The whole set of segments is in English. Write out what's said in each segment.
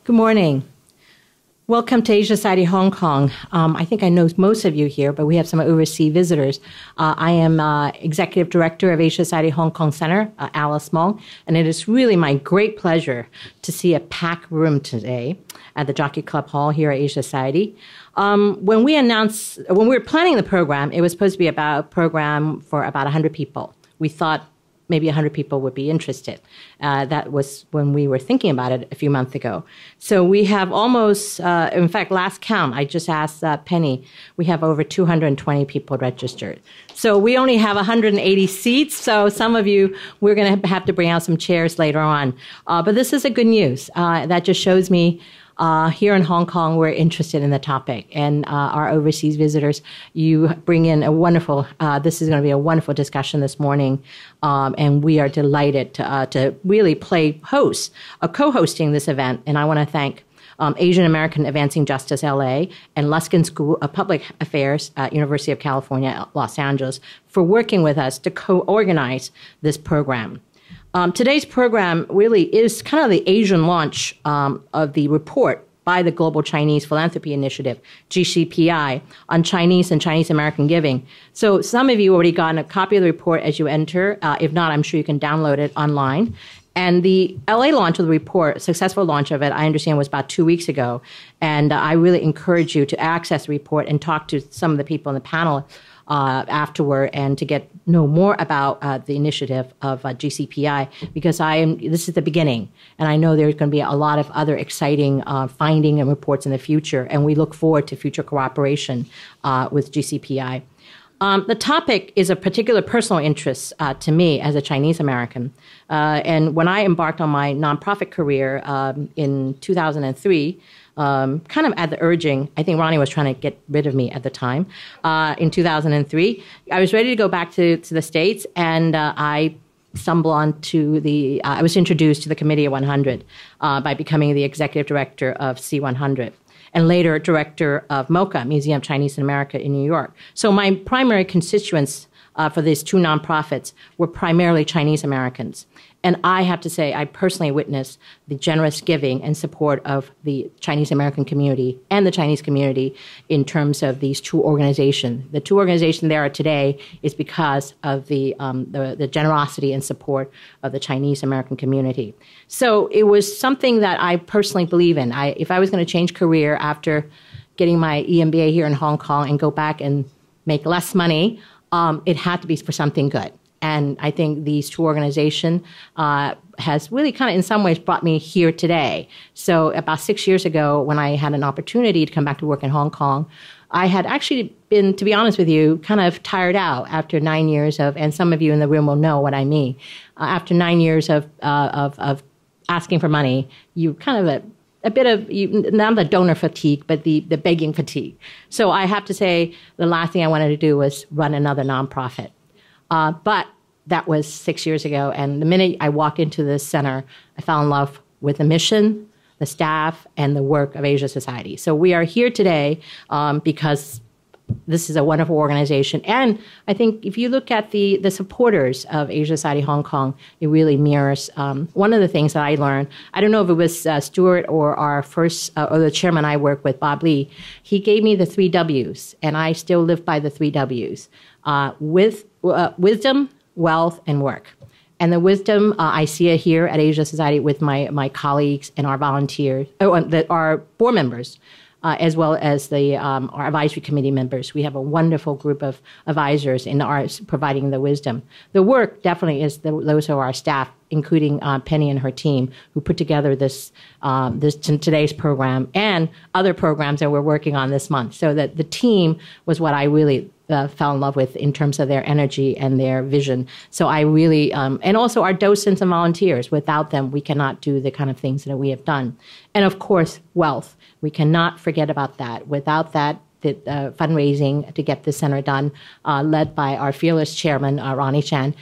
Good morning. Welcome to Asia Society Hong Kong. I think I know most of you here, but we have some overseas visitors. I am Executive Director of Asia Society Hong Kong Center, Alice Mong, and it is really my great pleasure to see a packed room today at the Jockey Club Hall here at Asia Society. When we were planning the program, it was supposed to be about a program for about 100 people. We thought maybe 100 people would be interested. That was when we were thinking about it a few months ago. So we have almost, in fact, last count, I just asked Penny, we have over 220 people registered. So we only have 180 seats, so some of you, we're going to have to bring out some chairs later on. But this is a good news. That just shows me here in Hong Kong, we're interested in the topic. And our overseas visitors, you bring in a wonderful, this is going to be a wonderful discussion this morning. And we are delighted to really co-hosting this event. And I want to thank Asian American Advancing Justice LA and Luskin School of Public Affairs at University of California, Los Angeles, for working with us to co-organize this program. Today's program really is kind of the Asian launch of the report by the Global Chinese Philanthropy Initiative, Dcpi, on Chinese and Chinese American giving. So some of you already gotten a copy of the report as you enter. If not, I'm sure you can download it online. And the LA launch of the report, successful launch of it, I understand was about 2 weeks ago. And I really encourage you to access the report and talk to some of the people in the panel afterward and to know more about the initiative of Dcpi, because this is the beginning, and I know there's going to be a lot of other exciting finding and reports in the future, and we look forward to future cooperation with Dcpi. The topic is of particular personal interest to me as a Chinese American, and when I embarked on my nonprofit career in 2003, kind of at the urging, I think Ronnie was trying to get rid of me at the time. In 2003, I was ready to go back to the States, and I stumbled onto I was introduced to the Committee of 100 by becoming the executive director of C100, and later director of MoCA, Museum of Chinese in America in New York. So my primary constituents for these two nonprofits were primarily Chinese Americans. And I have to say, I personally witnessed the generous giving and support of the Chinese American community and the Chinese community in terms of these two organizations. The two organizations there are today is because of the generosity and support of the Chinese American community. So it was something that I personally believe in. If I was going to change career after getting my EMBA here in Hong Kong and go back and make less money, it had to be for something good. And I think these two organizations has really kind of in some ways brought me here today. So about 6 years ago, when I had an opportunity to come back to work in Hong Kong, I had actually been, to be honest with you, kind of tired out after 9 years of, and some of you in the room will know what I mean, after 9 years of asking for money, you kind of a bit of, not the donor fatigue, but the begging fatigue. So I have to say the last thing I wanted to do was run another nonprofit. But that was 6 years ago, and the minute I walked into this center, I fell in love with the mission, the staff, and the work of Asia Society. So we are here today because this is a wonderful organization. And I think if you look at the supporters of Asia Society Hong Kong, it really mirrors one of the things that I learned. I don't know if it was Stuart or our first, or the chairman I work with, Bob Lee. He gave me the 3 W's, and I still live by the 3 W's. Wisdom, wealth, and work. And the wisdom, I see it here at Asia Society with my colleagues and our volunteers, our board members, as well as our advisory committee members. We have a wonderful group of advisors in ours providing the wisdom. The work definitely is those are our staff, including Penny and her team, who put together today's program and other programs that we're working on this month. So that the team was what I really fell in love with in terms of their energy and their vision. So I really, and also our docents and volunteers. Without them, we cannot do the kind of things that we have done. And of course, wealth. We cannot forget about that. Without that, the fundraising to get this center done, led by our fearless chairman, Ronnie Chan,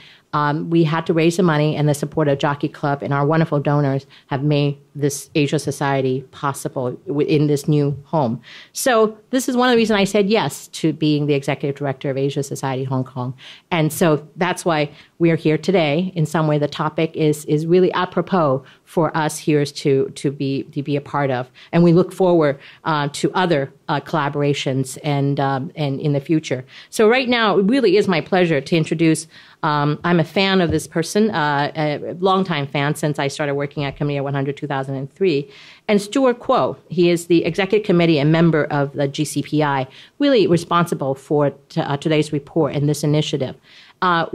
we had to raise the money, and the support of Jockey Club and our wonderful donors have made this Asia Society possible in this new home. So this is one of the reasons I said yes to being the executive director of Asia Society Hong Kong. And so that's why we are here today. In some way, the topic is really apropos for us here to be a part of. And we look forward to other collaborations and in the future. So right now, it really is my pleasure to introduce. I'm a fan of this person, a longtime fan since I started working at Committee 100 2003. And Stuart Kuo, he is the executive committee and member of the GCPI, really responsible for today's report and this initiative.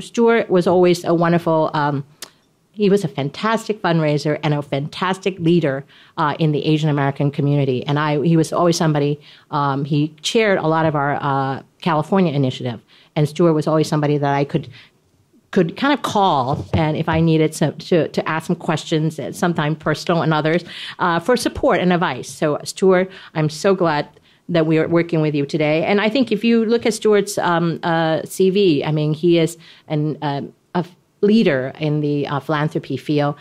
Stuart was always a wonderful. He was a fantastic fundraiser and a fantastic leader in the Asian American community. And he was always somebody, he chaired a lot of our California initiative. And Stuart was always somebody that I could kind of call, and if I needed to ask some questions, sometimes personal and others, for support and advice. So Stuart, I'm so glad that we are working with you today. And I think if you look at Stuart's CV, I mean, he is a leader in the philanthropy field.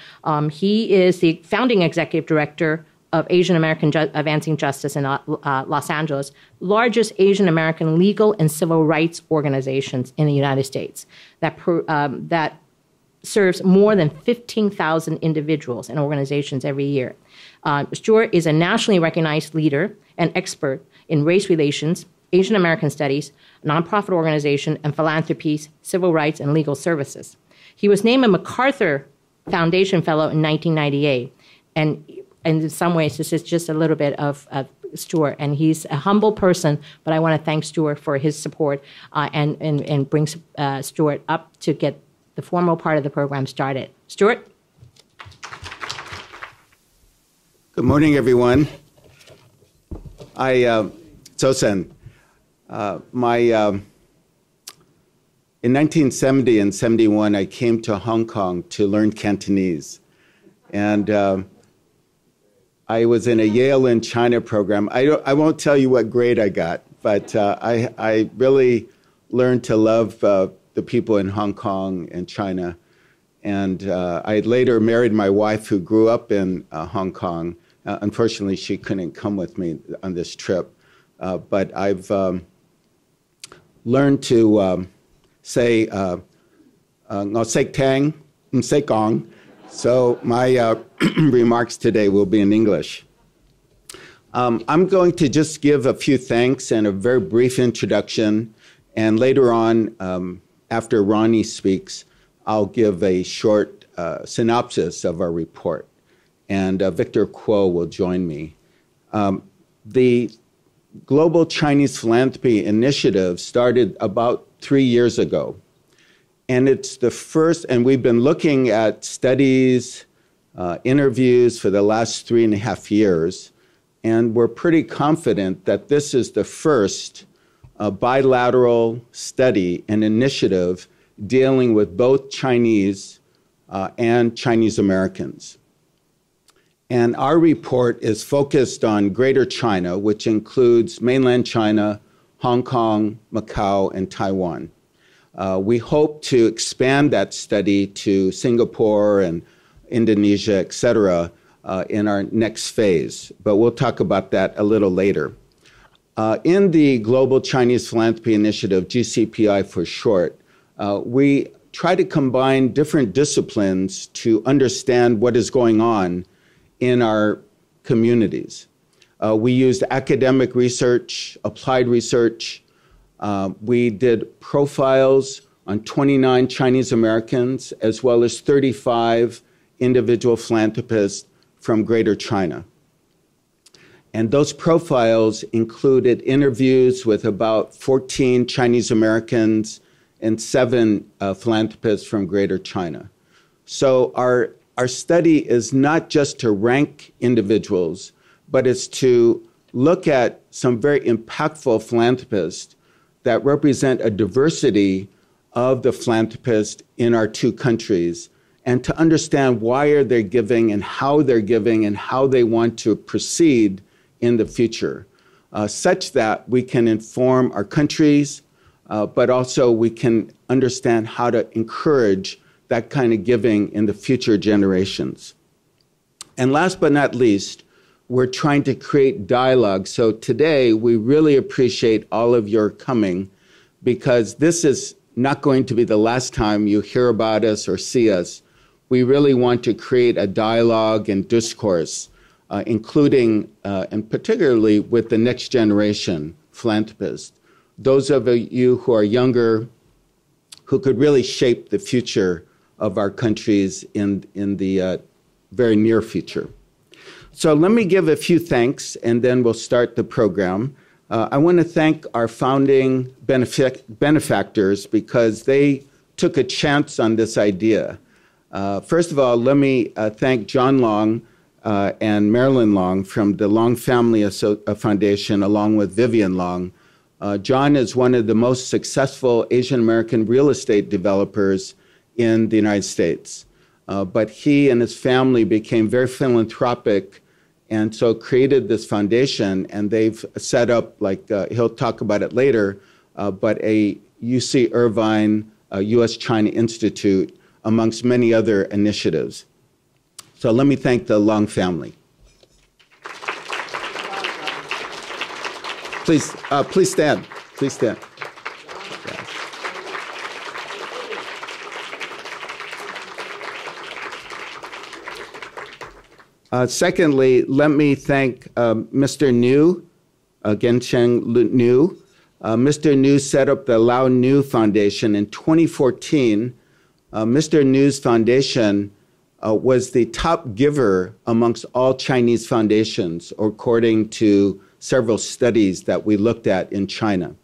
He is the founding executive director of Asian American Advancing Justice in Los Angeles, largest Asian American legal and civil rights organizations in the United States that serves more than 15,000 individuals and organizations every year. Stuart is a nationally recognized leader and expert in race relations, Asian American studies, nonprofit organization, and philanthropies, civil rights, and legal services. He was named a MacArthur Foundation Fellow in 1998, and in some ways, this is just a little bit of Stuart, and he's a humble person, but I want to thank Stuart for his support and bring Stuart up to get the formal part of the program started. Stuart? Good morning, everyone. Tosen, in 1970 and 71, I came to Hong Kong to learn Cantonese, and I was in a Yale in China program. I won't tell you what grade I got, but I really learned to love the people in Hong Kong and China. And I later married my wife, who grew up in Hong Kong. Unfortunately, she couldn't come with me on this trip. But I've learned to say "Ngo sek tang, sek gong." So my remarks today will be in English. I'm going to just give a few thanks and a very brief introduction. And later on, after Ronnie speaks, I'll give a short synopsis of our report. And Victor Kuo will join me. The Global Chinese Philanthropy Initiative started about 3 years ago. And it's the first, and we've been looking at studies, interviews for the last 3.5 years. And we're pretty confident that this is the first bilateral study and initiative dealing with both Chinese and Chinese Americans. And our report is focused on Greater China, which includes mainland China, Hong Kong, Macau, and Taiwan. We hope to expand that study to Singapore and Indonesia, et cetera, in our next phase. But we'll talk about that a little later. In the Global Chinese Philanthropy Initiative, GCPI for short, we try to combine different disciplines to understand what is going on in our communities. We used academic research, applied research. We did profiles on 29 Chinese Americans, as well as 35 individual philanthropists from Greater China. And those profiles included interviews with about 14 Chinese Americans and 7 philanthropists from Greater China. So our study is not just to rank individuals, but it's to look at some very impactful philanthropists that represent a diversity of the philanthropists in our two countries, and to understand why are they giving and how they want to proceed in the future, such that we can inform our countries, but also we can understand how to encourage that kind of giving in the future generations. And last but not least, we're trying to create dialogue. So today, we really appreciate all of your coming, because this is not going to be the last time you hear about us or see us. we really want to create a dialogue and discourse, including and particularly with the next generation philanthropists, those of you who are younger, who could really shape the future of our countries in the very near future. So let me give a few thanks, and then we'll start the program. I want to thank our founding benefactors because they took a chance on this idea. First of all, let me thank John Long and Marilyn Long from the Long Family Foundation, along with Vivian Long. John is one of the most successful Asian American real estate developers in the United States. But he and his family became very philanthropic and so created this foundation, and they've set up, like he'll talk about it later, but a UC Irvine U.S.-China Institute, amongst many other initiatives. So let me thank the Long family. Please stand. Please stand. Secondly, let me thank Mr. New, Gensheng New. Mr. New set up the Lao New Foundation in 2014. Mr. New's foundation was the top giver amongst all Chinese foundations, according to several studies that we looked at in China.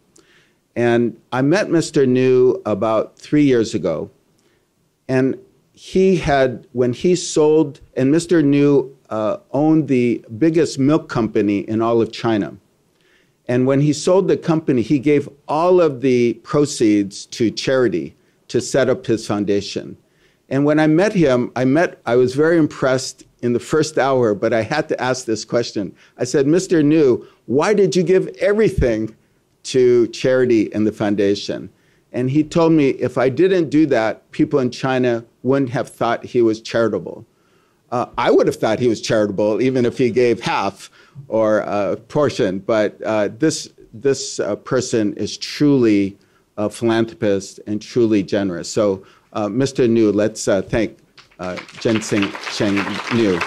And I met Mr. New about 3 years ago, and he had, when he sold, and Mr. New owned the biggest milk company in all of China. And when he sold the company, he gave all of the proceeds to charity to set up his foundation. And when I met him, I was very impressed in the first hour, but I had to ask this question. I said, Mr. New, why did you give everything to charity in the foundation? And he told me if I didn't do that, people in China wouldn't have thought he was charitable. I would have thought he was charitable even if he gave half or a portion, but this person is truly a philanthropist and truly generous. So Mr. New, let's thank Gensheng New.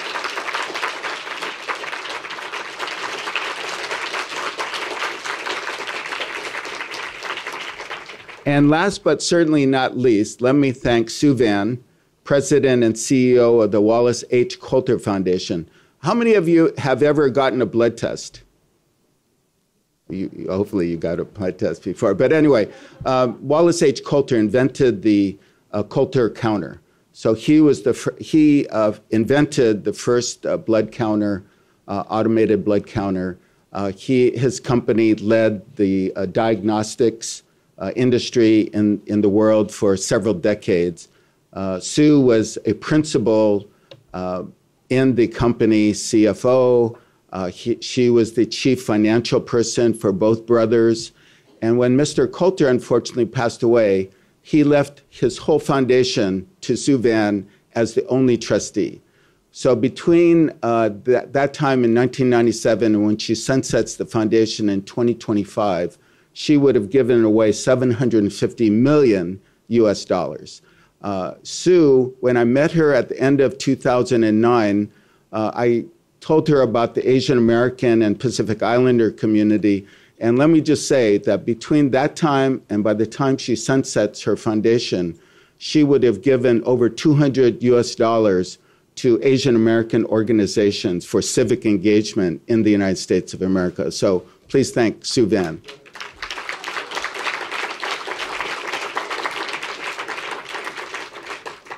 And last but certainly not least, let me thank Sue Van, President and CEO of the Wallace H. Coulter Foundation. How many of you have ever gotten a blood test? Hopefully you got a blood test before. But anyway, Wallace H. Coulter invented the Coulter counter. So he invented the first blood counter, automated blood counter. His company led the diagnostics industry in the world for several decades. Sue was a principal in the company, CFO. She was the chief financial person for both brothers. And when Mr. Coulter unfortunately passed away, he left his whole foundation to Sue Van as the only trustee. So between that time in 1997 and when she sunsets the foundation in 2025, she would have given away $750 million US dollars. Sue, when I met her at the end of 2009, I told her about the Asian American and Pacific Islander community. And let me just say that between that time and by the time she sunsets her foundation, she would have given over 200 US dollars to Asian American organizations for civic engagement in the United States of America. So please thank Sue Van.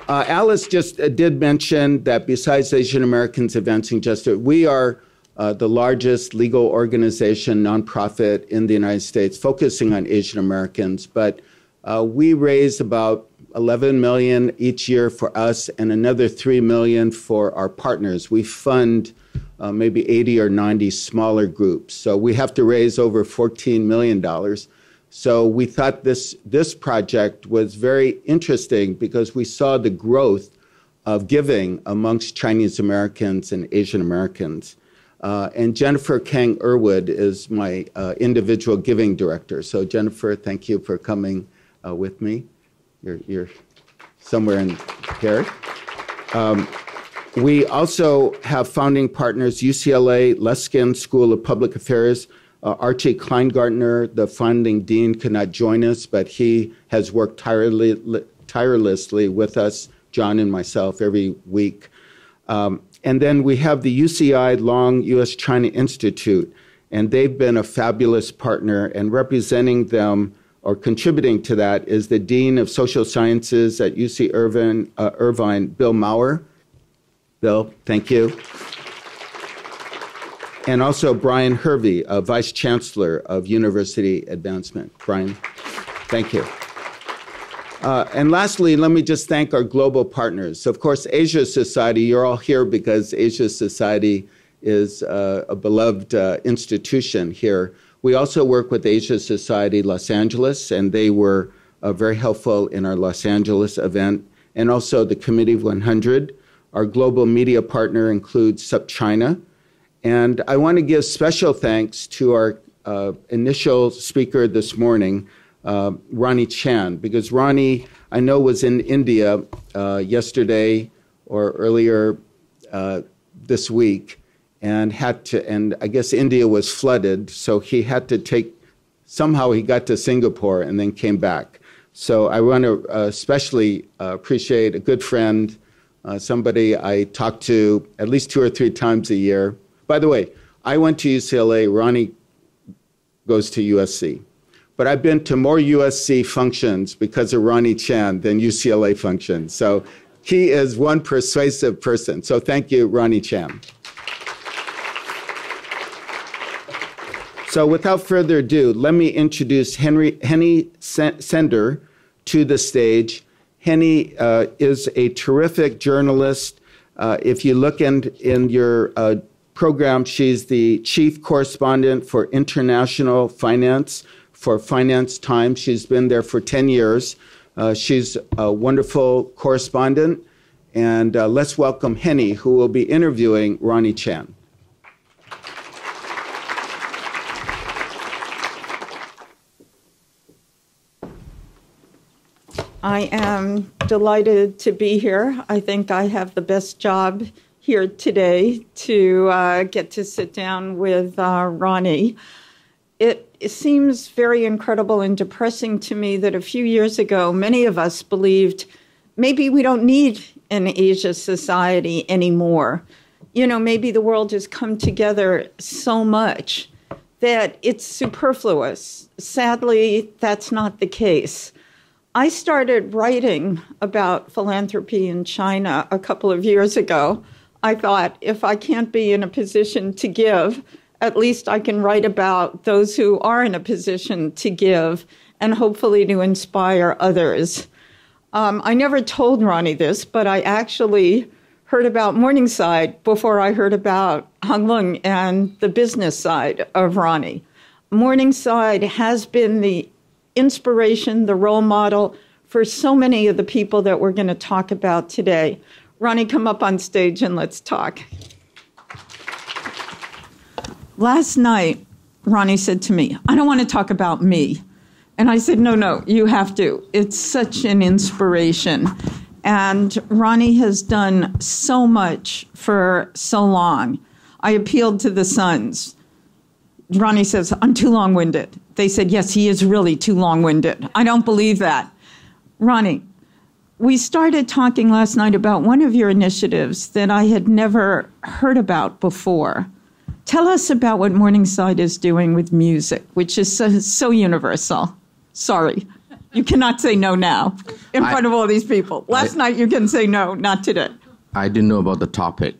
Alice just did mention that besides Asian Americans Advancing Justice, we are the largest legal organization, nonprofit in the United States, focusing on Asian Americans. But we raise about $11 million each year for us and another $3 million for our partners. We fund maybe 80 or 90 smaller groups. So we have to raise over $14 million. So we thought this project was very interesting because we saw the growth of giving amongst Chinese Americans and Asian Americans. And Jennifer Kang Irwood is my individual giving director. So Jennifer, thank you for coming with me. You're somewhere in here. We also have founding partners, UCLA Luskin School of Public Affairs. Archie Kleingartner, the founding dean, could not join us, but he has worked tirelessly with us, John and myself, every week. And then we have the UCI Long U.S.-China Institute, and they've been a fabulous partner, and representing them or contributing to that is the Dean of Social Sciences at UC Irvine, Bill Maurer. Bill, thank you. And also Brian Hervey, Vice Chancellor of University Advancement. Brian, thank you. And lastly, let me just thank our global partners. Of course, Asia Society, you're all here because Asia Society is a beloved institution here. We also work with Asia Society Los Angeles, and they were very helpful in our Los Angeles event, and also the Committee of 100. Our global media partner includes SupChina. And I want to give special thanks to our initial speaker this morning, Ronnie Chan, because Ronnie, I know, was in India yesterday or earlier this week, and I guess India was flooded, so he had to somehow he got to Singapore and then came back. So I want to especially appreciate a good friend, somebody I talk to at least 2 or 3 times a year. By the way, I went to UCLA, Ronnie goes to USC. But I've been to more USC functions because of Ronnie Chan than UCLA functions. So he is one persuasive person. So thank you, Ronnie Chan. So without further ado, let me introduce Henny Sender to the stage. Henny is a terrific journalist. If you look in your program, she's the chief correspondent for international finance for Finance Times. She's been there for 10 years. She's a wonderful correspondent. And let's welcome Henny, who will be interviewing Ronnie Chan. I am delighted to be here. I think I have the best job here today to get to sit down with Ronnie. It seems very incredible and depressing to me that a few years ago, many of us believed maybe we don't need an Asia society anymore. You know, maybe the world has come together so much that it's superfluous. Sadly, that's not the case. I started writing about philanthropy in China a couple of years ago. I thought, if I can't be in a position to give, at least I can write about those who are in a position to give and hopefully to inspire others. I never told Ronnie this, but I actually heard about Morningside before I heard about Hang Lung and the business side of Ronnie. Morningside has been the inspiration, the role model for so many of the people that we're going to talk about today. Ronnie, come up on stage and let's talk. Last night, Ronnie said to me, I don't want to talk about me. And I said, no, you have to. It's such an inspiration. And Ronnie has done so much for so long. I appealed to the sons. Ronnie says, I'm too long-winded. They said, yes, he is really too long-winded. I don't believe that. Ronnie, we started talking last night about one of your initiatives that I had never heard about before. Tell us about what Morningside is doing with music, which is so universal. Sorry, you cannot say no now in front of all these people. Last night you can say no, not today. I didn't know about the topic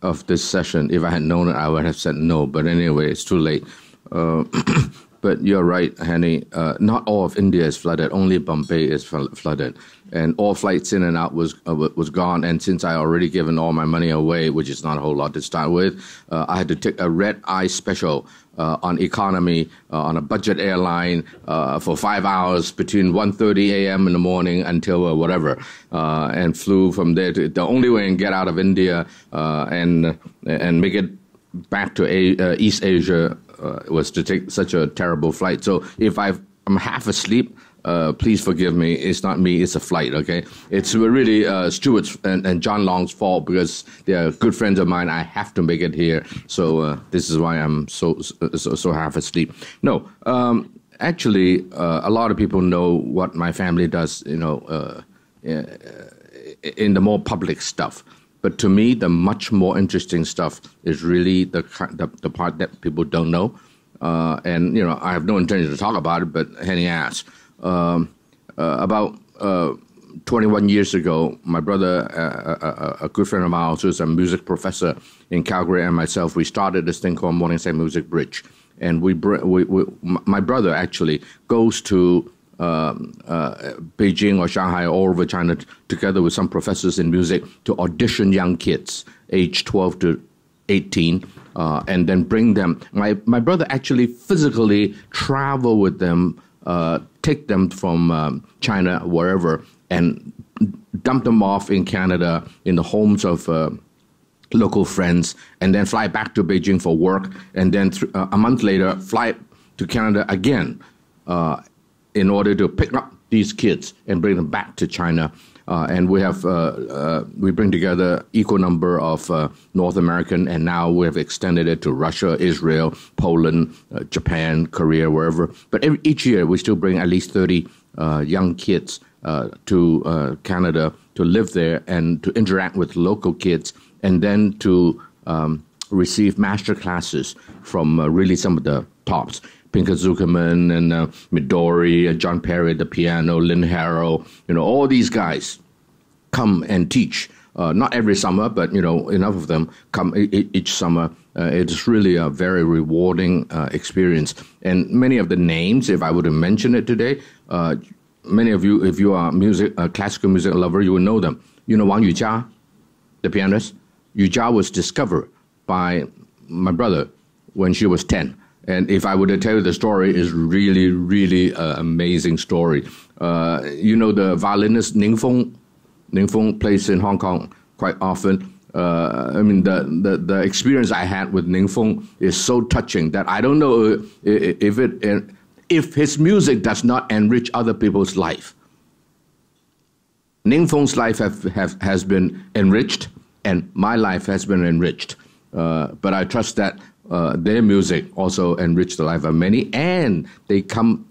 of this session. If I had known it, I would have said no. But anyway, it's too late. But you're right, Henny. Not all of India is flooded. Only Bombay is flooded. And all flights in and out was gone. And since I already given all my money away, which is not a whole lot to start with, I had to take a red-eye special on economy on a budget airline for 5 hours between 1:30 a.m. in the morning until whatever, and flew from there to the only way I can get out of India and make it back to East Asia was to take such a terrible flight. So if I'm half asleep, please forgive me. It's not me. It's a flight, okay? It's really Stuart's and John Long's fault because they're good friends of mine. I have to make it here. So this is why I'm so half asleep. No, actually, a lot of people know what my family does, in the more public stuff. But to me, the much more interesting stuff is really the part that people don't know. And, I have no intention to talk about it, but Henny asked. About 21 years ago, my brother, a good friend of ours, who's a music professor in Calgary, and myself, we started this thing called Morningside Music Bridge. And my brother actually goes to Beijing or Shanghai, all over China, together with some professors in music, to audition young kids, age 12 to 18, and then bring them. My brother actually physically travel with them, take them from China, wherever, and dump them off in Canada in the homes of local friends, and then fly back to Beijing for work, and then a month later fly to Canada again in order to pick up these kids and bring them back to China. And we have we bring together equal number of North American, and now we have extended it to Russia, Israel, Poland, Japan, Korea, wherever. But each year we still bring at least 30 young kids to Canada to live there and to interact with local kids, and then to receive master classes from really some of the tops. Pinker Zuckerman and Midori, John Perry, the piano, Lynn Harrow, all these guys come and teach. Not every summer, but, enough of them come each summer. It's really a very rewarding experience. And many of the names, if I were to mention it today, many of you, if you are classical music lover, you will know them. You know Wang Yujia, the pianist? Yujia was discovered by my brother when she was 10. And if I were to tell you the story, it's really, really amazing story. The violinist Ning Feng plays in Hong Kong quite often. The experience I had with Ning Feng is so touching that I don't know if his music does not enrich other people's life. Ning Feng's life has been enriched, and my life has been enriched. But I trust that their music also enriched the life of many, and they come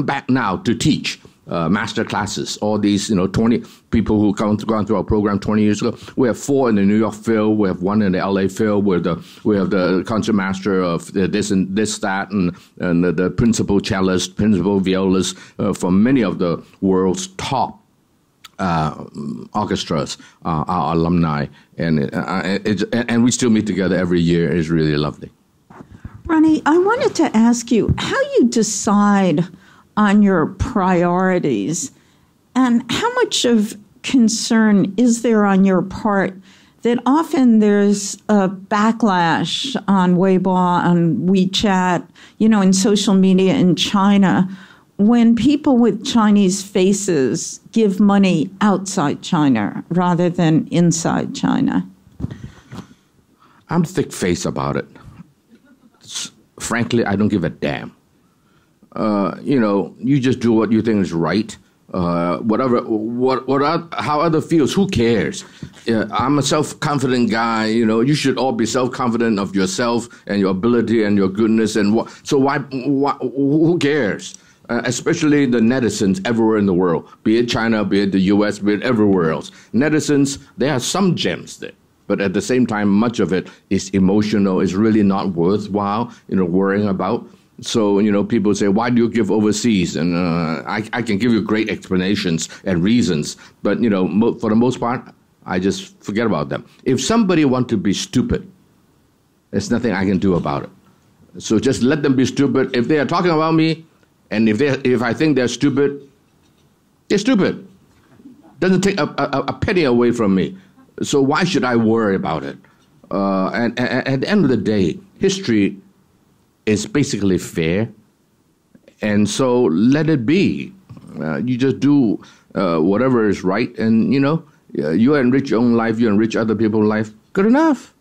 back now to teach master classes. All these 20 people who gone through our program 20 years ago. We have 4 in the New York Phil. We have 1 in the LA Phil. We have the concert master of this and this, that, and the principal cellist, principal violist from many of the world's top orchestras, our alumni, and we still meet together every year. It's really lovely. Ronnie, I wanted to ask you how you decide on your priorities, and how much of concern is there on your part that often there's a backlash on Weibo, on WeChat, in social media in China, when people with Chinese faces give money outside China rather than inside China? I'm thick-faced about it. Frankly, I don't give a damn. You just do what you think is right. How other feels, who cares? I'm a self-confident guy. You should all be self-confident of yourself and your ability and your goodness. So who cares? Especially the netizens everywhere in the world, be it China, be it the U.S., be it everywhere else. Netizens, there are some gems there, but at the same time, much of it is emotional. It's really not worthwhile, worrying about. So, people say, why do you give overseas? And I can give you great explanations and reasons, but, for the most part, I just forget about them. If somebody wants to be stupid, there's nothing I can do about it. So just let them be stupid. If they are talking about me, and if I think they're stupid, they're stupid. Doesn't take a penny away from me. So why should I worry about it? And at the end of the day, history is basically fair. And so let it be. You just do whatever is right. And, you enrich your own life, you enrich other people's life. Good enough.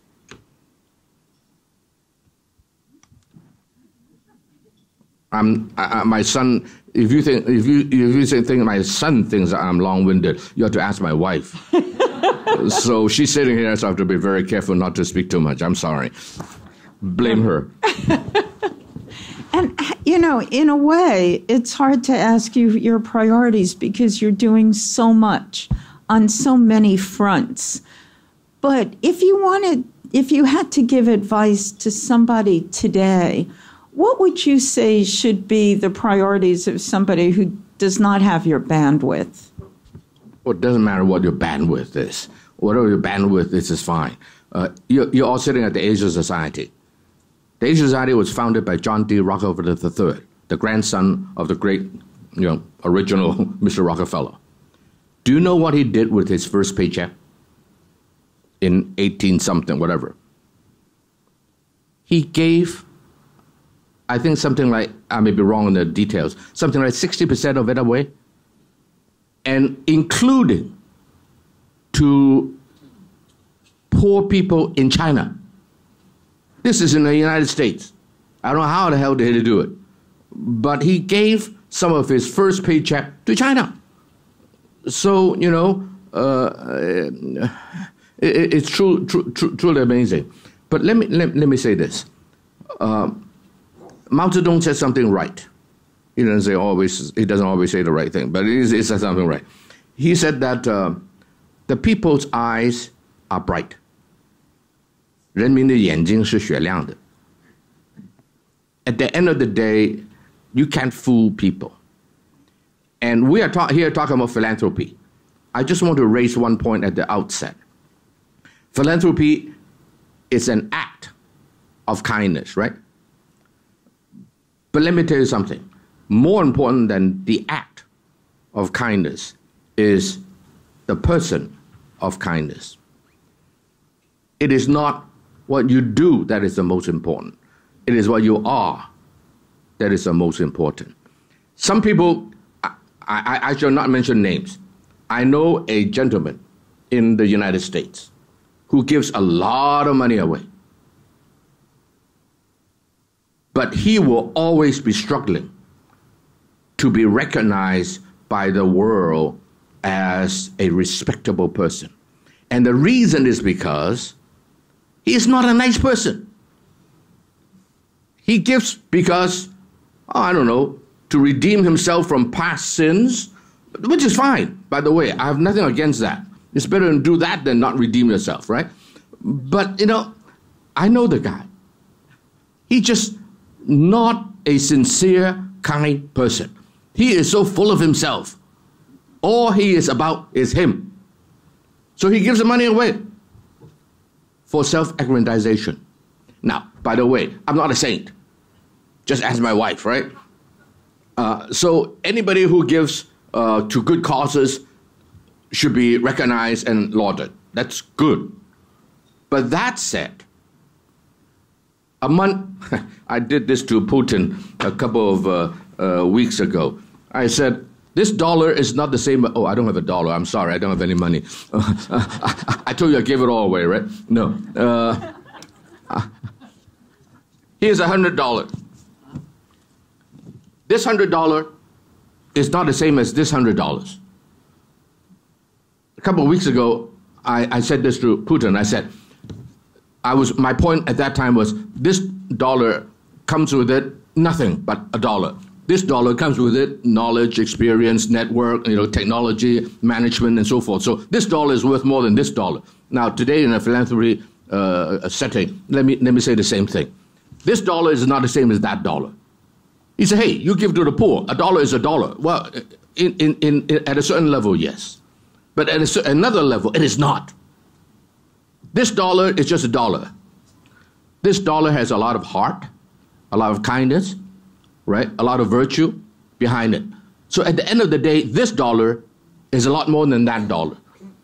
My son. If you think my son thinks I'm long-winded, you have to ask my wife. So she's sitting here, so I have to be very careful not to speak too much. I'm sorry. Blame her. And, you know, in a way, it's hard to ask you your priorities because you're doing so much on so many fronts. But if you had to give advice to somebody today, what would you say should be the priorities of somebody who does not have your bandwidth? Well, it doesn't matter what your bandwidth is. Whatever your bandwidth is fine. You're all sitting at the Asia Society. The Asia Society was founded by John D. Rockefeller III, the grandson of the great, original Mr. Rockefeller. Do you know what he did with his first paycheck in 18-something, whatever? He gave, I think something like, I may be wrong in the details, something like 60% of it away, and including to poor people in China. This is in the United States. I don't know how the hell did he do it. But he gave some of his first paycheck to China. So, it's truly amazing. But let me say this. Mao Zedong said something right. He doesn't always say the right thing, but he said something right. He said that the people's eyes are bright. 人民的眼睛是雪亮的. At the end of the day, you can't fool people. And we are here talking about philanthropy. I just want to raise one point at the outset. Philanthropy is an act of kindness, right? But let me tell you something. More important than the act of kindness is the person of kindness. It is not what you do that is the most important. It is what you are that is the most important. Some people, I shall not mention names. I know a gentleman in the United States who gives a lot of money away. But he will always be struggling to be recognized by the world as a respectable person. And the reason is because he is not a nice person. He gives because, to redeem himself from past sins, which is fine, by the way. I have nothing against that. It's better to do that than not redeem yourself, right? But, I know the guy. He's just not a sincere, kind person. He is so full of himself. All he is about is him. So he gives the money away for self-aggrandization. Now, by the way, I'm not a saint. Just ask my wife, right? So anybody who gives to good causes should be recognized and lauded. That's good. But that said, I did this to Putin a couple of weeks ago. I said, this dollar is not the same. Oh, I don't have a dollar. I'm sorry. I don't have any money. I told you I gave it all away, right? No. Here's $100. This $100 is not the same as this $100. A couple of weeks ago, I said this to Putin. I said, my point at that time was, this dollar comes with it nothing but a dollar. This dollar comes with it knowledge, experience, network, technology, management, and so forth. So this dollar is worth more than this dollar. Now, today in a philanthropy setting, let me say the same thing. This dollar is not the same as that dollar. He said, hey, you give to the poor. A dollar is a dollar. Well, at a certain level, yes. But at another level, it is not. This dollar is just a dollar. This dollar has a lot of heart, a lot of kindness, right? A lot of virtue behind it. So at the end of the day, this dollar is a lot more than that dollar.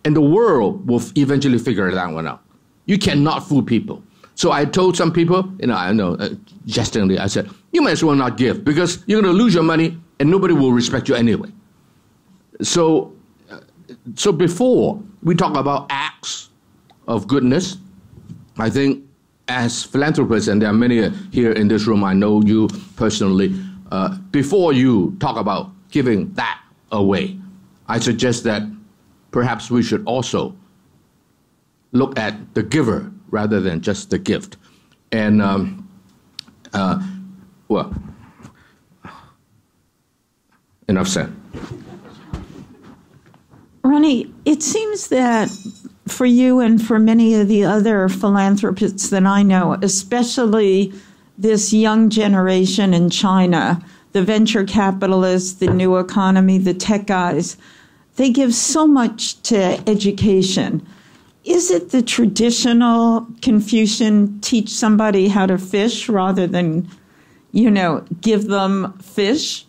And the world will eventually figure that one out. You cannot fool people. So I told some people, jestingly, I said, you might as well not give because you're going to lose your money and nobody will respect you anyway. So before we talk about acts of goodness, I think as philanthropists, and there are many here in this room, I know you personally, before you talk about giving that away, I suggest that perhaps we should also look at the giver rather than just the gift. And, well, enough said. Ronnie, it seems that for you and for many of the other philanthropists that I know, especially this young generation in China, the venture capitalists, the new economy, the tech guys, they give so much to education. Is it the traditional Confucian teach somebody how to fish rather than, give them fish?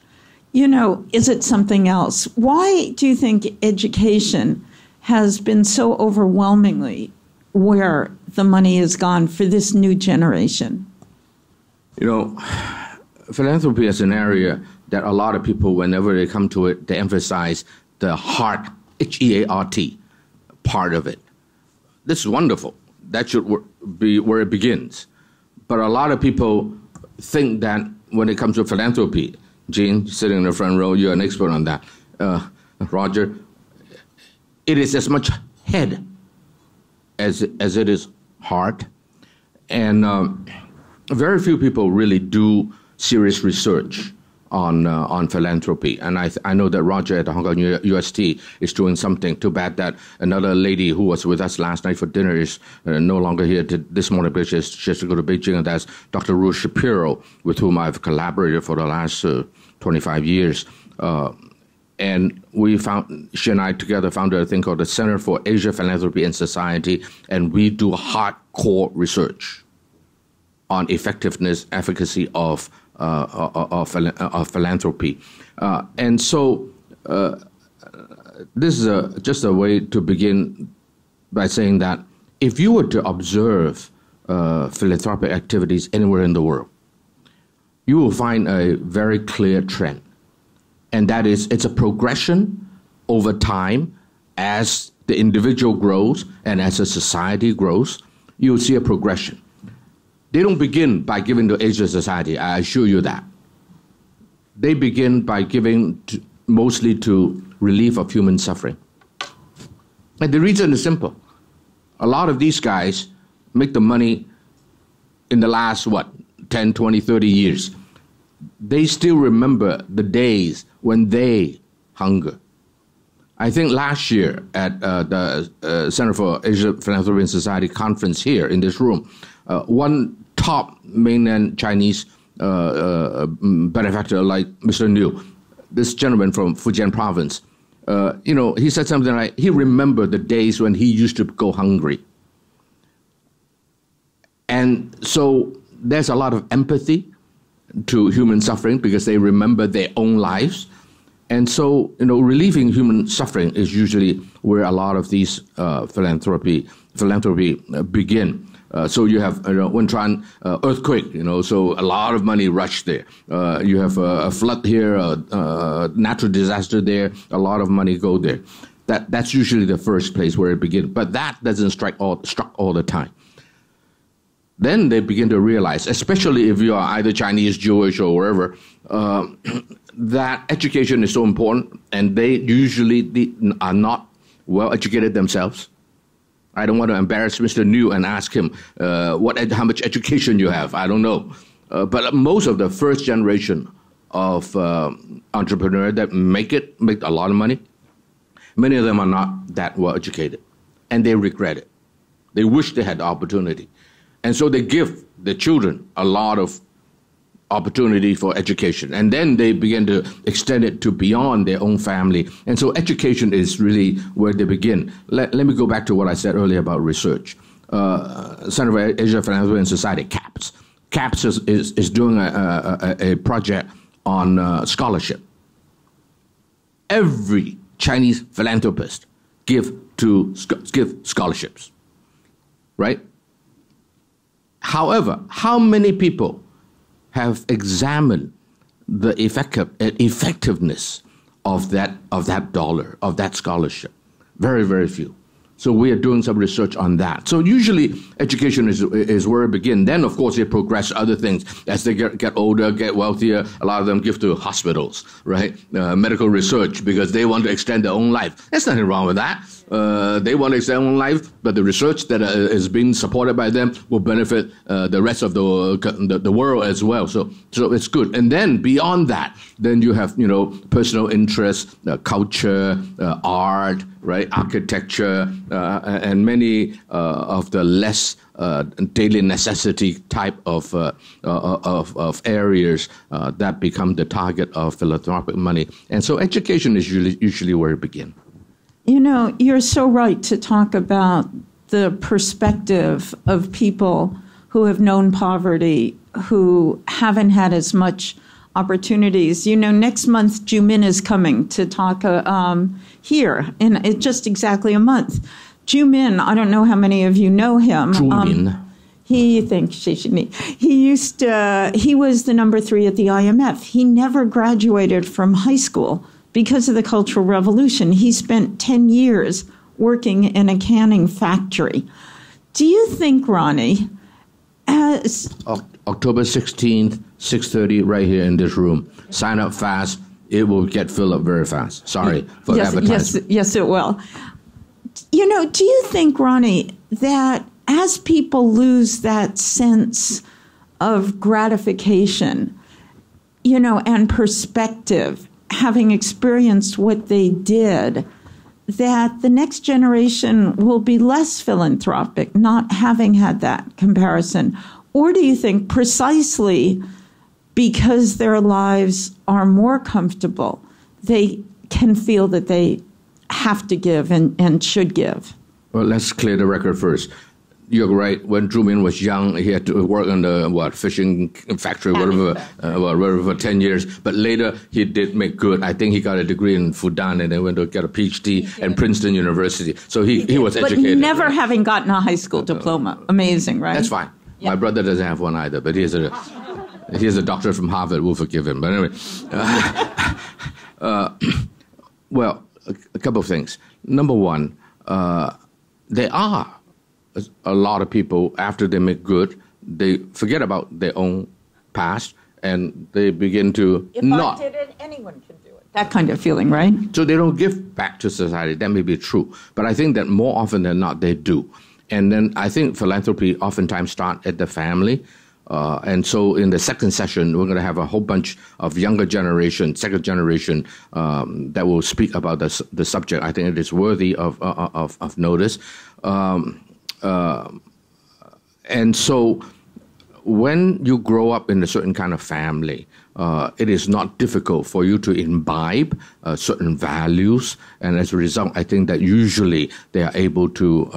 Is it something else? Why do you think education has been so overwhelmingly where the money has gone for this new generation? Philanthropy is an area that a lot of people, whenever they come to it, they emphasize the heart, H-E-A-R-T, part of it. This is wonderful. That should be where it begins. But a lot of people think that when it comes to philanthropy, Jean, sitting in the front row, you're an expert on that. Roger, it is as much head as it is heart. And very few people really do serious research on philanthropy. And I know that Roger at the Hong Kong UST is doing something. Too bad that another lady who was with us last night for dinner is no longer here this morning because she has to go to Beijing, and that's Dr. Ruth Shapiro, with whom I've collaborated for the last 25 years. And she and I together founded a thing called the Center for Asia Philanthropy and Society, and we do hardcore research on effectiveness, efficacy of philanthropy. And so this is just a way to begin by saying that if you were to observe philanthropic activities anywhere in the world, you will find a very clear trend. And that is, it's a progression over time as the individual grows and as a society grows. You'll see a progression. They don't begin by giving to Asia Society, I assure you that. They begin by giving mostly to relief of human suffering. And the reason is simple. A lot of these guys make the money in the last, 10, 20, 30 years. They still remember the days when they hunger. I think last year at the Center for Asia Philanthropy and Society conference here in this room, one top mainland Chinese benefactor like Mr. Niu, this gentleman from Fujian province, he said something like, he remembered the days when he used to go hungry. And so there's a lot of empathy to human suffering because they remember their own lives. And so, relieving human suffering is usually where a lot of these philanthropy begin. So you have Wenchuan earthquake, so a lot of money rushed there. You have a flood here, a natural disaster there, a lot of money go there. That's usually the first place where it begins. But that doesn't struck all the time. Then they begin to realize, especially if you are either Chinese, Jewish, or wherever, that education is so important, and they usually are not well educated themselves. I don't want to embarrass Mr. Niu and ask him how much education you have. I don't know. But most of the first generation of entrepreneurs that make a lot of money, many of them are not that well educated, and they regret it. They wish they had the opportunity. And so they give the children a lot of opportunity for education. And then they begin to extend it to beyond their own family. And so education is really where they begin. Let me go back to what I said earlier about research. Center for Asia Philanthropy and Society, CAPS. CAPS is doing a project on scholarship. Every Chinese philanthropist give scholarships, right? However, how many people have examined the effectiveness of that dollar, of that scholarship? Very, very few. So we are doing some research on that. So usually education is where it begins. Then, of course, they progress to other things. As they get older, get wealthier, a lot of them give to hospitals, right? Medical research, because they want to extend their own life. There's nothing wrong with that. They want to extend their own life, but the research that is being supported by them will benefit the rest of the world as well. So it's good. And then beyond that, then you have, personal interests, culture, art, right, architecture, and many of the less daily necessity type of areas that become the target of philanthropic money. And so education is usually where it begins. You're so right to talk about the perspective of people who have known poverty, who haven't had as much opportunities. Next month, Jumin is coming to talk here in just exactly a month. Jumin, I don't know how many of you know him. Jumin. He was the number 3 at the IMF. He never graduated from high school because of the Cultural Revolution. He spent 10 years working in a canning factory. Do you think, Ronnie, as... October 16th, 6:30, right here in this room. Sign up fast. It will get filled up very fast. Sorry for the advertisement. Yes, it will. Do you think, Ronnie, that as people lose that sense of gratification, and perspective, having experienced what they did, that the next generation will be less philanthropic, not having had that comparison? Or do you think precisely because their lives are more comfortable, they can feel that they have to give and should give? Well, let's clear the record first. You're right. When Truman was young, he had to work on the fishing factory, whatever, for 10 years. But later, he did make good. I think he got a degree in Fudan and then went to get a PhD at Princeton University. So he was educated. But never having gotten a high school diploma. Amazing, right? That's fine. Yeah. My brother doesn't have one either, but he's a doctor from Harvard. We'll forgive him. But anyway, well, a couple of things. Number one, there are a lot of people, after they make good, they forget about their own past and they begin to If I did it, anyone can do it. That kind of feeling, right? So they don't give back to society. That may be true. But I think that more often than not, they do. And then I think philanthropy oftentimes starts at the family. And so in the second session, we're going to have a whole bunch of younger generation, second generation, that will speak about the subject. I think it is worthy of notice. And so when you grow up in a certain kind of family, it is not difficult for you to imbibe certain values, and as a result, I think that usually they are able to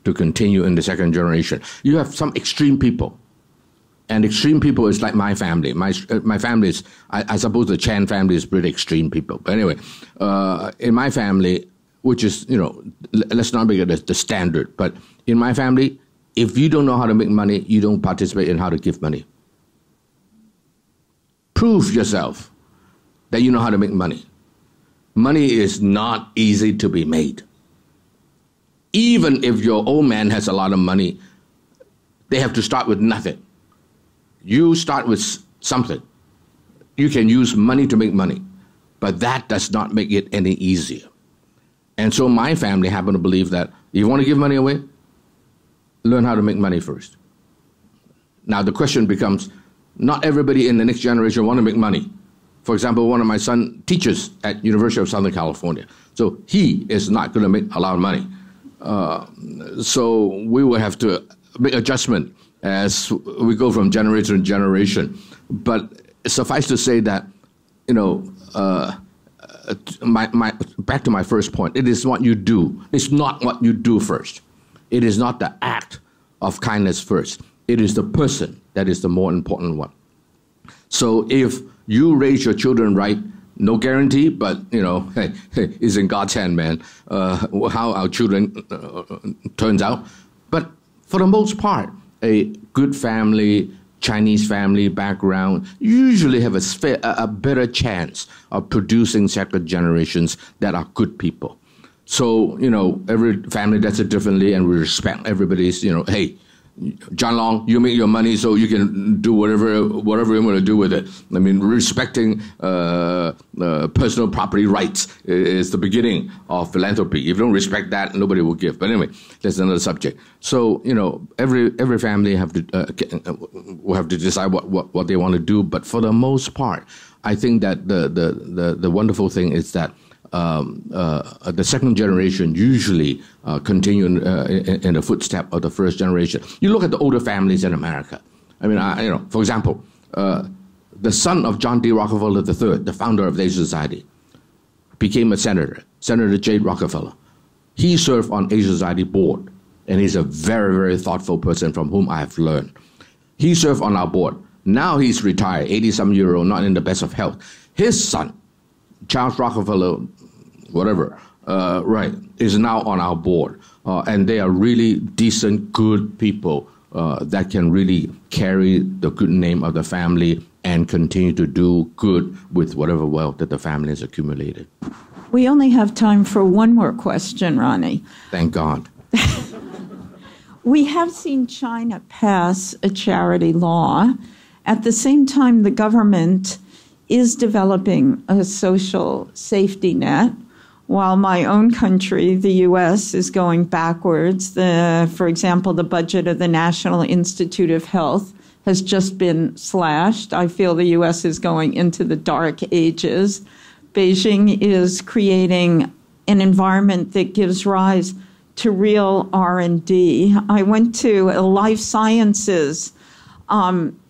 continue in the second generation. You have some extreme people, and extreme people is like my family. My family is, I suppose, the Chan family is pretty extreme people. But anyway, in my family, which is let's not make it the standard, but in my family, if you don't know how to make money, you don't participate in how to give money. Prove yourself that you know how to make money. Money is not easy to be made. Even if your old man has a lot of money, they have to start with nothing. You start with something. You can use money to make money, but that does not make it any easier. And so my family happen to believe that if you want to give money away, learn how to make money first. Now the question becomes, not everybody in the next generation want to make money. For example, one of my sons teaches at University of Southern California. So he is not going to make a lot of money. So we will have to make adjustment as we go from generation to generation. But suffice to say that, back to my first point, it is what you do. It's not what you do first. It is not the act of kindness first. It is the person that is the more important one. So if you raise your children right, no guarantee, but, hey, it's in God's hand, man, how our children turns out. But for the most part, a good family, Chinese family background, usually have a better chance of producing second generations that are good people. So, every family does it differently, and we respect everybody's, hey, John Long, you make your money so you can do whatever you want to do with it. I mean, respecting personal property rights is the beginning of philanthropy. If you don't respect that, nobody will give. But anyway, that's another subject. So, every family will have to decide what they want to do. But for the most part, I think that the wonderful thing is that the second generation usually continue in the footstep of the first generation. You look at the older families in America. I mean, for example, the son of John D. Rockefeller III, the founder of the Asia Society, became a senator, Senator J. Rockefeller. He served on Asia Society board, and he's a very, very thoughtful person from whom I have learned. He served on our board. Now he's retired, 80-some-year-old, not in the best of health. His son, Charles Rockefeller, whatever, is now on our board. And they are really decent, good people that can really carry the good name of the family and continue to do good with whatever wealth that the family has accumulated. We only have time for one more question, Ronnie. Thank God. We have seen China pass a charity law. At the same time, the government is developing a social safety net, while my own country, the U.S., is going backwards. For example, the budget of the National Institute of Health has just been slashed. I feel the U.S. is going into the dark ages. Beijing is creating an environment that gives rise to real R&D. I went to a life sciences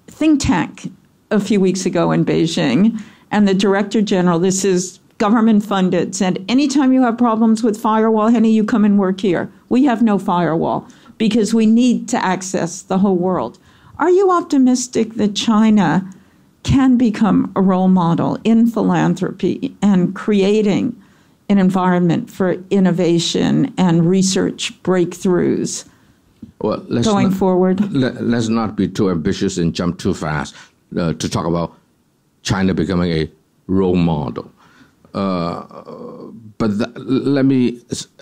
think tank a few weeks ago in Beijing, and the director general, this is government funded, said, anytime you have problems with firewall, Henny, you come and work here. We have no firewall because we need to access the whole world. Are you optimistic that China can become a role model in philanthropy and creating an environment for innovation and research breakthroughs going forward? Let's not be too ambitious and jump too fast to talk about China becoming a role model. But let me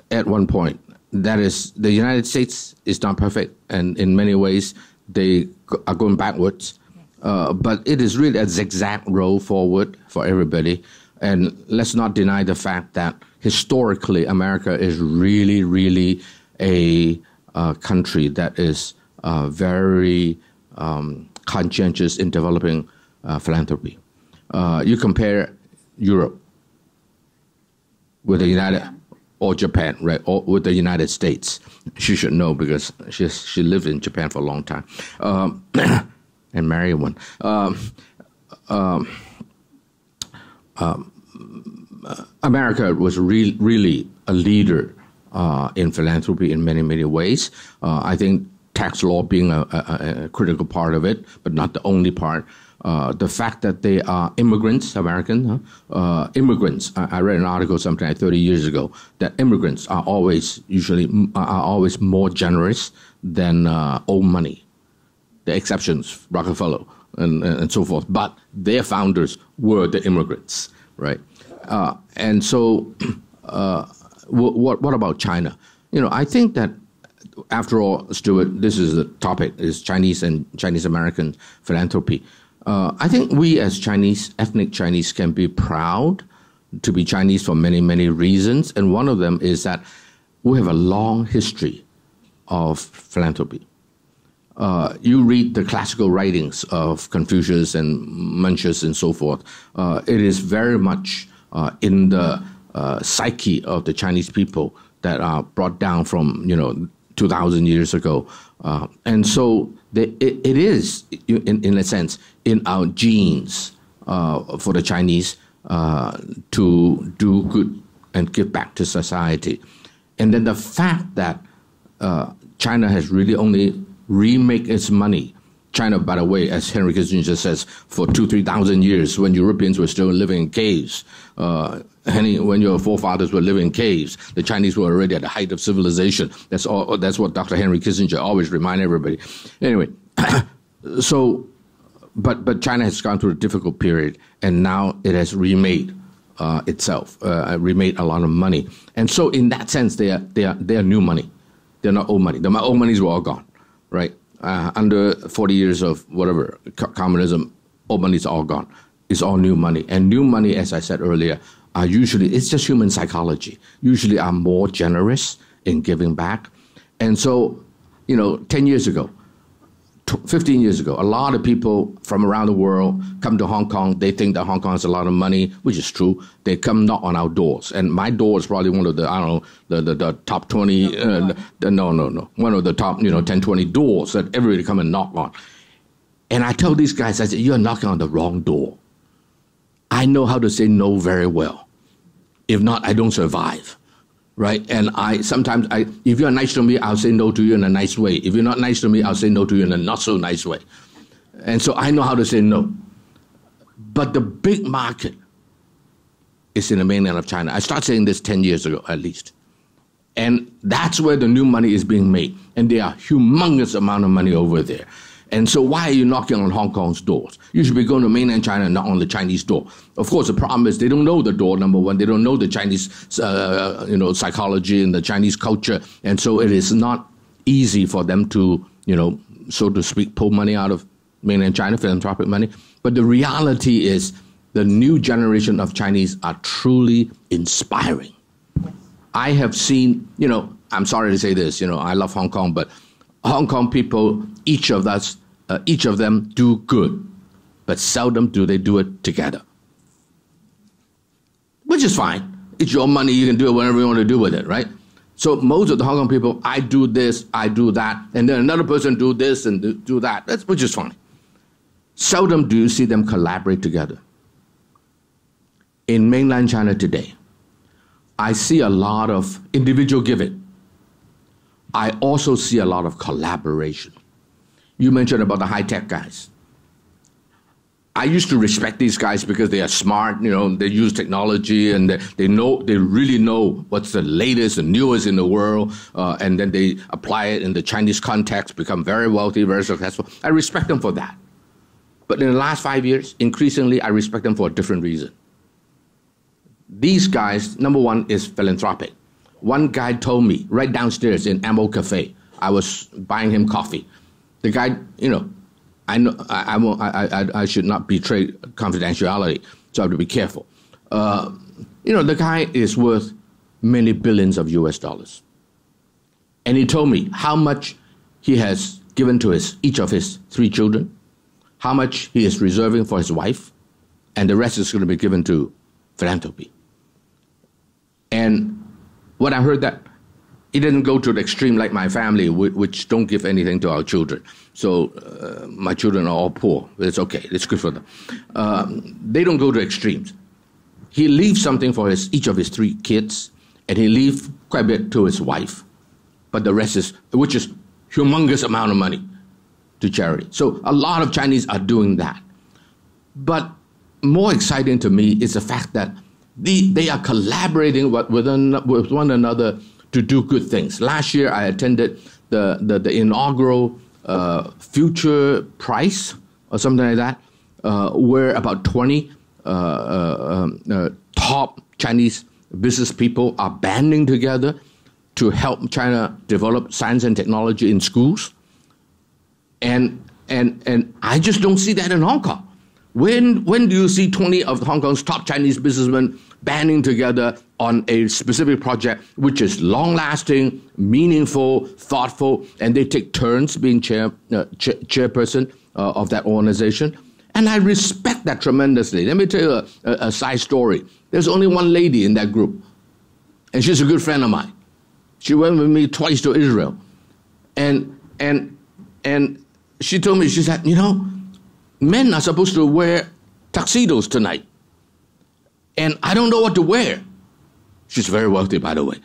add one point. That is, the United States is not perfect, and in many ways they are going backwards. But it is really a zigzag road forward for everybody. And let's not deny the fact that historically America is really, really a country that is very conscientious in developing philanthropy. You compare Europe with the United, or Japan, right, or with the United States. She should know because she lived in Japan for a long time, and married one. America was really a leader in philanthropy in many, many ways. I think tax law being a critical part of it, but not the only part. The fact that they are immigrants, American immigrants. I read an article sometime like 30 years ago that immigrants are always more generous than old money. The exceptions, Rockefeller and so forth, but their founders were the immigrants, right? And so, what about China? I think that after all, Stuart, this is the topic: is Chinese and Chinese American philanthropy. I think we as Chinese, ethnic Chinese, can be proud to be Chinese for many, many reasons. And one of them is that we have a long history of philanthropy. You read the classical writings of Confucius and Mencius and so forth. It is very much in the psyche of the Chinese people that are brought down from, 2,000 years ago. And so it is, in a sense, in our genes for the Chinese to do good and give back to society. And then the fact that China has really only remake its money. China, by the way, as Henry Kissinger says, for 3,000 years, when Europeans were still living in caves, when your forefathers were living in caves, the Chinese were already at the height of civilization. That's all. That's what Dr. Henry Kissinger always remind everybody. Anyway, so, but China has gone through a difficult period, and now it has remade itself. We made a lot of money. And so in that sense, they are new money. They're not old money. The old monies were all gone, right? Under 40 years of whatever, communism, old money's all gone. It's all new money. And new money, as I said earlier, are usually, it's just human psychology, usually are more generous in giving back. And so, 10 years ago, 15 years ago, a lot of people from around the world come to Hong Kong. They think that Hong Kong has a lot of money, which is true. They come knock on our doors. And my door is probably one of the, the top 20, one of the top, 10, 20 doors that everybody come and knock on. And I tell these guys, I said, you're knocking on the wrong door. I know how to say no very well. If not, I don't survive. Right? And sometimes if you're nice to me, I'll say no to you in a nice way. If you're not nice to me, I'll say no to you in a not so nice way. And so I know how to say no. But the big market is in the mainland of China. I started saying this 10 years ago, at least. And that's where the new money is being made. And there are humongous amount of money over there. And so why are you knocking on Hong Kong's doors? You should be going to mainland China and not on the Chinese door. Of course, the problem is they don't know the door, number one. They don't know the Chinese, psychology and the Chinese culture. And so it is not easy for them to, so to speak, pull money out of mainland China, philanthropic money. But the reality is the new generation of Chinese are truly inspiring. I have seen, I'm sorry to say this, I love Hong Kong, but Hong Kong people, each of them do good, but seldom do they do it together. Which is fine. It's your money, you can do it whatever you want to do with it, right? So most of the Hong Kong people, I do this, I do that, and then another person do this and do that, which is fine. Seldom do you see them collaborate together. In mainland China today, I see a lot of individual giving. I also see a lot of collaboration. You mentioned about the high-tech guys. I used to respect these guys because they are smart, they use technology and they really know what's the latest and newest in the world, and then they apply it in the Chinese context, become very wealthy, very successful. I respect them for that. But in the last 5 years, increasingly, I respect them for a different reason. These guys, number one, is philanthropic. One guy told me right downstairs in Ammo Cafe, I was buying him coffee. The guy, I know I should not betray confidentiality, so I have to be careful. The guy is worth many billions of US dollars. And he told me how much he has given to each of his 3 children, how much he is reserving for his wife, and the rest is going to be given to philanthropy. And when I heard that, it didn't go to the extreme like my family, which don't give anything to our children. So my children are all poor. It's okay. It's good for them. They don't go to extremes. He leaves something for each of his 3 kids, and he leaves quite a bit to his wife. But the rest which is humongous amount of money, to charity. So a lot of Chinese are doing that. But more exciting to me is the fact that they are collaborating with one another to do good things. Last year, I attended the inaugural Future Prize or something like that, where about 20 top Chinese business people are banding together to help China develop science and technology in schools. And I just don't see that in Hong Kong. When do you see 20 of Hong Kong's top Chinese businessmen banding together on a specific project which is long-lasting, meaningful, thoughtful, and they take turns being chairperson of that organization? And I respect that tremendously. Let me tell you a side story. There's only one lady in that group, and she's a good friend of mine. She went with me twice to Israel. And she told me, she said, men are supposed to wear tuxedos tonight. And I don't know what to wear. She's very wealthy, by the way.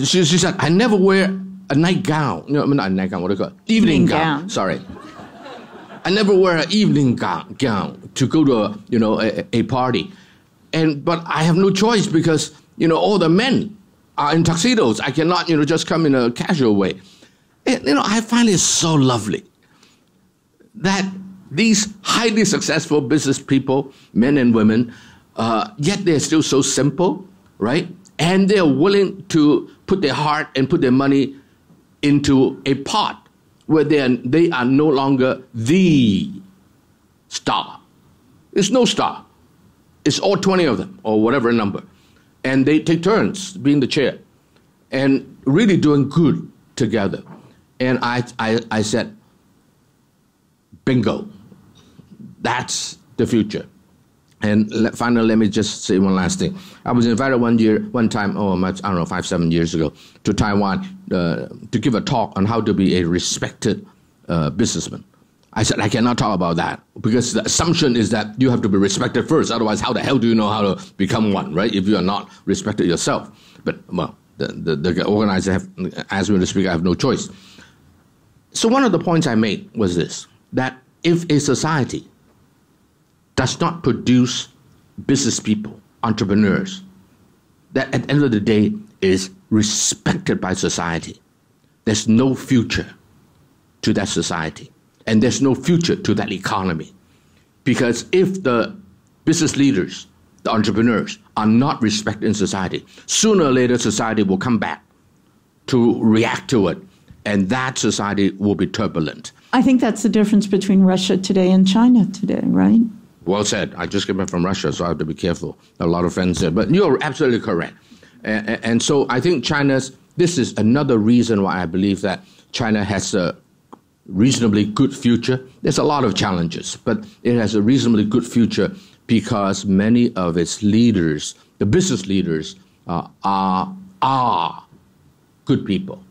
She said, I never wear a nightgown. Not a nightgown, what do you call it? Evening gown. Sorry. I never wear an evening gown to go to a party. But I have no choice because, all the men are in tuxedos. I cannot, just come in a casual way. And, I find it so lovely that these highly successful business people, men and women, yet they're still so simple, right? And they're willing to put their heart and put their money into a pot where they are no longer the star. There's no star. It's all 20 of them, or whatever number. And they take turns being the chair and really doing good together. And I said, bingo, that's the future. And finally, let me just say one last thing. I was invited one time, I don't know, 5-7 years ago, to Taiwan to give a talk on how to be a respected businessman. I said, I cannot talk about that because the assumption is that you have to be respected first. Otherwise, how the hell do you know how to become one, right? If you are not respected yourself. But, well, the organizer asked me to speak. I have no choice. So one of the points I made was this, that if a society does not produce business people, entrepreneurs, that at the end of the day is respected by society, there's no future to that society. And there's no future to that economy. Because if the business leaders, the entrepreneurs, are not respected in society, sooner or later society will come back to react to it, and that society will be turbulent. I think that's the difference between Russia today and China today, right? Well said. I just came back from Russia, so I have to be careful. A lot of friends said, but you're absolutely correct. And so I think this is another reason why I believe that China has a reasonably good future. There's a lot of challenges, but it has a reasonably good future because many of its leaders, the business leaders, are good people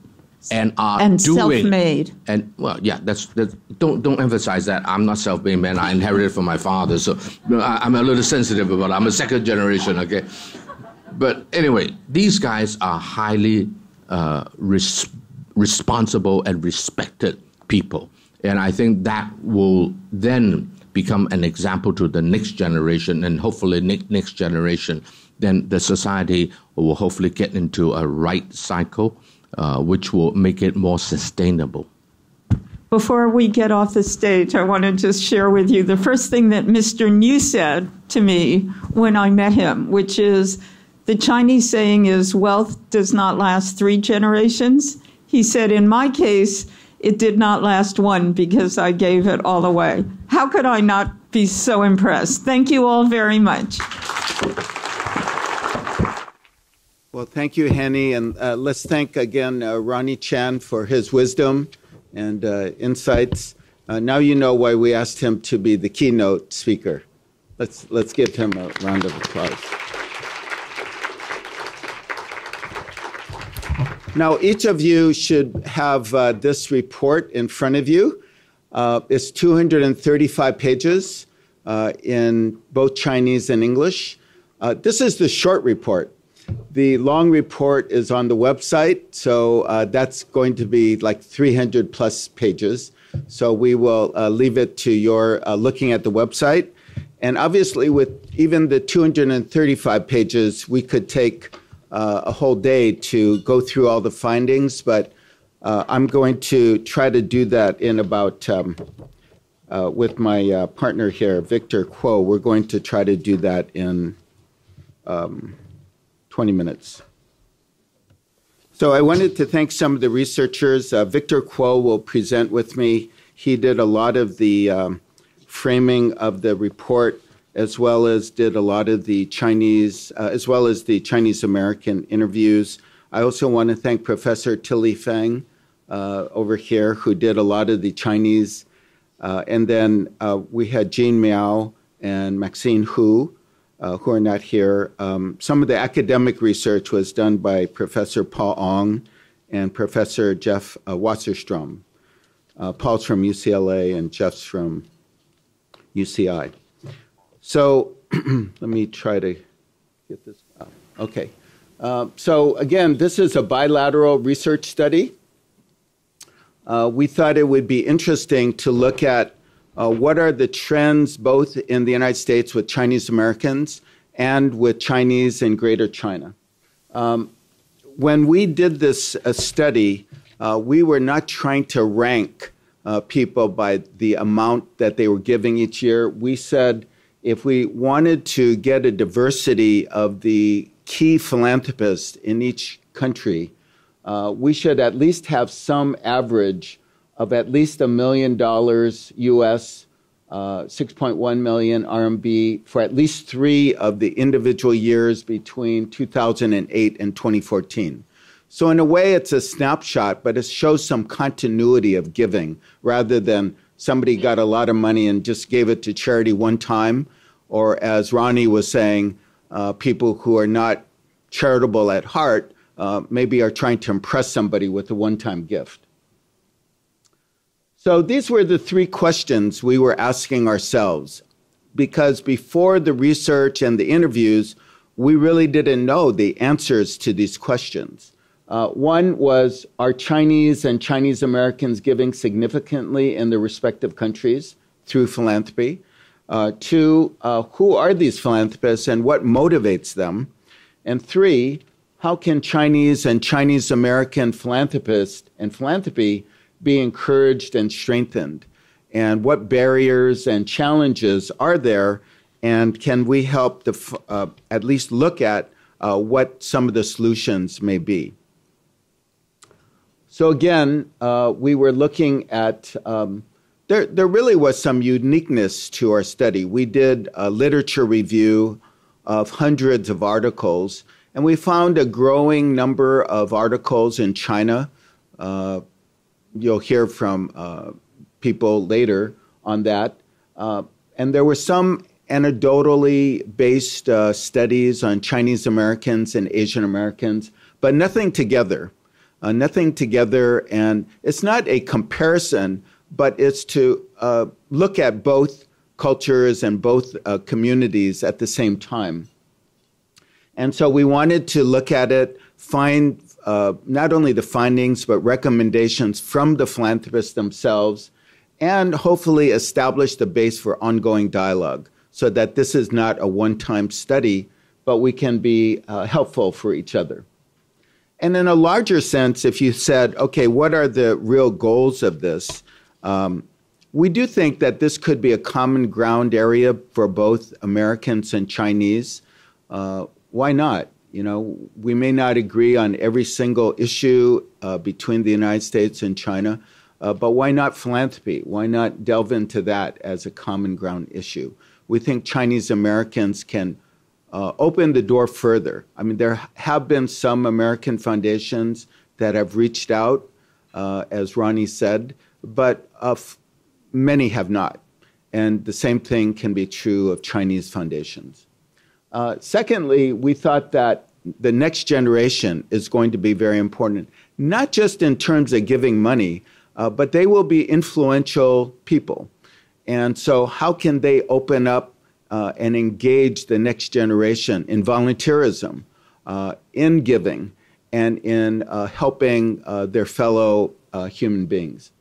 and are doing self-made. And well, yeah, that's don't emphasize that. I'm not self-made, man. I inherited from my father, so I'm a little sensitive about it. I'm a second generation, okay. But anyway, these guys are highly responsible and respected people. And I think that will then become an example to the next generation, and hopefully next generation, then the society will hopefully get into a right cycle, which will make it more sustainable. Before we get off the stage, I want to just share with you the first thing that Mr. Niu said to me when I met him, which is the Chinese saying is wealth does not last 3 generations. He said, in my case, it did not last 1 because I gave it all away. How could I not be so impressed? Thank you all very much. Well, thank you, Henny. And let's thank again Ronnie Chan for his wisdom and insights. Now you know why we asked him to be the keynote speaker. Let's give him a round of applause. Now, each of you should have this report in front of you. It's 235 pages in both Chinese and English. This is the short report. The long report is on the website, so that's going to be like 300 plus pages. So we will leave it to your looking at the website. And obviously, with even the 235 pages, we could take a whole day to go through all the findings, but I'm going to try to do that in about, with my partner here, Victor Kuo, we're going to try to do that in 20 minutes. So I wanted to thank some of the researchers. Victor Kuo will present with me. He did a lot of the framing of the report, as well as did a lot of the Chinese, as well as the Chinese-American interviews. I also want to thank Professor Tilly Fang over here, who did a lot of the Chinese. And then we had Jean Miao and Maxine Hu, who are not here. Some of the academic research was done by Professor Paul Ong and Professor Jeff Wasserstrom. Paul's from UCLA and Jeff's from UCI. So let me try to get this up. Okay. So again, this is a bilateral research study. We thought it would be interesting to look at what are the trends both in the United States with Chinese Americans and with Chinese in Greater China. When we did this study, we were not trying to rank people by the amount that they were giving each year. We said, if we wanted to get a diversity of the key philanthropists in each country, we should at least have some average of at least $1 million US, 6.1 million RMB for at least 3 of the individual years between 2008 and 2014. So in a way, it's a snapshot, but it shows some continuity of giving rather than somebody got a lot of money and just gave it to charity one time, or as Ronnie was saying, people who are not charitable at heart maybe are trying to impress somebody with a one-time gift. So these were the 3 questions we were asking ourselves, because before the research and the interviews, we really didn't know the answers to these questions. One was, are Chinese and Chinese Americans giving significantly in their respective countries through philanthropy? 2, who are these philanthropists and what motivates them? And 3, how can Chinese and Chinese American philanthropists and philanthropy be encouraged and strengthened? And what barriers and challenges are there? And can we help at least look at what some of the solutions may be? So again, we were looking at, there really was some uniqueness to our study. We did a literature review of hundreds of articles, and we found a growing number of articles in China. You'll hear from people later on that. And there were some anecdotally based studies on Chinese Americans and Asian Americans, but nothing together. Nothing together, and it's not a comparison, but it's to look at both cultures and both communities at the same time. And so we wanted to look at it, find not only the findings, but recommendations from the philanthropists themselves, and hopefully establish the base for ongoing dialogue so that this is not a one-time study, but we can be helpful for each other. And in a larger sense, if you said, okay, what are the real goals of this? We do think that this could be a common ground area for both Americans and Chinese. Why not? You know, we may not agree on every single issue between the United States and China, but why not philanthropy? Why not delve into that as a common ground issue? We think Chinese Americans can open the door further. I mean, there have been some American foundations that have reached out, as Ronnie said, but many have not. And the same thing can be true of Chinese foundations. Secondly, we thought that the next generation is going to be very important, not just in terms of giving money, but they will be influential people. And so how can they open up and engage the next generation in volunteerism, in giving, and in helping their fellow human beings?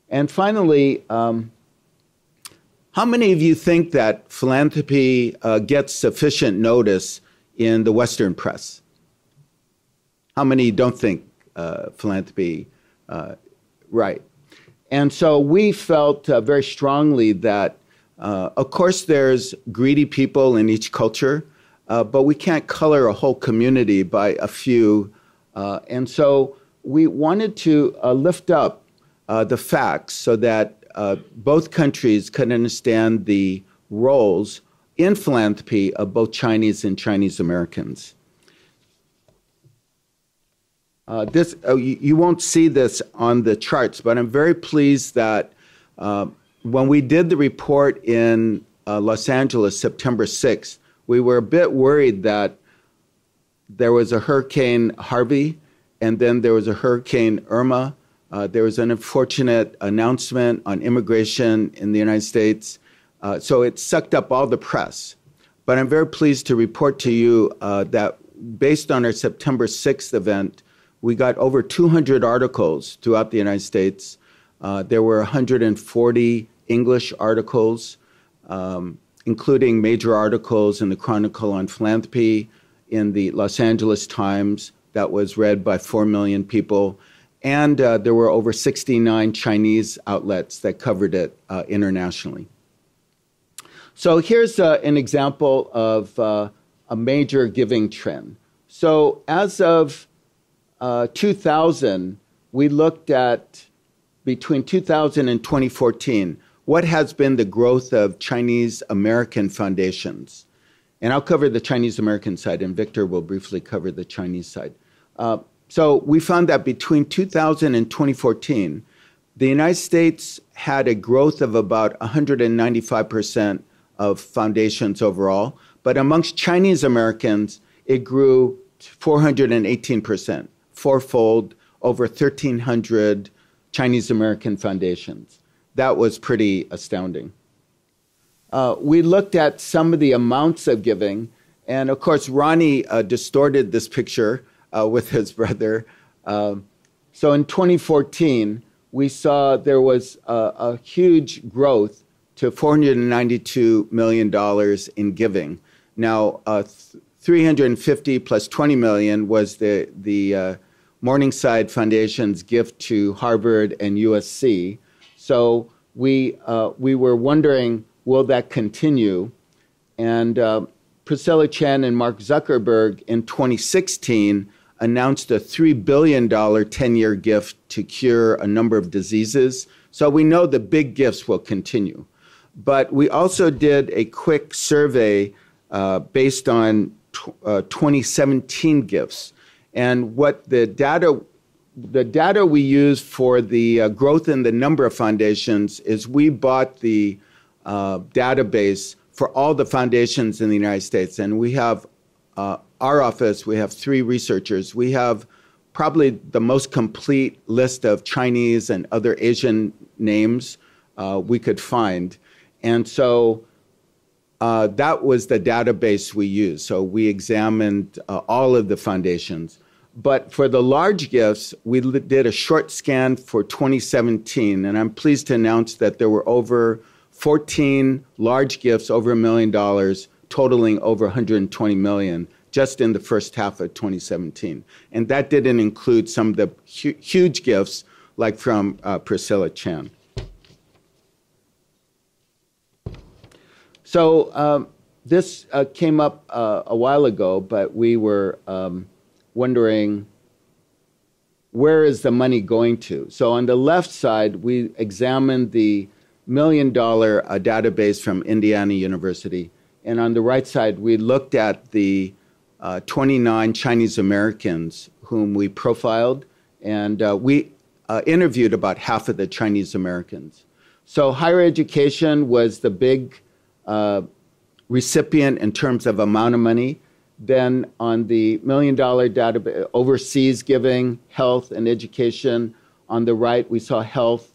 And finally, how many of you think that philanthropy gets sufficient notice in the Western press? How many don't think philanthropy, right? And so we felt very strongly that of course, there's greedy people in each culture, but we can't color a whole community by a few. And so we wanted to lift up the facts so that both countries could understand the roles in philanthropy of both Chinese and Chinese Americans. You won't see this on the charts, but I'm very pleased that when we did the report in Los Angeles, September 6th, we were a bit worried that there was a Hurricane Harvey, and then there was a Hurricane Irma. There was an unfortunate announcement on immigration in the United States. So it sucked up all the press. But I'm very pleased to report to you that based on our September 6th event, we got over 200 articles throughout the United States. There were 140 English articles, including major articles in the Chronicle on Philanthropy, in the Los Angeles Times, that was read by 4 million people. And there were over 69 Chinese outlets that covered it internationally. So here's an example of a major giving trend. So as of 2000, we looked at between 2000 and 2014, what has been the growth of Chinese American foundations? And I'll cover the Chinese American side, and Victor will briefly cover the Chinese side. So we found that between 2000 and 2014, the United States had a growth of about 195% of foundations overall, but amongst Chinese Americans, it grew 418%, fourfold, over 1,300 Chinese American foundations. That was pretty astounding. We looked at some of the amounts of giving, and of course, Ronnie distorted this picture with his brother. So in 2014, we saw there was a huge growth to $492 million in giving. Now, 350 plus 20 million was the Morningside Foundation's gift to Harvard and USC. So we were wondering, will that continue? And Priscilla Chan and Mark Zuckerberg in 2016 announced a $3 billion 10-year gift to cure a number of diseases. So we know the big gifts will continue. But we also did a quick survey based on 2017 gifts. And what the data we use for the growth in the number of foundations is we bought the database for all the foundations in the United States. And we have our office, we have 3 researchers. We have probably the most complete list of Chinese and other Asian names we could find. And so that was the database we used. So we examined all of the foundations. But for the large gifts, we did a short scan for 2017. And I'm pleased to announce that there were over 14 large gifts over $1 million, totaling over 120 million, just in the first half of 2017. And that didn't include some of the huge gifts, like from Priscilla Chan. So this came up a while ago, but we were wondering, where is the money going to? So on the left side, we examined the $1 million database from Indiana University. And on the right side, we looked at the 29 Chinese Americans whom we profiled, and we interviewed about half of the Chinese Americans. So higher education was the big recipient in terms of amount of money. Then on the $1 million database, overseas giving, health and education. On the right, we saw health,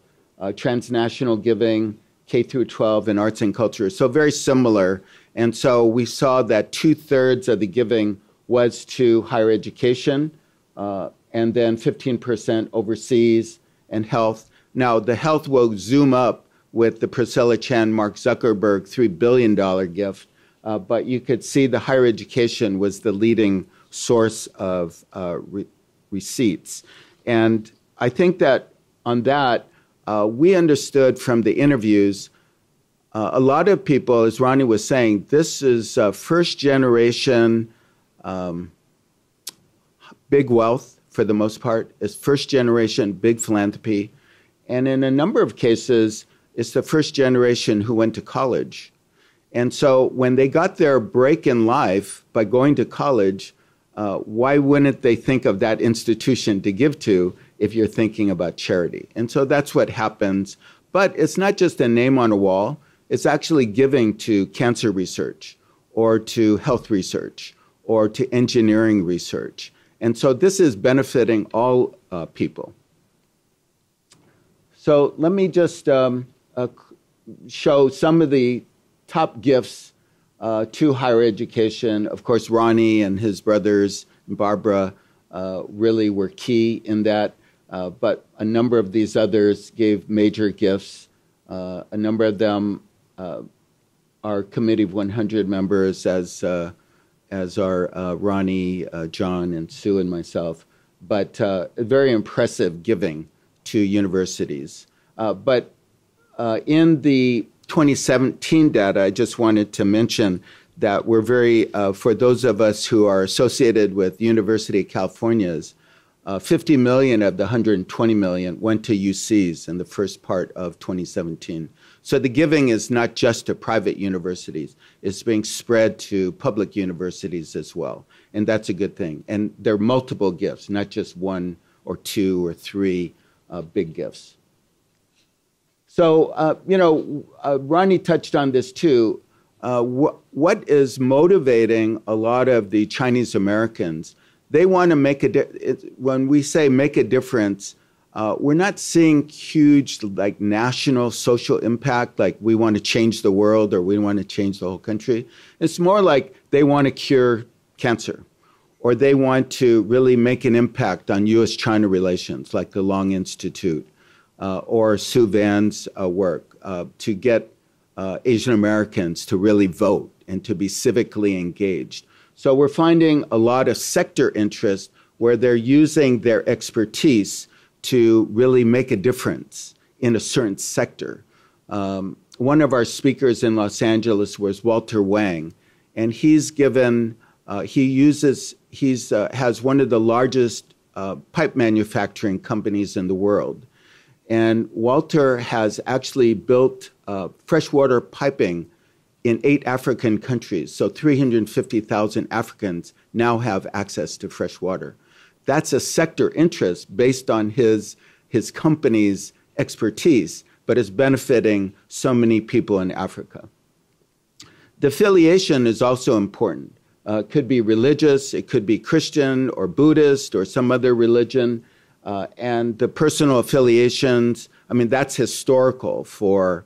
transnational giving, K through 12, and arts and culture. So very similar. And so we saw that 2/3 of the giving was to higher education, and then 15% overseas and health. Now, the health will zoom up with the Priscilla Chan, Mark Zuckerberg $3 billion gift. But you could see the higher education was the leading source of receipts. And I think that on that, we understood from the interviews, a lot of people, as Ronnie was saying, this is first generation big wealth for the most part. It's first generation big philanthropy. And in a number of cases, it's the first generation who went to college. And so when they got their break in life by going to college, why wouldn't they think of that institution to give to if you're thinking about charity? And so that's what happens. But it's not just a name on a wall. It's actually giving to cancer research or to health research or to engineering research. And so this is benefiting all people. So let me just show some of the top gifts to higher education. Of course, Ronnie and his brothers and Barbara really were key in that, but a number of these others gave major gifts. A number of them are Committee of 100 members, as are Ronnie, John, and Sue, and myself. But very impressive giving to universities. But in the 2017 data, I just wanted to mention that we're very, for those of us who are associated with University of California's, 50 million of the 120 million went to UCs in the first part of 2017. So the giving is not just to private universities, it's being spread to public universities as well. And that's a good thing. And there are multiple gifts, not just one or two or three big gifts. So, Ronnie touched on this too. What is motivating a lot of the Chinese Americans? They want to make when we say make a difference, we're not seeing huge like national social impact, like we want to change the world or we want to change the whole country. It's more like they want to cure cancer, or they want to really make an impact on U.S.-China relations, like the Long Institute, or Sue Van's work to get Asian Americans to really vote and to be civically engaged. So we're finding a lot of sector interest where they're using their expertise to really make a difference in a certain sector. One of our speakers in Los Angeles was Walter Wang, and he's given, has one of the largest pipe manufacturing companies in the world. And Walter has actually built freshwater piping in 8 African countries. So 350,000 Africans now have access to fresh water. That's a sector interest based on his company's expertise, but is benefiting so many people in Africa. The affiliation is also important. It could be religious, it could be Christian or Buddhist or some other religion. And the personal affiliations, I mean, that's historical for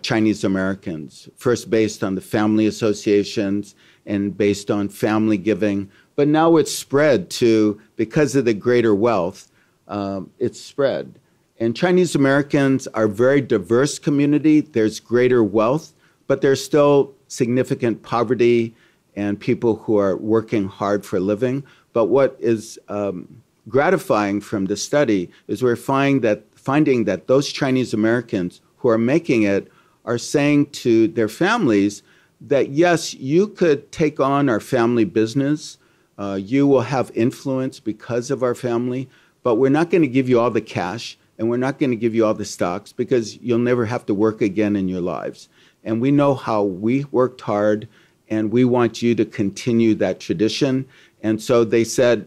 Chinese Americans, first based on the family associations and based on family giving. But now it's spread to, because of the greater wealth, it's spread. And Chinese Americans are a very diverse community. There's greater wealth, but there's still significant poverty and people who are working hard for a living. But what is gratifying from the study is we're finding that those Chinese Americans who are making it are saying to their families that, yes, you could take on our family business. You will have influence because of our family, but we're not going to give you all the cash and we're not going to give you all the stocks because you'll never have to work again in your lives. And we know how we worked hard and we want you to continue that tradition. And so they said,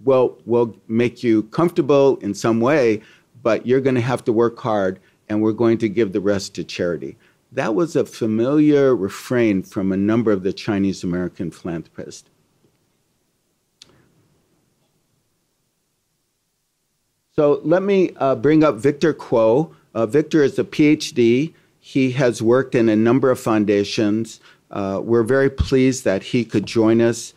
well, we'll make you comfortable in some way, but you're going to have to work hard and we're going to give the rest to charity. That was a familiar refrain from a number of the Chinese American philanthropists. So let me bring up Victor Kuo. Victor is a PhD. He has worked in a number of foundations. We're very pleased that he could join us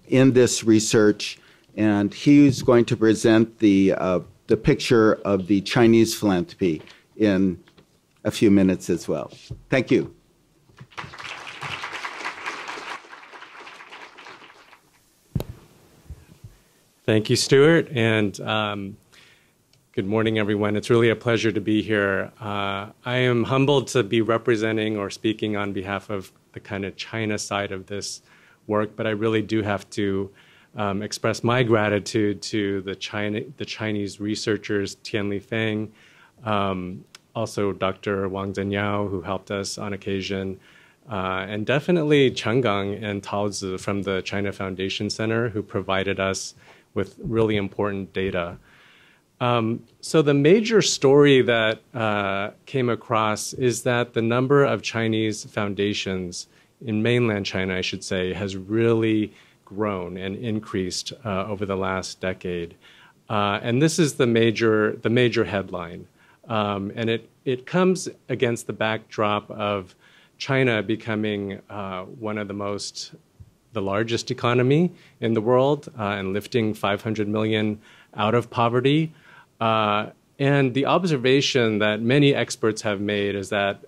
in this research, and he's going to present the picture of the Chinese philanthropy in a few minutes as well. Thank you. Thank you, Stuart, and good morning, everyone. It's really a pleasure to be here. I am humbled to be representing or speaking on behalf of the kind of China side of this work, but I really do have to express my gratitude to the Chinese researchers, Tianli Feng, also Dr. Wang Zhenyao, who helped us on occasion, and definitely Chenggang and Taozi from the China Foundation Center, who provided us with really important data. So the major story that came across is that the number of Chinese foundations in mainland China, I should say, has really grown and increased over the last decade. And this is the major headline. And it comes against the backdrop of China becoming one of the largest economy in the world and lifting 500 million out of poverty. And the observation that many experts have made is that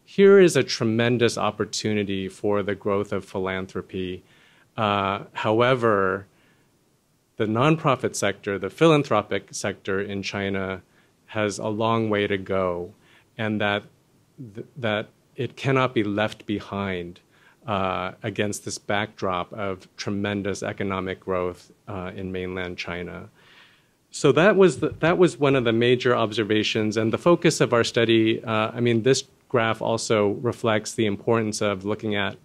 here is a tremendous opportunity for the growth of philanthropy. However, the nonprofit sector, the philanthropic sector in China has a long way to go, and that it cannot be left behind against this backdrop of tremendous economic growth in mainland China. So that was one of the major observations, and the focus of our study. I mean, this graph also reflects the importance of looking at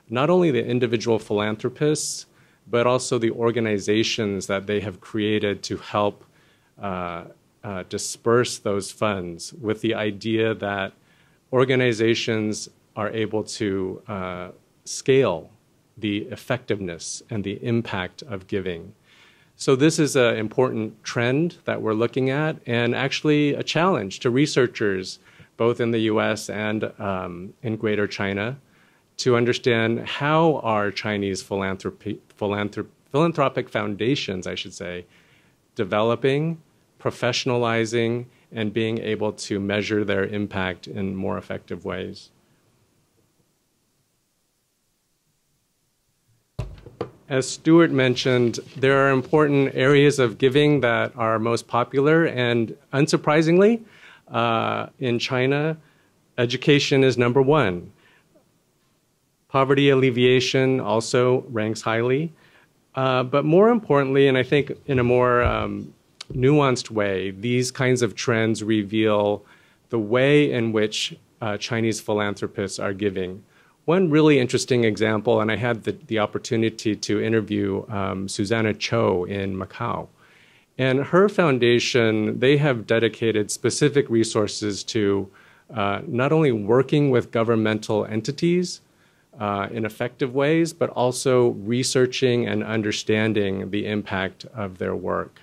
not only the individual philanthropists, but also the organizations that they have created to help disperse those funds, with the idea that organizations are able to scale the effectiveness and the impact of giving. So this is an important trend that we're looking at, and actually a challenge to researchers, both in the US and in Greater China, to understand how are Chinese philanthropic foundations, I should say, developing, professionalizing, and being able to measure their impact in more effective ways. As Stuart mentioned, there are important areas of giving that are most popular, and unsurprisingly, in China, education is number one. Poverty alleviation also ranks highly. But more importantly, and I think in a more nuanced way, these kinds of trends reveal the way in which Chinese philanthropists are giving. One really interesting example, and I had the opportunity to interview Susanna Cho in Macau. And her foundation, they have dedicated specific resources to not only working with governmental entities in effective ways, but also researching and understanding the impact of their work.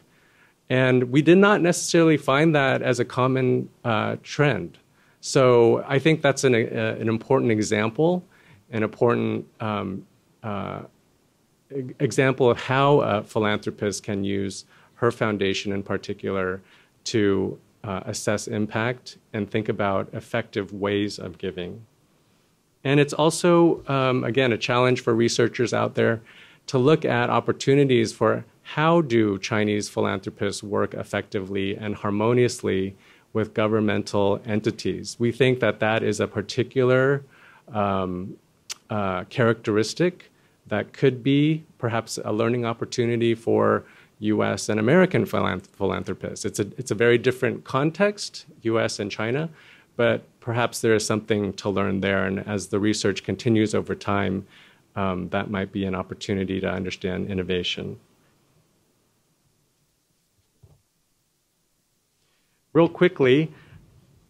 And we did not necessarily find that as a common trend. So I think that's an important example, an important example of how a philanthropist can use her foundation in particular to assess impact and think about effective ways of giving. And it's also, again, a challenge for researchers out there to look at opportunities for how do Chinese philanthropists work effectively and harmoniously with governmental entities. We think that that is a particular characteristic that could be perhaps a learning opportunity for US and American philanthropists. It's a very different context, US and China, but perhaps there is something to learn there. And as the research continues over time, that might be an opportunity to understand innovation. Real quickly,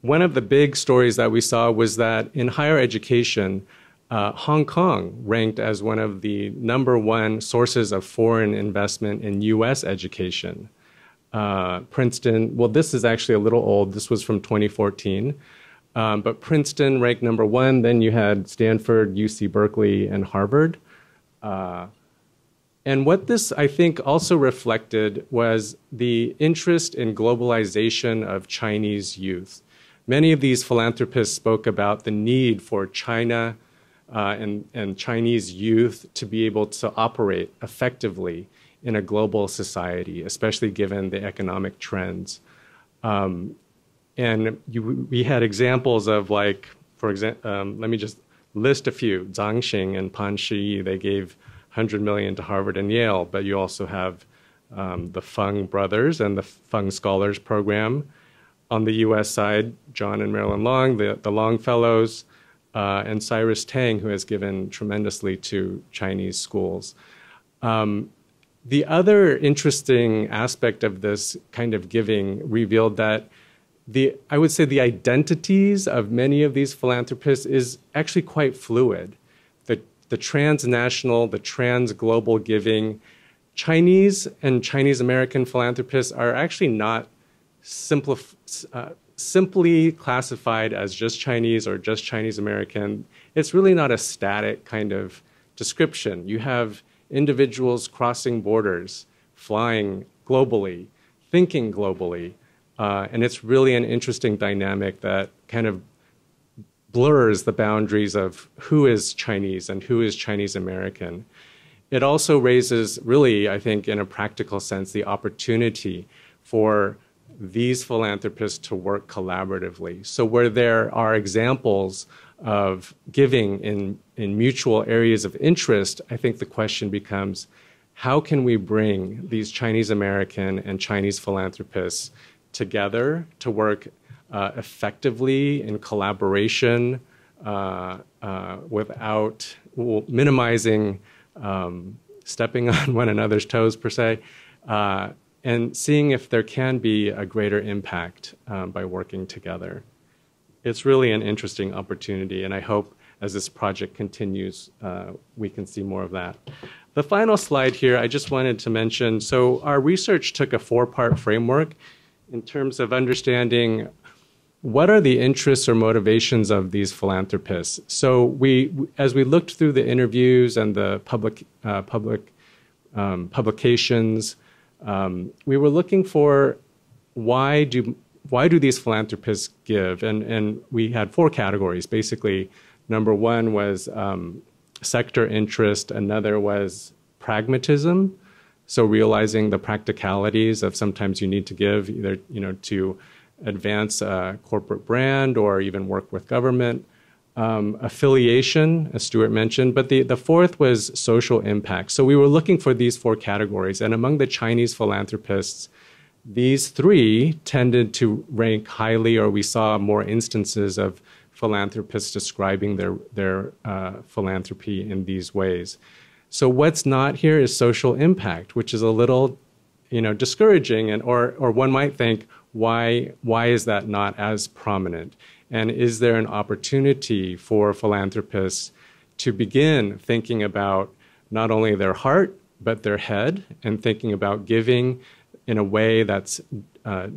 one of the big stories that we saw was that in higher education, Hong Kong ranked as one of the #1 sources of foreign investment in US education. Princeton, well, this is actually a little old. This was from 2014. But Princeton ranked #1. Then you had Stanford, UC Berkeley, and Harvard. And what this, I think, also reflected was the interest in globalization of Chinese youth. Many of these philanthropists spoke about the need for China and Chinese youth to be able to operate effectively in a global society, especially given the economic trends. And we had examples of, like, for example, let me just list a few. Zhang Xing and Pan Shi, they gave $100 million to Harvard and Yale, but you also have the Fung brothers and the Fung Scholars Program. On the US side, John and Marilyn Long, the Long Fellows, and Cyrus Tang, who has given tremendously to Chinese schools. The other interesting aspect of this kind of giving revealed that I would say the identities of many of these philanthropists is actually quite fluid. The transnational, the trans-global giving, Chinese and Chinese American philanthropists are actually not simply classified as just Chinese or just Chinese American. It's really not a static kind of description. You have individuals crossing borders, flying globally, thinking globally. And it's really an interesting dynamic that kind of blurs the boundaries of who is Chinese and who is Chinese American. It also raises, really, I think, in a practical sense, the opportunity for these philanthropists to work collaboratively. So where there are examples of giving in mutual areas of interest, I think the question becomes, how can we bring these Chinese American and Chinese philanthropists together to work effectively in collaboration without minimizing stepping on one another's toes, per se, and seeing if there can be a greater impact by working together. It's really an interesting opportunity, and I hope as this project continues, we can see more of that. The final slide here, I just wanted to mention, so our research took a 4-part framework in terms of understanding what are the interests or motivations of these philanthropists. So as we looked through the interviews and the publications, we were looking for why do these philanthropists give? And we had 4 categories. Basically, number 1 was sector interest. Another was pragmatism. So realizing the practicalities of sometimes you need to give either, to advance a corporate brand or even work with government. Affiliation, as Stuart mentioned, but the 4th was social impact. So we were looking for these 4 categories, and among the Chinese philanthropists, these 3 tended to rank highly, or we saw more instances of philanthropists describing their philanthropy in these ways. So what's not here is social impact, which is a little, discouraging, and or one might think, why is that not as prominent? And is there an opportunity for philanthropists to begin thinking about not only their heart, but their head, and thinking about giving in a way that's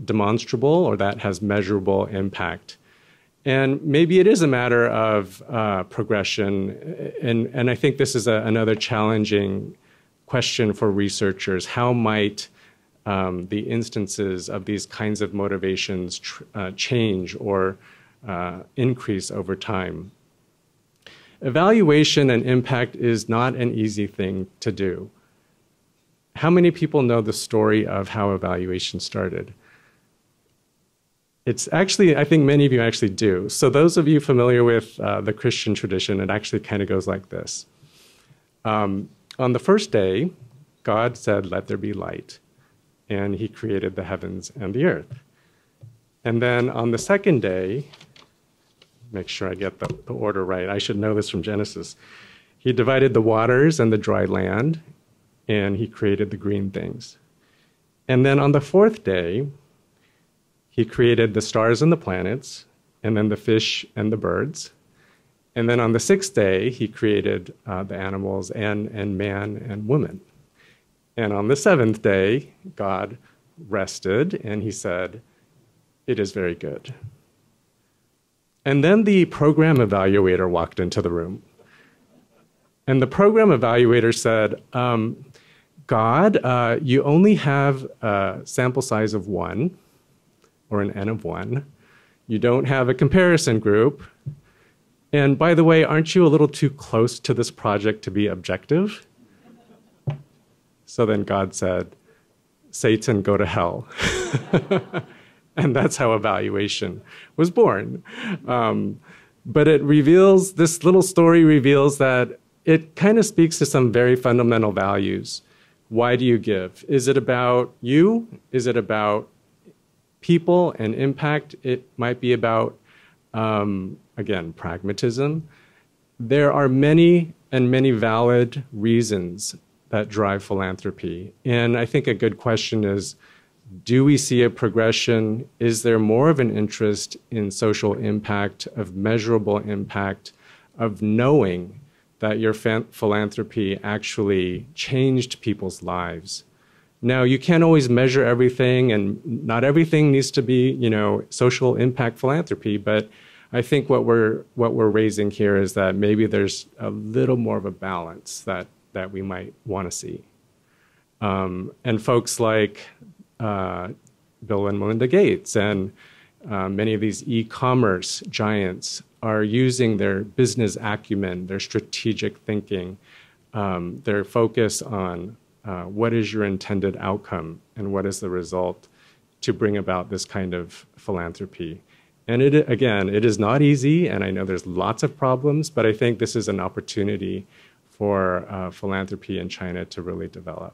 demonstrable or that has measurable impact? And maybe it is a matter of progression. And I think this is another challenging question for researchers. How might the instances of these kinds of motivations change or increase over time? Evaluation and impact is not an easy thing to do. How many people know the story of how evaluation started? It's actually, I think many of you actually do. So those of you familiar with the Christian tradition, it actually kind of goes like this. On the first day, God said, "Let there be light," and he created the heavens and the earth. And then on the second day, make sure I get the order right. I should know this from Genesis. He divided the waters and the dry land, and he created the green things. And then on the 4th day, he created the stars and the planets, and then the fish and the birds. And then on the 6th day, he created the animals and man and woman. And on the 7th day, God rested, and he said, "It is very good." And then the program evaluator walked into the room. And the program evaluator said, God, you only have a sample size of 1, or an N of 1. You don't have a comparison group. And by the way, aren't you a little too close to this project to be objective? So then God said, "Satan, go to hell." And that's how evaluation was born. But it reveals, this little story reveals that it kind of speaks to some very fundamental values. Why do you give? Is it about you? Is it about people and impact? It might be about, again, pragmatism. There are many and many valid reasons that drive philanthropy. And I think a good question is, do we see a progression? Is there more of an interest in social impact, of measurable impact, of knowing that your philanthropy actually changed people's lives? Now, you can't always measure everything, and not everything needs to be, social impact philanthropy, but I think what we're raising here is that maybe there's a little more of a balance that we might want to see. And folks like Bill and Melinda Gates and many of these e-commerce giants are using their business acumen, their strategic thinking, their focus on what is your intended outcome and what is the result to bring about this kind of philanthropy. And again, it is not easy, and I know there's lots of problems, but I think this is an opportunity for philanthropy in China to really develop.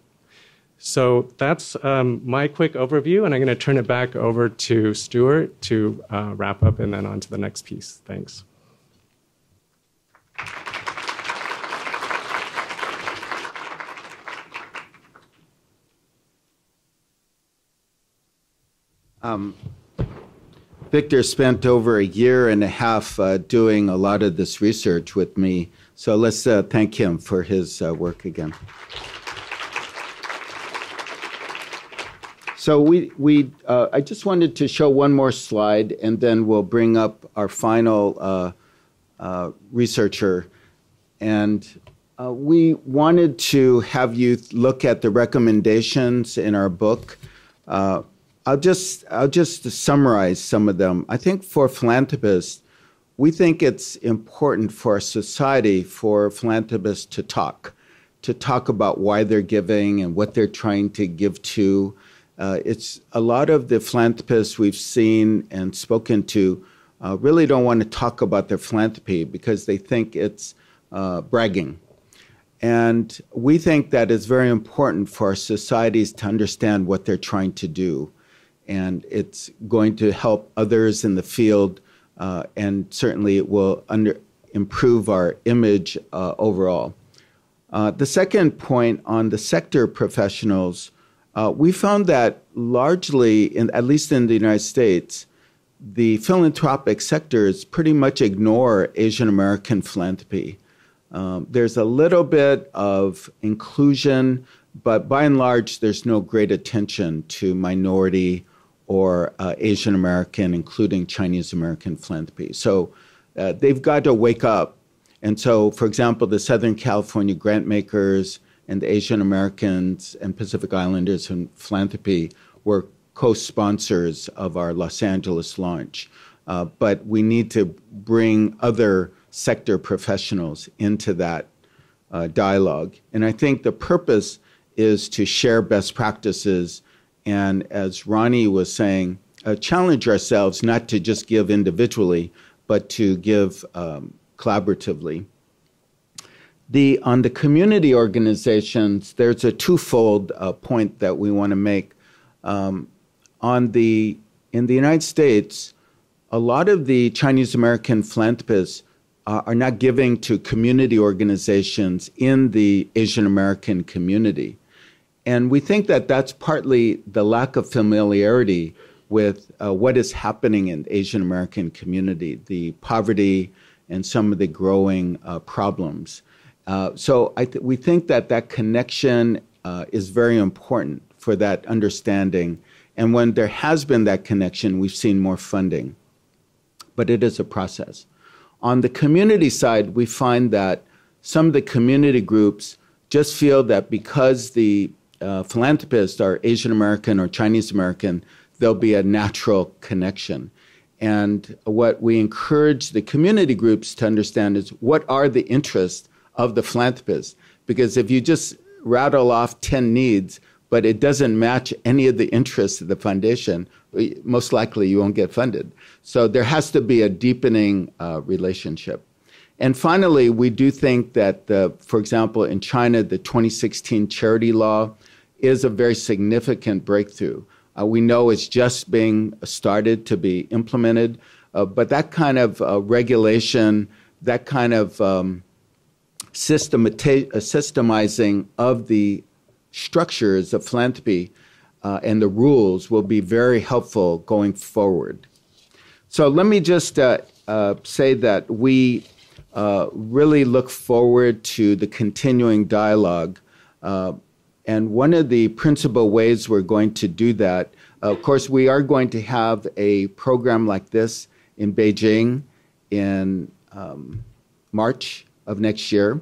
So that's my quick overview, and I'm going to turn it back over to Stuart to wrap up and then on to the next piece. Thanks. Victor spent over a year and a half doing a lot of this research with me, so let's thank him for his work again. So I just wanted to show one more slide, and then we'll bring up our final researcher. And we wanted to have you look at the recommendations in our book. I'll just summarize some of them. I think for philanthropists, we think it's important for a society for philanthropists to talk about why they're giving and what they're trying to give to. It's a lot of the philanthropists we've seen and spoken to really don't want to talk about their philanthropy because they think it's bragging. And we think that it's very important for our societies to understand what they're trying to do. And it's going to help others in the field, and certainly it will improve our image overall. The second point on the sector professionals, we found that largely, at least in the United States, the philanthropic sectors pretty much ignore Asian American philanthropy. There's a little bit of inclusion, but by and large, there's no great attention to minority or Asian American, including Chinese American philanthropy. So they've got to wake up. And so, for example, the Southern California grant makers and the Asian Americans and Pacific Islanders in philanthropy were co-sponsors of our Los Angeles launch. But we need to bring other sector professionals into that dialogue. And I think the purpose is to share best practices and, as Ronnie was saying, challenge ourselves not to just give individually, but to give collaboratively. On the community organizations, there's a twofold point that we want to make. In the United States, a lot of the Chinese American philanthropists are not giving to community organizations in the Asian American community. And we think that that's partly the lack of familiarity with what is happening in the Asian American community, the poverty and some of the growing problems. So we think that connection is very important for that understanding. And when there has been that connection, we've seen more funding. But it is a process. On the community side, we find that some of the community groups just feel that because the philanthropists are Asian American or Chinese American, there'll be a natural connection. And what we encourage the community groups to understand is what are the interests of the philanthropists? Because if you just rattle off 10 needs, but it doesn't match any of the interests of the foundation, most likely you won't get funded. So there has to be a deepening relationship. And finally, we do think that, for example, in China, the 2016 charity law is a very significant breakthrough. We know it's just being started to be implemented, but that kind of regulation, that kind of systemizing of the structures of philanthropy and the rules will be very helpful going forward. So let me just say that we really look forward to the continuing dialogue. And one of the principal ways we're going to do that, of course, we are going to have a program like this in Beijing in March of next year.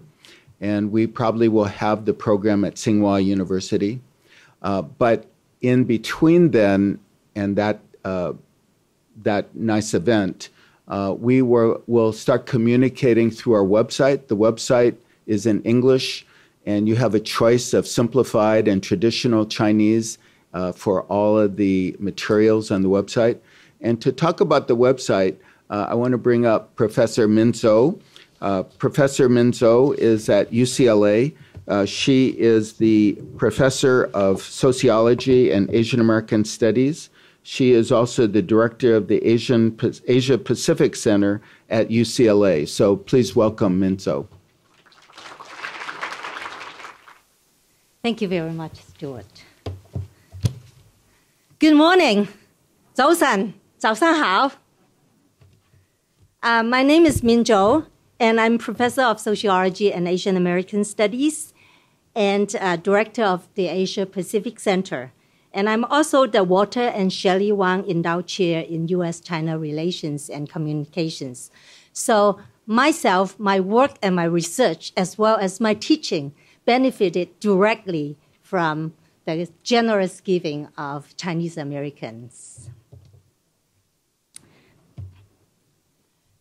And we probably will have the program at Tsinghua University. But in between then and that nice event, we'll start communicating through our website. The website is in English, and you have a choice of simplified and traditional Chinese for all of the materials on the website. And to talk about the website, I want to bring up Professor Min Zhou. Professor Min Zhou is at UCLA. She is the professor of sociology and Asian American studies. She is also the director of the Asia Pacific Center at UCLA. So please welcome Min Zhou. Thank you very much, Stuart. Good morning. 早晨,早上好. My name is Min Zhou, and I'm professor of sociology and Asian American studies and director of the Asia Pacific Center. And I'm also the Walter and Shelley Wang Endowed Chair in U.S.-China Relations and Communications. So myself, my work and my research, as well as my teaching, benefited directly from the generous giving of Chinese Americans.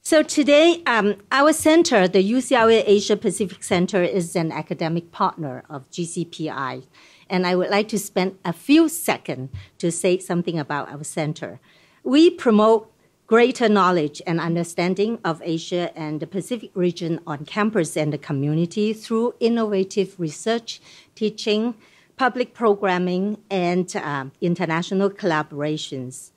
So today, our center, the UCLA Asia Pacific Center, is an academic partner of Dcpi. And I would like to spend a few seconds to say something about our center. We promote greater knowledge and understanding of Asia and the Pacific region on campus and the community through innovative research, teaching, public programming, and international collaborations.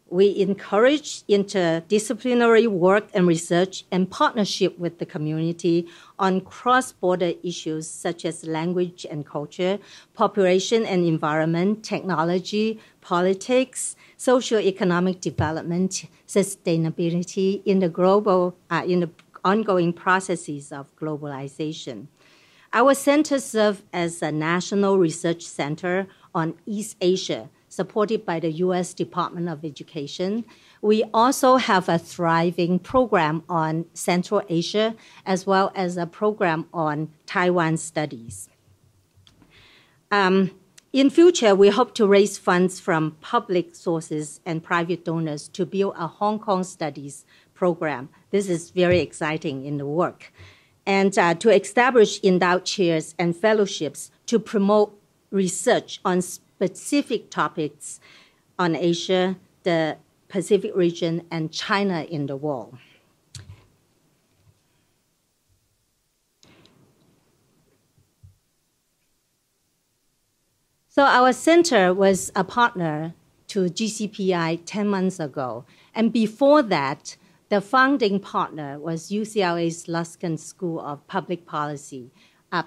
We encourage interdisciplinary work and research and partnership with the community on cross-border issues such as language and culture, population and environment, technology, politics, socio-economic development, sustainability in the ongoing processes of globalization. Our center serves as a national research center on East Asia, supported by the U.S. Department of Education. We also have a thriving program on Central Asia, as well as a program on Taiwan studies. In future, we hope to raise funds from public sources and private donors to build a Hong Kong studies program. This is very exciting in the work. And to establish endowed chairs and fellowships to promote research on specific topics on Asia, the Pacific region, and China in the world. So our center was a partner to GCPI 10 months ago. And before that, the founding partner was UCLA's Luskin School of Public Policy,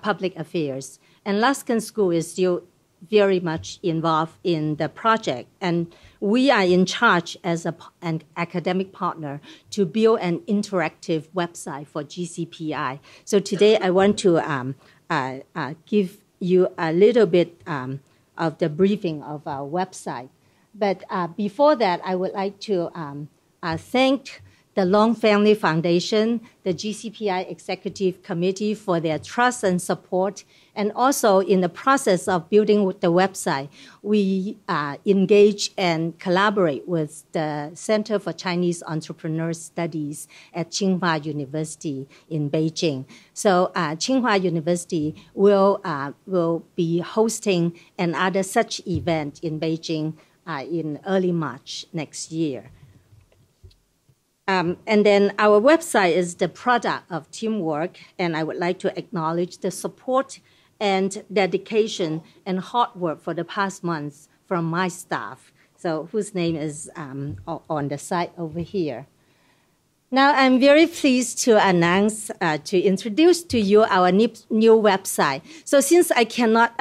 Public Affairs. And Luskin School is still very much involved in the project. And we are in charge as an academic partner to build an interactive website for GCPI. So today I want to give you a little bit of the briefing of our website. But before that, I would like to thank the Long Family Foundation, the GCPI Executive Committee for their trust and support. And also in the process of building the website, we engage and collaborate with the Center for Chinese Entrepreneur Studies at Tsinghua University in Beijing. So Tsinghua University will be hosting another such event in Beijing in early March next year. And then our website is the product of teamwork, and I would like to acknowledge the support and dedication and hard work for the past months from my staff, so whose name is on the side over here. Now, I'm very pleased to announce, to introduce to you our new website. So since I cannot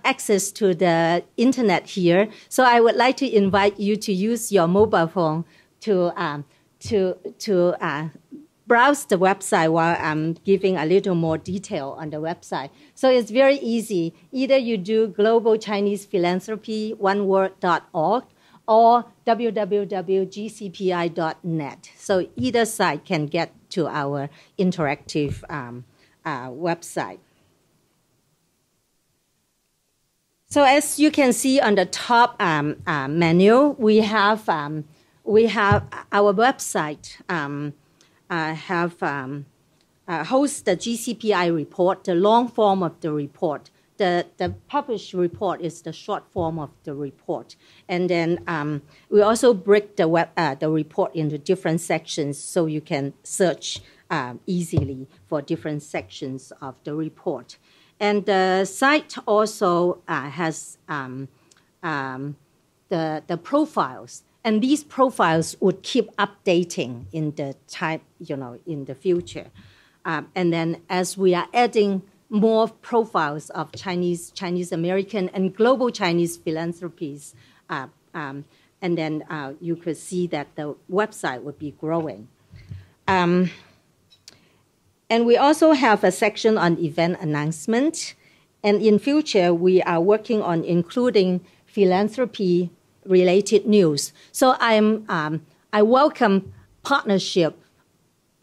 access to the internet here, so I would like to invite you to use your mobile phone to browse the website while I'm giving a little more detail on the website. So it's very easy. Either you do Global Chinese Philanthropy, oneword.org, or www.gcpi.net. So either side can get to our interactive website. So as you can see on the top menu, we have our website hosts the GCPI report, the long form of the report, the published report is the short form of the report. And then we also break the report into different sections so you can search easily for different sections of the report. And the site also has the profiles. And these profiles would keep updating in the time, in the future. And then as we are adding more profiles of Chinese American, and global Chinese philanthropies, and then you could see that the website would be growing. And we also have a section on event announcement. And in future, we are working on including philanthropy-related news. So I welcome partnership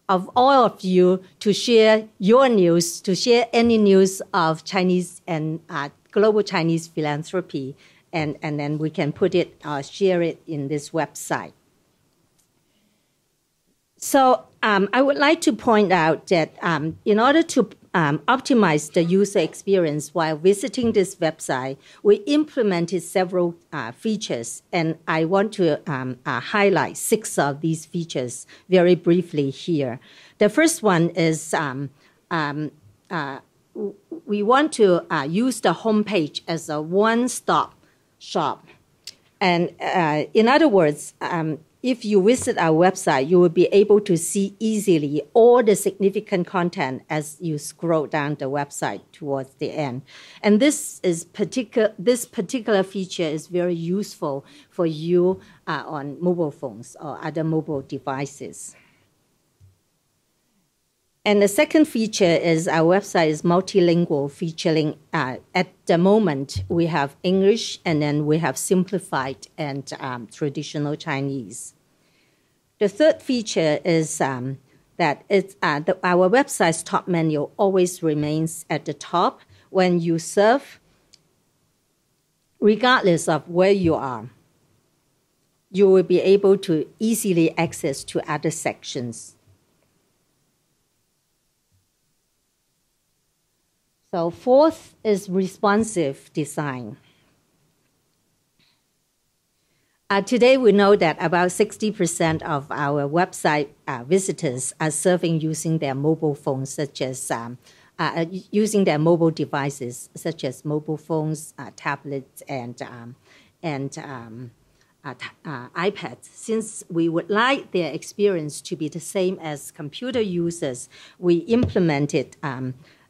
of all of you to share your news, to share any news of Chinese and global Chinese philanthropy, and then we can put it, share it in this website. So I would like to point out that in order to optimize the user experience while visiting this website, we implemented several features, and I want to highlight 6 of these features very briefly here. The first one is we want to use the homepage as a one-stop shop. And in other words, if you visit our website, you will be able to see easily all the significant content as you scroll down the website towards the end. And this particular feature is very useful for you on mobile phones or other mobile devices. And the second feature is our website is multilingual, featuring at the moment we have English, and then we have simplified and traditional Chinese. The third feature is that our website's top menu always remains at the top when you surf, regardless of where you are. You will be able to easily access to other sections. So fourth is responsive design. Today, we know that about 60% of our website visitors are surfing using their mobile phones, such as using their mobile devices, such as mobile phones, tablets, and iPads. Since we would like their experience to be the same as computer users, we implemented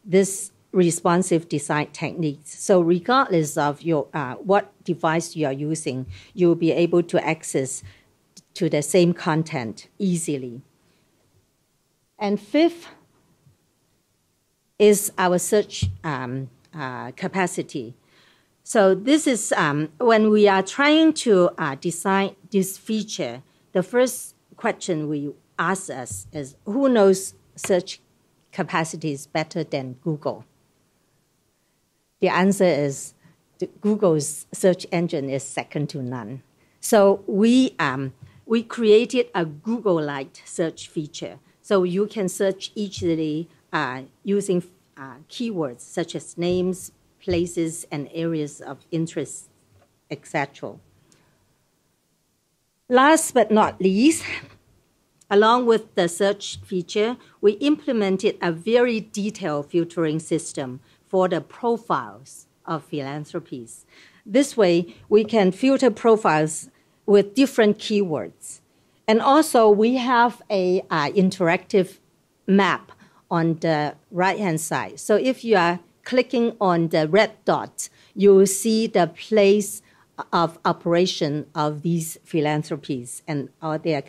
this responsive design techniques. So regardless of your what device you are using, you will be able to access to the same content easily. And fifth is our search capacity. So this is when we are trying to design this feature, the first question we ask us is, who knows search capacity is better than Google? The answer is Google's search engine is second to none. So we created a Google-like search feature. So you can search easily using keywords such as names, places, and areas of interest, etc. Last but not least, along with the search feature, we implemented a very detailed filtering system for the profiles of philanthropies. This way, we can filter profiles with different keywords. And also, we have a interactive map on the right-hand side. So if you are clicking on the red dot, you will see the place of operation of these philanthropies and all their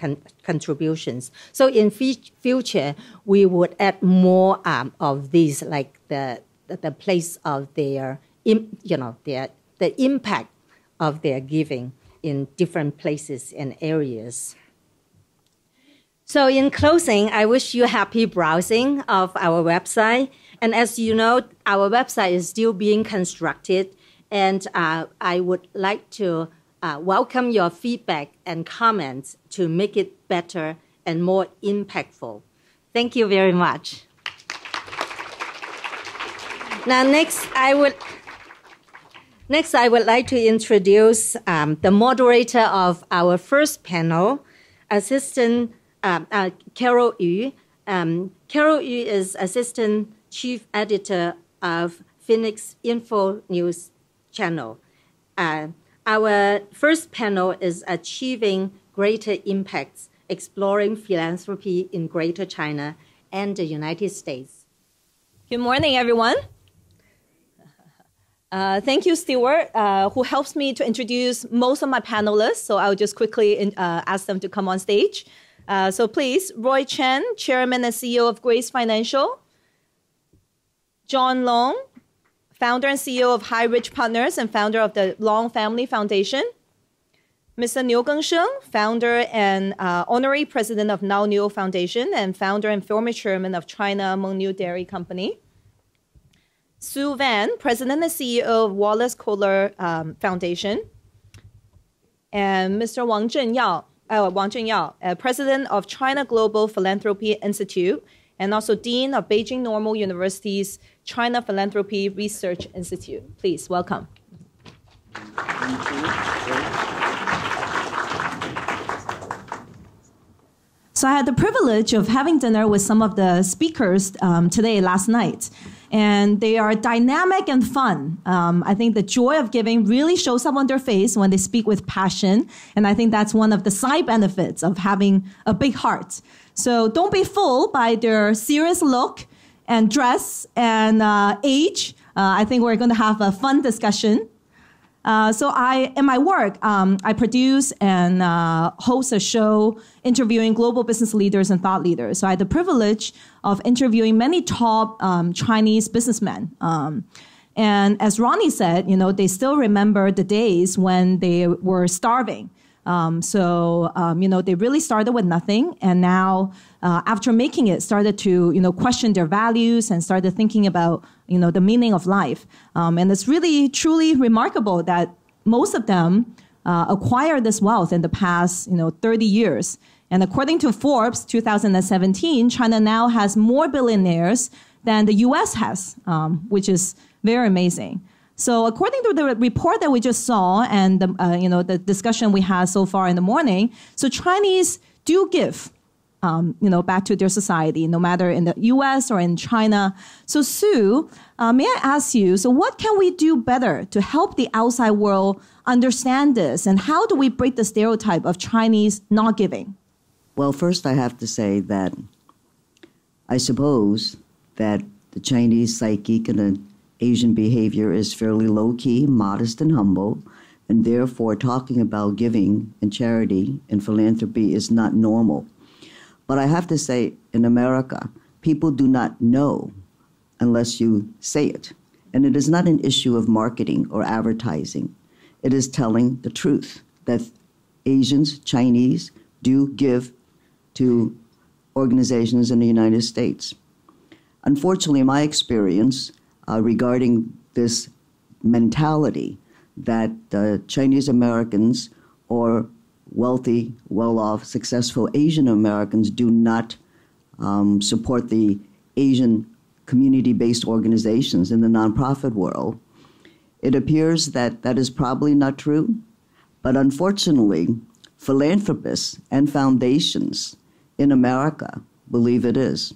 contributions. So in future, we would add more of these, like the place of their, the impact of their giving in different places and areas. So in closing, I wish you happy browsing of our website. And as you know, our website is still being constructed, and I would like to welcome your feedback and comments to make it better and more impactful. Thank you very much. Now, next, I would Next, I would like to introduce the moderator of our first panel, Assistant Carol Yu. Carol Yu is Assistant Chief Editor of Phoenix Info News Channel. Our first panel is Achieving Greater Impacts, Exploring Philanthropy in Greater China and the United States. Good morning, everyone. Thank you, Stuart, who helps me to introduce most of my panelists. So I'll just quickly ask them to come on stage. So please, Ronnie Chan, Chairman and CEO of Grace Financial. John Long, founder and CEO of High Rich Partners and founder of the Long Family Foundation. Mr. Niu Gengsheng, founder and honorary president of Now Niu Foundation and founder and former chairman of China Mengniu Dairy Company. Sue Van, president and CEO of Wallace Coulter Foundation. And Mr. Wang Zhenyao, president of China Global Philanthropy Institute and also dean of Beijing Normal University's China Philanthropy Research Institute. Please, welcome. So I had the privilege of having dinner with some of the speakers last night. And they are dynamic and fun. I think the joy of giving really shows up on their face when they speak with passion. And I think that's one of the side benefits of having a big heart. So don't be fooled by their serious look and dress and age. I think we're going to have a fun discussion. So in my work, I produce and host a show interviewing global business leaders and thought leaders. So I had the privilege of interviewing many top Chinese businessmen. And as Ronnie said, they still remember the days when they were starving. They really started with nothing. And now, after making it, started to, question their values and started thinking about, the meaning of life. And it's really, truly remarkable that most of them acquired this wealth in the past, 30 years. And according to Forbes 2017, China now has more billionaires than the U.S. has, which is very amazing. So according to the report that we just saw and the discussion we had so far in the morning, so Chinese do give, back to their society, no matter in the U.S. or in China. So Sue, may I ask you, so what can we do better to help the outside world understand this? And how do we break the stereotype of Chinese not giving? Well, first I have to say that I suppose that the Chinese psyche and Asian behavior is fairly low-key, modest, and humble, and therefore talking about giving and charity and philanthropy is not normal. But I have to say, in America, people do not know unless you say it. And it is not an issue of marketing or advertising. It is telling the truth that Asians, Chinese, do give to organizations in the United States. Unfortunately, my experience regarding this mentality that Chinese Americans or wealthy, well-off, successful Asian Americans do not support the Asian community-based organizations in the nonprofit world. It appears that that is probably not true, but unfortunately, philanthropists and foundations in America believe it is,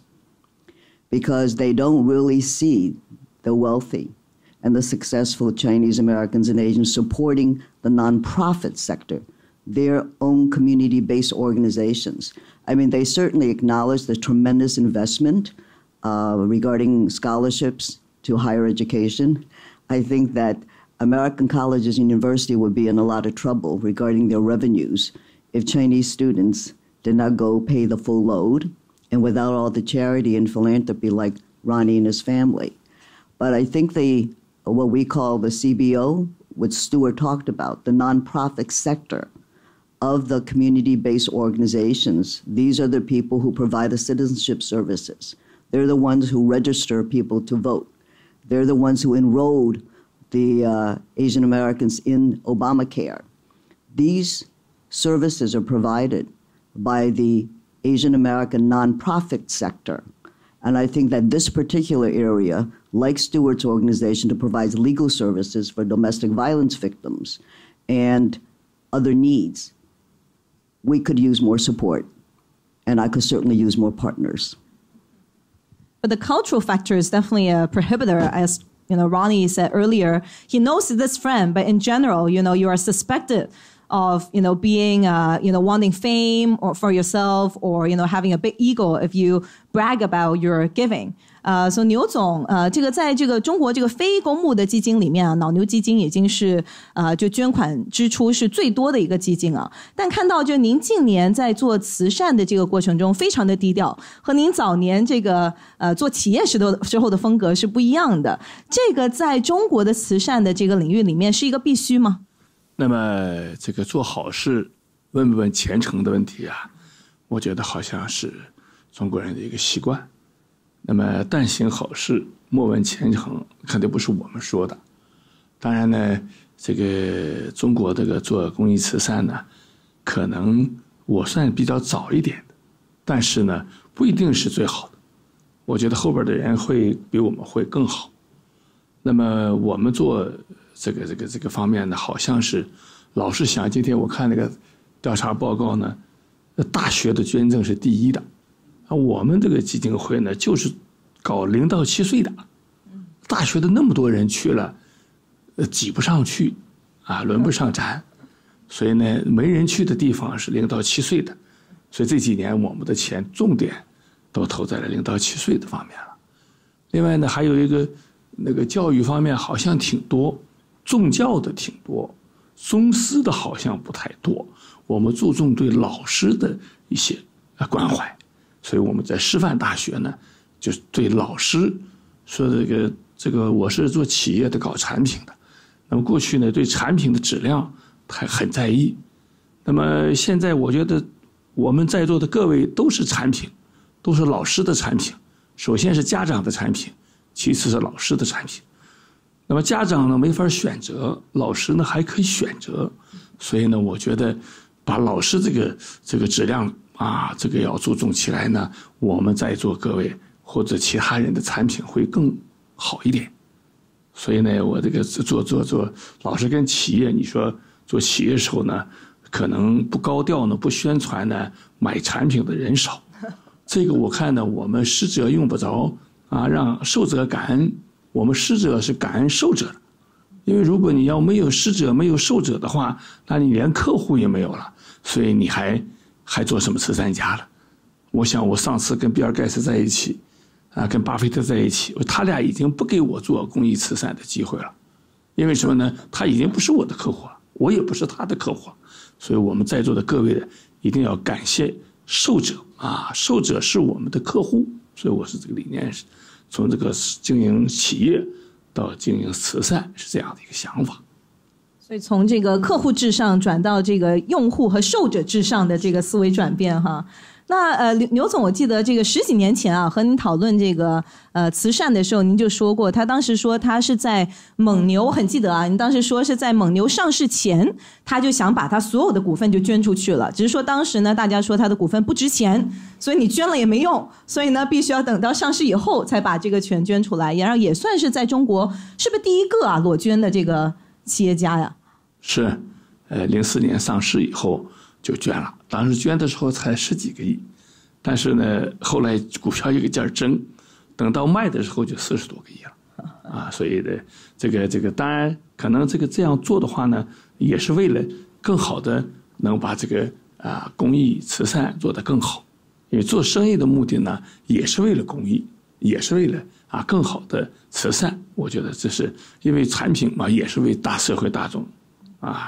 because they don't really see the wealthy and the successful Chinese Americans and Asians supporting the nonprofit sector, their own community-based organizations. I mean, they certainly acknowledge the tremendous investment regarding scholarships to higher education. I think that American colleges and universities would be in a lot of trouble regarding their revenues if Chinese students did not go pay the full load and without all the charity and philanthropy like Ronnie and his family. But I think what we call the CBO, what Stuart talked about, the nonprofit sector of the community-based organizations, these are the people who provide the citizenship services. They're the ones who register people to vote. They're the ones who enrolled the Asian Americans in Obamacare. These services are provided by the Asian American nonprofit sector. And I think that this particular area like Stewart's organization that provides legal services for domestic violence victims and other needs, we could use more support, and I could certainly use more partners. But the cultural factor is definitely a prohibitor, as Ronnie said earlier. He knows this friend, but in general, you are suspected of being wanting fame or for yourself, or having a big ego if you brag about your giving. So 牛总，这个在这个中国这个非公募的基金里面啊，脑牛基金已经是就捐款支出是最多的一个基金啊。但看到就您近年在做慈善的这个过程中非常的低调，和您早年这个做企业时候的风格是不一样的。这个在中国的慈善的这个领域里面是一个必须吗？那么这个做好事问不问前程的问题啊，我觉得好像是中国人的一个习惯。那么但行好事莫问前程肯定不是我们说的。当然呢，这个中国这个做公益慈善呢，可能我算比较早一点的，但是呢不一定是最好的。我觉得后边的人会比我们会更好。那么我们做这个方面呢，好像是老是想，今天我看那个调查报告呢，大学的捐赠是第一的，我们这个基金会呢就是搞0到7岁的，大学的那么多人去了，挤不上去啊，轮不上咱，所以呢没人去的地方是0到7岁的，所以这几年我们的钱重点都投在了0到7岁的方面了。另外呢还有一个那个教育方面好像挺多，宗教的挺多，宗师的好像不太多，我们注重对老师的一些关怀，所以我们在师范大学呢，就是对老师说这个我是做企业的搞产品的，那么过去呢对产品的质量很在意，那么现在我觉得我们在座的各位都是产品，都是老师的产品，首先是家长的产品，其次是老师的产品。那么家长呢没法选择，老师呢还可以选择，所以呢我觉得把老师这个质量啊，这个要注重起来呢，我们在座各位或者其他人的产品会更好一点。所以呢我这个做老是跟企业，你说做企业的时候呢可能不高调呢，不宣传呢，买产品的人少，这个我看呢我们施者用不着啊，让受者感恩，我们施者是感恩受者的。因为如果你要没有施者没有受者的话，那你连客户也没有了，所以你还做什么慈善家了？我想我上次跟比尔盖茨在一起啊，跟巴菲特在一起，他俩已经不给我做公益慈善的机会了。因为什么呢？他已经不是我的客户了，我也不是他的客户了。所以我们在座的各位一定要感谢受者啊，受者是我们的客户。所以我是这个理念，是从这个经营企业到经营慈善是这样的一个想法。所以从这个客户至上转到这个用户和受者至上的这个思维转变哈。那牛总，我记得这个10几年前啊，和您讨论这个慈善的时候，您就说过，他当时说他是在蒙牛，我很记得啊，您当时说是在蒙牛上市前，他就想把他所有的股份就捐出去了，只是说当时呢，大家说他的股份不值钱，所以你捐了也没用，所以呢，必须要等到上市以后才把这个钱捐出来，然后也算是在中国是不是第一个啊裸捐的这个企业家呀？是，04年上市以后就捐了，当时捐的时候才10几个亿，但是呢，后来股票一个劲儿增，等到卖的时候就40多个亿了，啊，所以呢，这个当然可能这样做的话呢，也是为了更好的能把这个公益慈善做得更好，因为做生意的目的呢，也是为了公益，也是为了更好的慈善，我觉得这是因为产品嘛，也是为大社会大众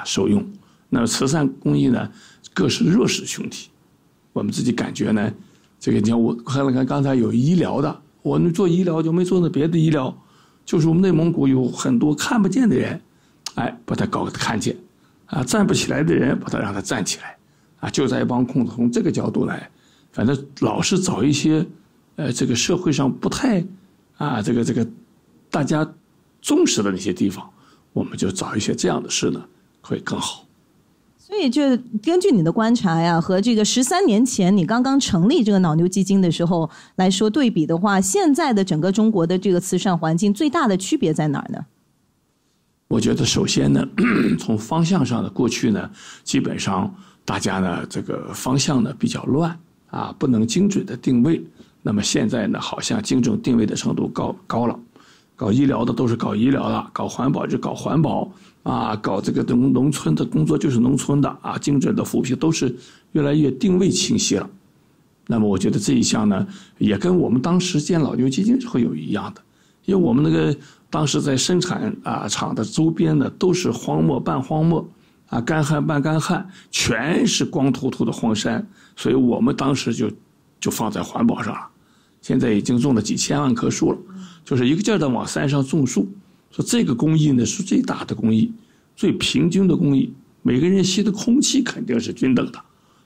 受用。那么慈善公益呢，各是弱势群体。我们自己感觉呢，这个你看我看刚才有医疗的，我们做医疗就没做那别的医疗，就是我们内蒙古有很多看不见的人，把他搞看见，站不起来的人把他让他站起来，就在帮控从这个角度来，反正老是找一些这个社会上不太这个大家重视的那些地方，我们就找一些这样的事呢，会更好。所以就根据你的观察呀，和这个13年前你刚刚成立这个脑牛基金的时候来说对比的话，现在的整个中国的这个慈善环境最大的区别在哪儿呢？我觉得首先呢，从方向上的过去呢，基本上大家呢这个方向呢比较乱啊，不能精准的定位。那么现在呢，好像精准定位的程度高了，搞医疗的都是搞医疗的，搞环保就搞环保啊，搞这个农村的工作就是农村的啊，精准的扶贫都是越来越定位清晰了。那么我觉得这一项呢，也跟我们当时建老牛基金会有一样的，因为我们那个当时在生产厂的周边呢都是荒漠半荒漠啊，干旱半干旱，全是光秃秃的荒山，所以我们当时就放在环保上了。现在已经种了几千万棵树了，就是一个劲儿的往山上种树。说这个公益呢是最大的公益，最平均的公益，每个人吸的空气肯定是均等的。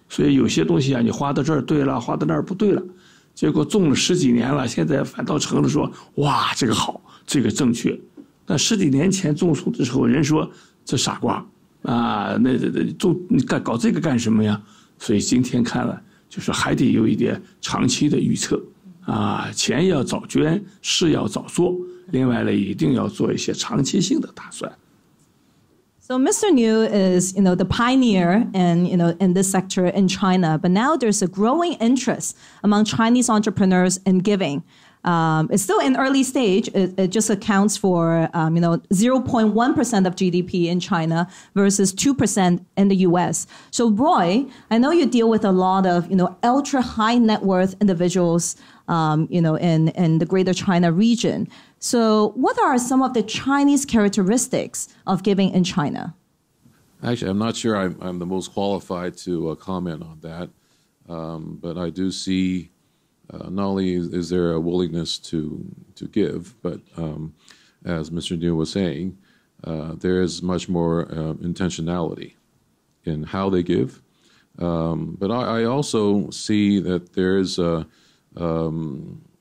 所以有些东西啊，你花到这儿对了，花到那儿不对了，结果种了10几年了，现在反倒成了说哇这个好，这个正确。但10几年前种树的时候，人说这傻瓜啊，那种你搞这个干什么呀？所以今天看了，就是还得有一点长期的预测啊，钱要早捐，事要早做，另外呢，一定要做一些长期性的打算。So Mr. Niu is, the pioneer in this sector in China, but now there's a growing interest among Chinese entrepreneurs in giving. It's still in early stage. It just accounts for, 0.1% of GDP in China versus 2% in the U.S. So Roy, I know you deal with a lot of, ultra high net worth individuals, in the Greater China region. So what are some of the Chinese characteristics of giving in China? Actually, I'm not sure I'm the most qualified to comment on that, but I do see not only is there a willingness to give, but as Mr. Niu was saying, there is much more intentionality in how they give. But I also see that there is a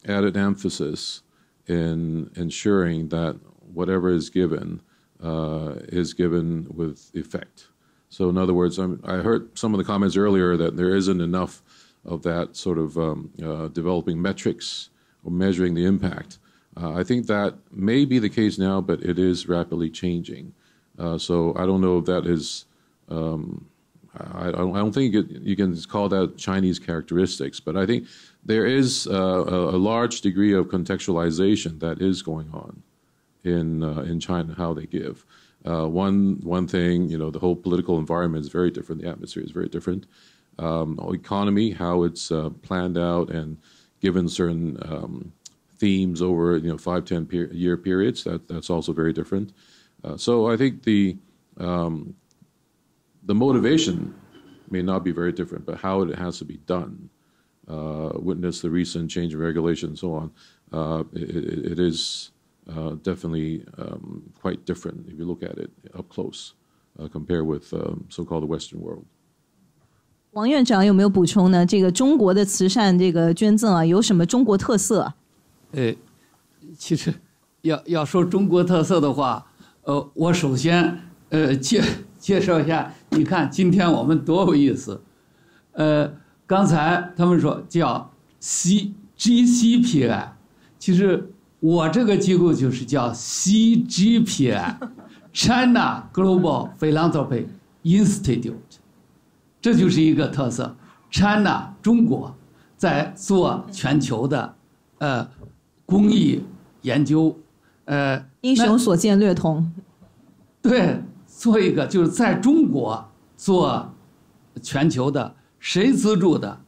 added emphasis in ensuring that whatever is given with effect. So in other words, I heard some of the comments earlier that there isn't enough of that sort of developing metrics or measuring the impact. I think that may be the case now, but it is rapidly changing. So I don't know if that is, I don't think you can call that Chinese characteristics, but I think there is a large degree of contextualization that is going on in China, how they give. One thing, the whole political environment is very different. The atmosphere is very different. Economy, how it's planned out and given certain themes over 5-10 year periods. That's also very different. So I think the motivation may not be very different, but how it has to be done. Witness the recent change in regulation and so on. It is definitely quite different if you look at it up close compared with so-called the Western world. 王院长有没有补充呢？这个中国的慈善这个捐赠啊，有什么中国特色？其实要说中国特色的话，我首先介绍一下。你看今天我们多有意思，刚才他们说叫 Dcpi， 其实我这个机构就是叫 CGPI China Global Philanthropy Institute， 这就是一个特色。China 中国在做全球的公益研究，英雄所见略同。对，做一个就是在中国做全球的，谁资助的？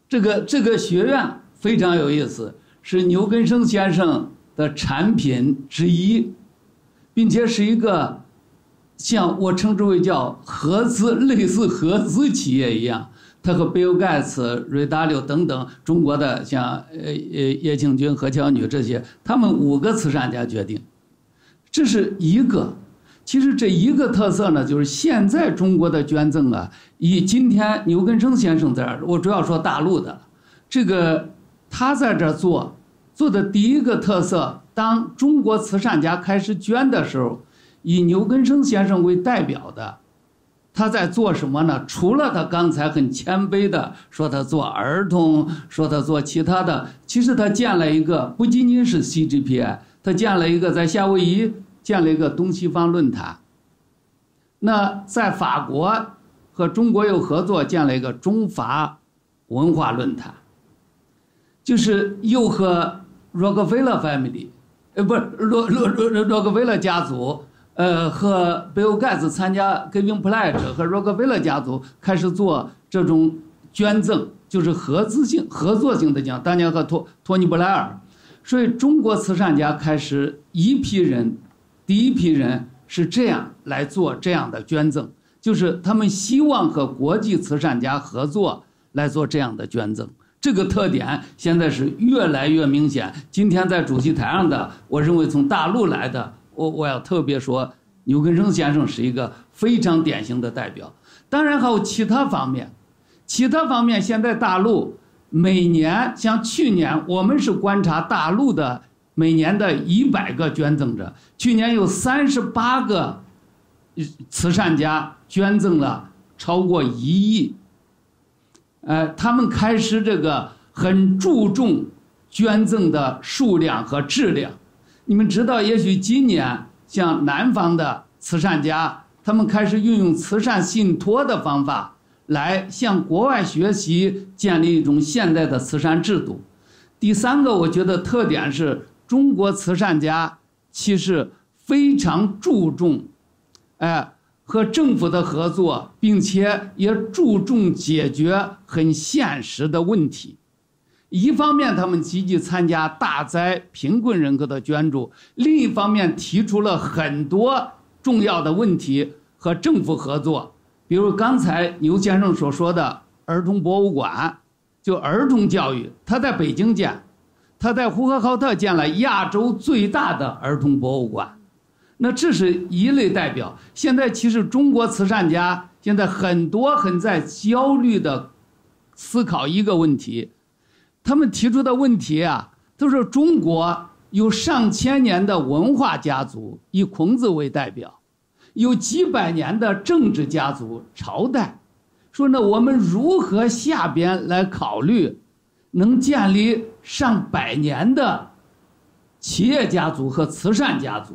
这个学院非常有意思，是牛根生先生的产品之一，并且是一个像我称之为叫合资，类似合资企业一样。他和比尔盖茨、瑞达利等等中国的像叶庆军、何乔女这些，他们5个慈善家决定，这是一个。其实这一个特色呢，就是现在中国的捐赠啊，以今天牛根生先生在这儿，我主要说大陆的，这个他在这儿做的第一个特色，当中国慈善家开始捐的时候，以牛根生先生为代表的他在做什么呢？除了他刚才很谦卑的说他做儿童，说他做其他的，其实他建了一个不仅仅是 CGPI， 他建了一个在夏威夷建了一个东西方论坛。那在法国和中国又合作建了一个中法文化论坛，就是又和 Rockefeller family， 不是洛克菲勒家族，和比尔盖茨参加 Giving Pledge 和 Rockefeller 家族开始做这种捐赠，就是合作性的讲，当年和托尼布莱尔，所以中国慈善家开始第一批人是这样来做这样的捐赠，就是他们希望和国际慈善家合作来做这样的捐赠。这个特点现在是越来越明显。今天在主席台上的，我认为从大陆来的，我要特别说，牛根生先生是一个非常典型的代表。当然还有其他方面，现在大陆每年，像去年我们是观察大陆的每年的100个捐赠者，去年有38个慈善家捐赠了超过1亿。他们开始这个很注重捐赠的数量和质量。你们知道，也许今年像南方的慈善家，他们开始运用慈善信托的方法来向国外学习，建立一种现代的慈善制度。第三个，我觉得特点是中国慈善家其实非常注重，和政府的合作，并且也注重解决很现实的问题。一方面，他们积极参加大灾贫困人口的捐助；另一方面，提出了很多重要的问题和政府合作。比如刚才牛先生所说的儿童博物馆，就儿童教育，他在北京建，他在呼和浩特建了亚洲最大的儿童博物馆。那这是一类代表。现在其实中国慈善家现在很在焦虑的思考一个问题，他们提出的问题啊，都是中国有上千年的文化家族，以孔子为代表，有几百年的政治家族朝代，说呢我们如何下边来考虑能建立上百年的企业家族和慈善家族。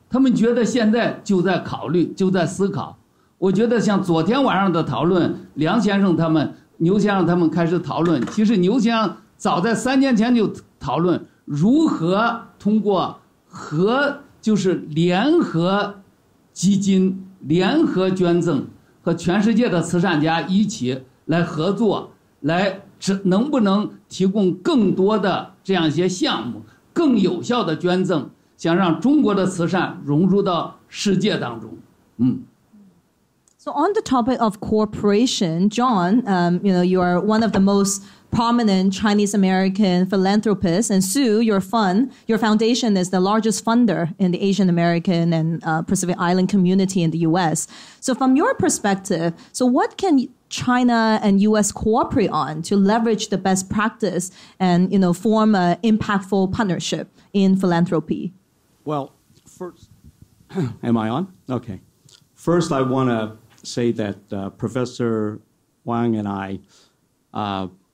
他们觉得现在就在考虑，就在思考。我觉得像昨天晚上的讨论，梁先生他们、牛先生他们开始讨论，其实牛先生早在3年前就讨论如何通过就是联合基金、联合捐赠和全世界的慈善家一起来合作，能不能提供更多的这样一些项目，更有效的捐赠，想让中国的慈善融入到世界当中。So on the topic of cooperation, John, you are one of the most prominent Chinese American philanthropists, and Sue, your foundation is the largest funder in the Asian American and Pacific Island community in the U.S. So from your perspective, what can China and U.S. cooperate on to leverage the best practice and form an impactful partnership in philanthropy? Well, first, am I on? Okay. First, I want to say that Professor Wang and I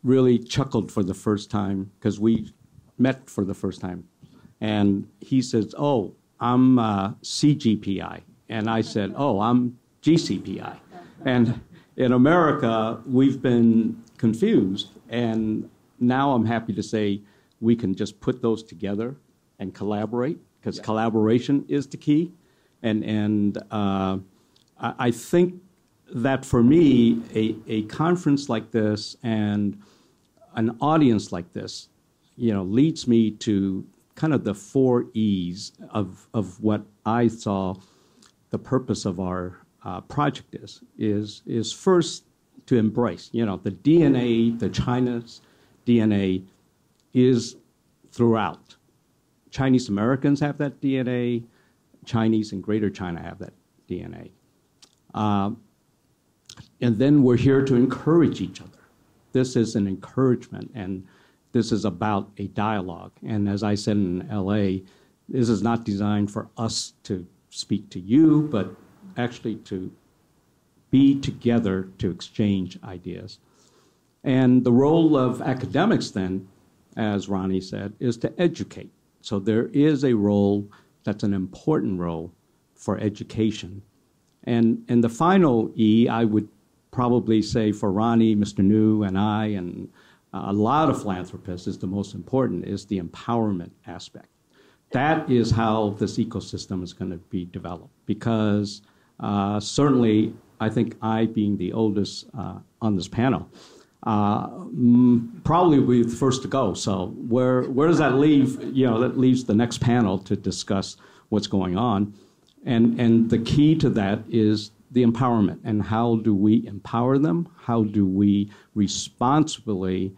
really chuckled for the first time because we met for the first time. And he says, oh, I'm CGPI. And I said, oh, I'm GCPI. And in America, we've been confused. And now I'm happy to say we can just put those together and collaborate, because collaboration is the key. And I think that for me, a conference like this and an audience like this, leads me to kind of the 4 E's of what I saw the purpose of our project is first to embrace, the DNA, the China's DNA is throughout. Chinese Americans have that DNA. Chinese in Greater China have that DNA. And then we're here to encourage each other. This is an encouragement, and this is about a dialogue. And as I said in LA, this is not designed for us to speak to you, but actually to be together to exchange ideas. And the role of academics then, as Ronnie said, is to educate. So there is a role that's an important role for education. And the final E, I would probably say for Ronnie, Mr. New, and I, and a lot of philanthropists, is the most important, is the empowerment aspect. That is how this ecosystem is going to be developed. Because certainly, I think I, being the oldest on this panel, probably will be the first to go. So where does that leave? You know, that leaves the next panel to discuss what's going on. And the key to that is the empowerment. And how do we empower them? How do we responsibly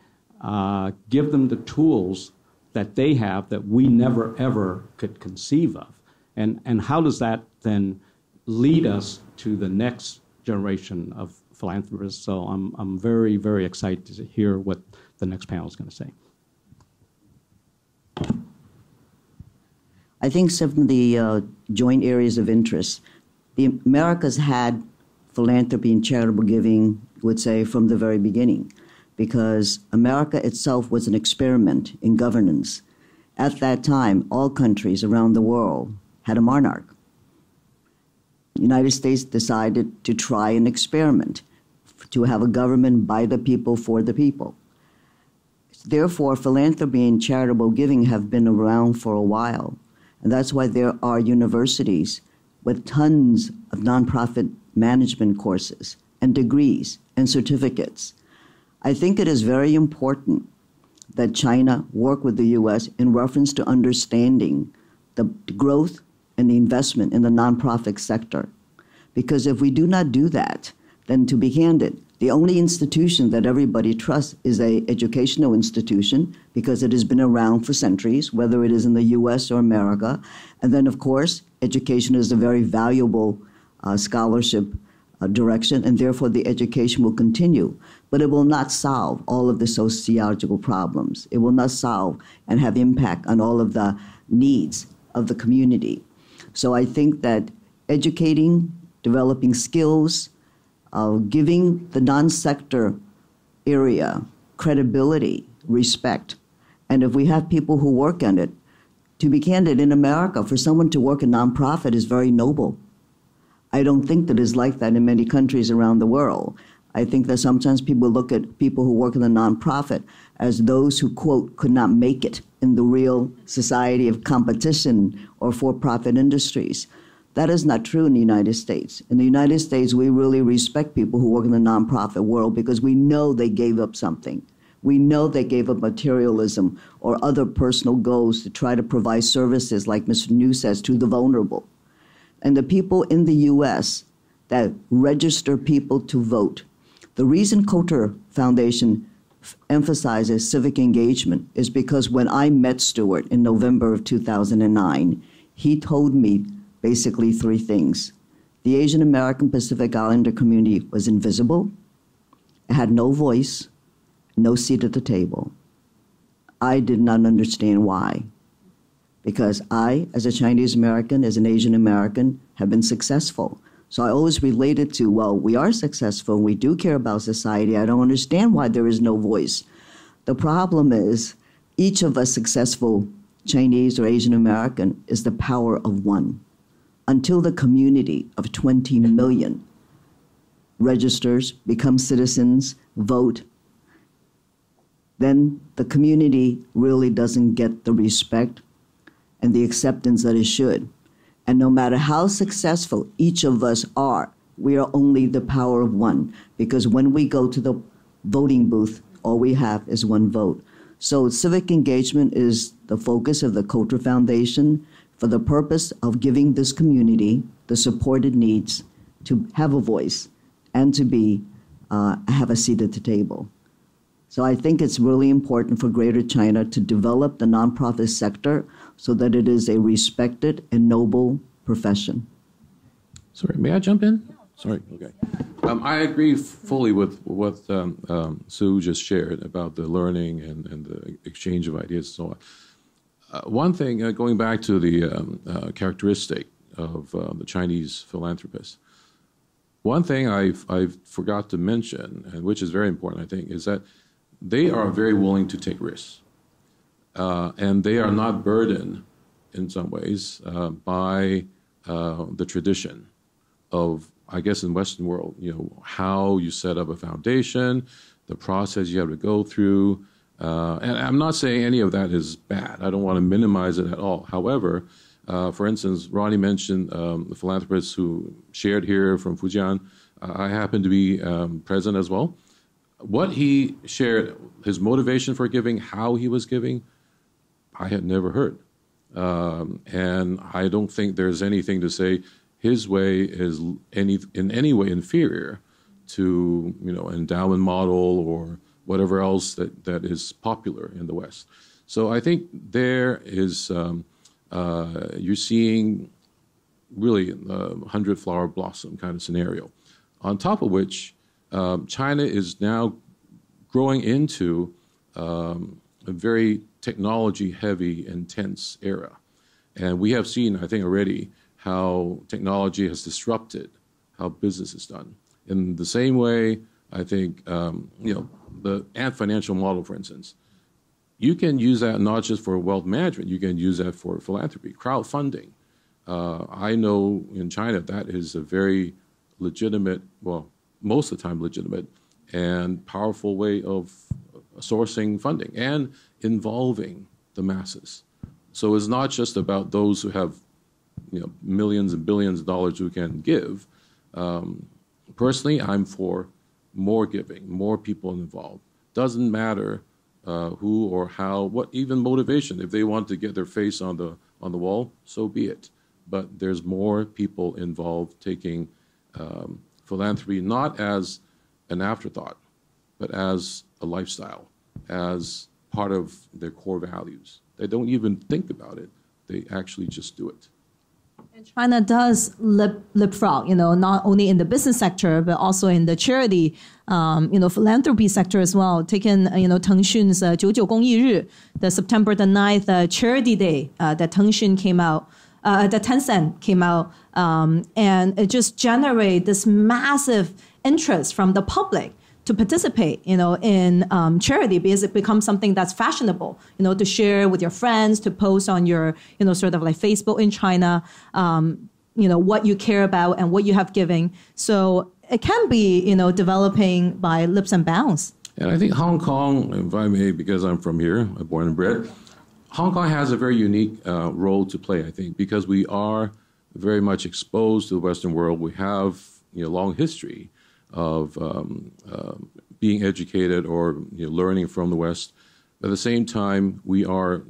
give them the tools that they have that we never, ever could conceive of? And how does that then lead us to the next generation of philanthropists? So I'm very, very excited to hear what the next panel is going to say. I think some of the joint areas of interest, the Americas had philanthropy and charitable giving, would say, from the very beginning, because America itself was an experiment in governance. At that time, all countries around the world had a monarch. The United States decided to try an experiment, to have a government by the people, for the people. Therefore, philanthropy and charitable giving have been around for a while. And that's why there are universities with tons of nonprofit management courses and degrees and certificates. I think it is very important that China work with the U.S. in reference to understanding the growth and the investment in the nonprofit sector. Because if we do not do that, then to be candid, the only institution that everybody trusts is an educational institution, because it has been around for centuries, whether it is in the U.S. or America. And then, of course, education is a very valuable scholarship direction, and therefore the education will continue. But it will not solve all of the sociological problems. It will not solve and have impact on all of the needs of the community. So I think that educating, developing skills, giving the non-sector area credibility, respect. And if we have people who work on it, to be candid, in America, for someone to work in nonprofit is very noble. I don't think that is like that in many countries around the world. I think that sometimes people look at people who work in the nonprofit as those who, quote, could not make it in the real society of competition or for-profit industries. That is not true in the United States. In the United States, we really respect people who work in the nonprofit world because we know they gave up something. We know they gave up materialism or other personal goals to try to provide services, like Mr. New says, to the vulnerable. And the people in the U.S. that register people to vote, the reason Coulter Foundation emphasizes civic engagement is because when I met Stuart in November of 2009, he told me basically three things. The Asian American Pacific Islander community was invisible, it had no voice, no seat at the table. I did not understand why. Because I, as a Chinese American, as an Asian American, have been successful. So I always related to, well, we are successful, we do care about society. I don't understand why there is no voice. The problem is, each of us successful Chinese or Asian American is the power of one. Until the community of 20 million registers, become citizens, vote, then the community really doesn't get the respect and the acceptance that it should. And no matter how successful each of us are, we are only the power of one, because when we go to the voting booth, all we have is one vote. So civic engagement is the focus of the Coulter Foundation for the purpose of giving this community the support it needs to have a voice and to be have a seat at the table. So I think it's really important for Greater China to develop the nonprofit sector so that it is a respected and noble profession. Sorry, may I jump in? Sorry, okay. I agree fully with what Sue just shared about the learning and the exchange of ideas and so on. One thing, going back to the characteristic of the Chinese philanthropists, One thing I forgot to mention, and which is very important, I think, is that they are very willing to take risks. And they are not burdened, in some ways, by the tradition of, I guess, in the Western world, how you set up a foundation, the process you have to go through. And I'm not saying any of that is bad. I don't want to minimize it at all. However, for instance, Ronnie mentioned the philanthropists who shared here from Fujian. I happen to be present as well. What he shared, his motivation for giving, how he was giving, I had never heard. And I don't think there's anything to say his way is in any way inferior to endowment model or whatever else that is popular in the West. So I think there is you're seeing really a 100 flower blossom kind of scenario. On top of which, China is now growing into a very technology-heavy, intense era. And we have seen, I think, already how technology has disrupted how business is done. In the same way, I think, the Ant financial model, for instance, you can use that not just for wealth management, you can use that for philanthropy, crowdfunding. I know in China that is a very legitimate, well, most of the time legitimate and powerful way of sourcing funding and involving the masses. So it's not just about those who have millions and billions of dollars who can give. Personally, I'm for more giving, more people involved. Doesn't matter who or how, what even motivation. If they want to get their face on the wall, so be it. But there's more people involved taking philanthropy not as an afterthought, but as a lifestyle, as part of their core values. They don't even think about it. They actually just do it. And China does leapfrog, not only in the business sector, but also in the charity, philanthropy sector as well. Taking, Tengxun's 99 公益日, the September the 9th charity day that Tengxun came out, that Tencent came out, and it just generated this massive interest from the public to participate, in charity, because it becomes something that's fashionable, to share with your friends, to post on your, sort of like Facebook in China, what you care about and what you have given. So it can be, developing by leaps and bounds. And I think Hong Kong, if I may, because I'm from here, I'm born and bred, Hong Kong has a very unique role to play, I think, because we are very much exposed to the Western world. We have a long history of being educated or learning from the West. At the same time, we are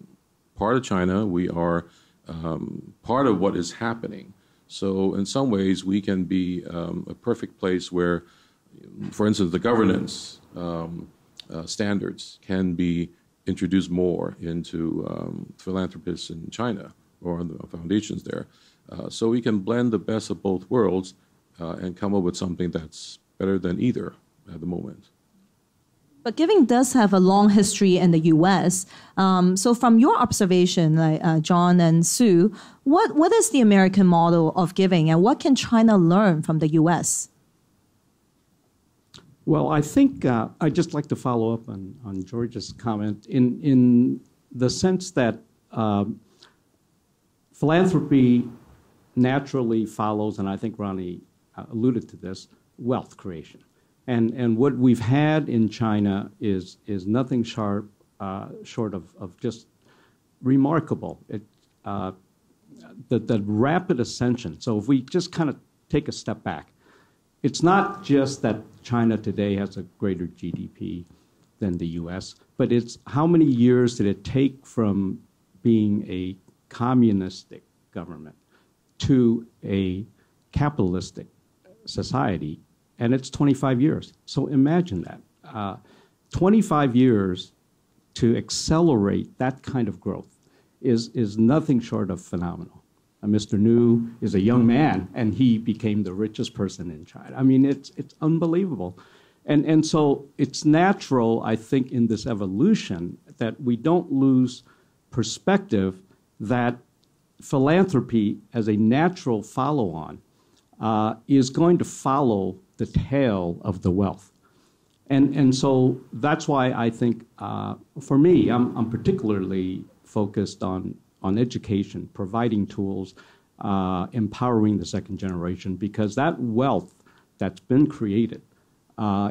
part of China. We are part of what is happening. So in some ways, we can be a perfect place where, for instance, the governance standards can be introduced more into philanthropists in China or the foundations there. So we can blend the best of both worlds and come up with something that's better than either at the moment. But giving does have a long history in the U.S. So from your observation, like John and Sue, what is the American model of giving, and what can China learn from the U.S.? Well, I think I'd just like to follow up on George's comment in the sense that philanthropy naturally follows, and I think Ronnie alluded to this, wealth creation. And what we've had in China is nothing short of just remarkable. The rapid ascension. So if we just kind of take a step back, it's not just that China today has a greater GDP than the U.S., but it's how many years did it take from being a communistic government to a capitalistic society, and it's 25 years. So imagine that. 25 years to accelerate that kind of growth is nothing short of phenomenal. Mr. Niu is a young man, and he became the richest person in China. I mean, it's unbelievable. And so it's natural, I think, in this evolution that we don't lose perspective that philanthropy as a natural follow-on is going to follow the tail of the wealth. And so that's why I think, for me, I'm particularly focused on education, providing tools, empowering the second generation, because that wealth that's been created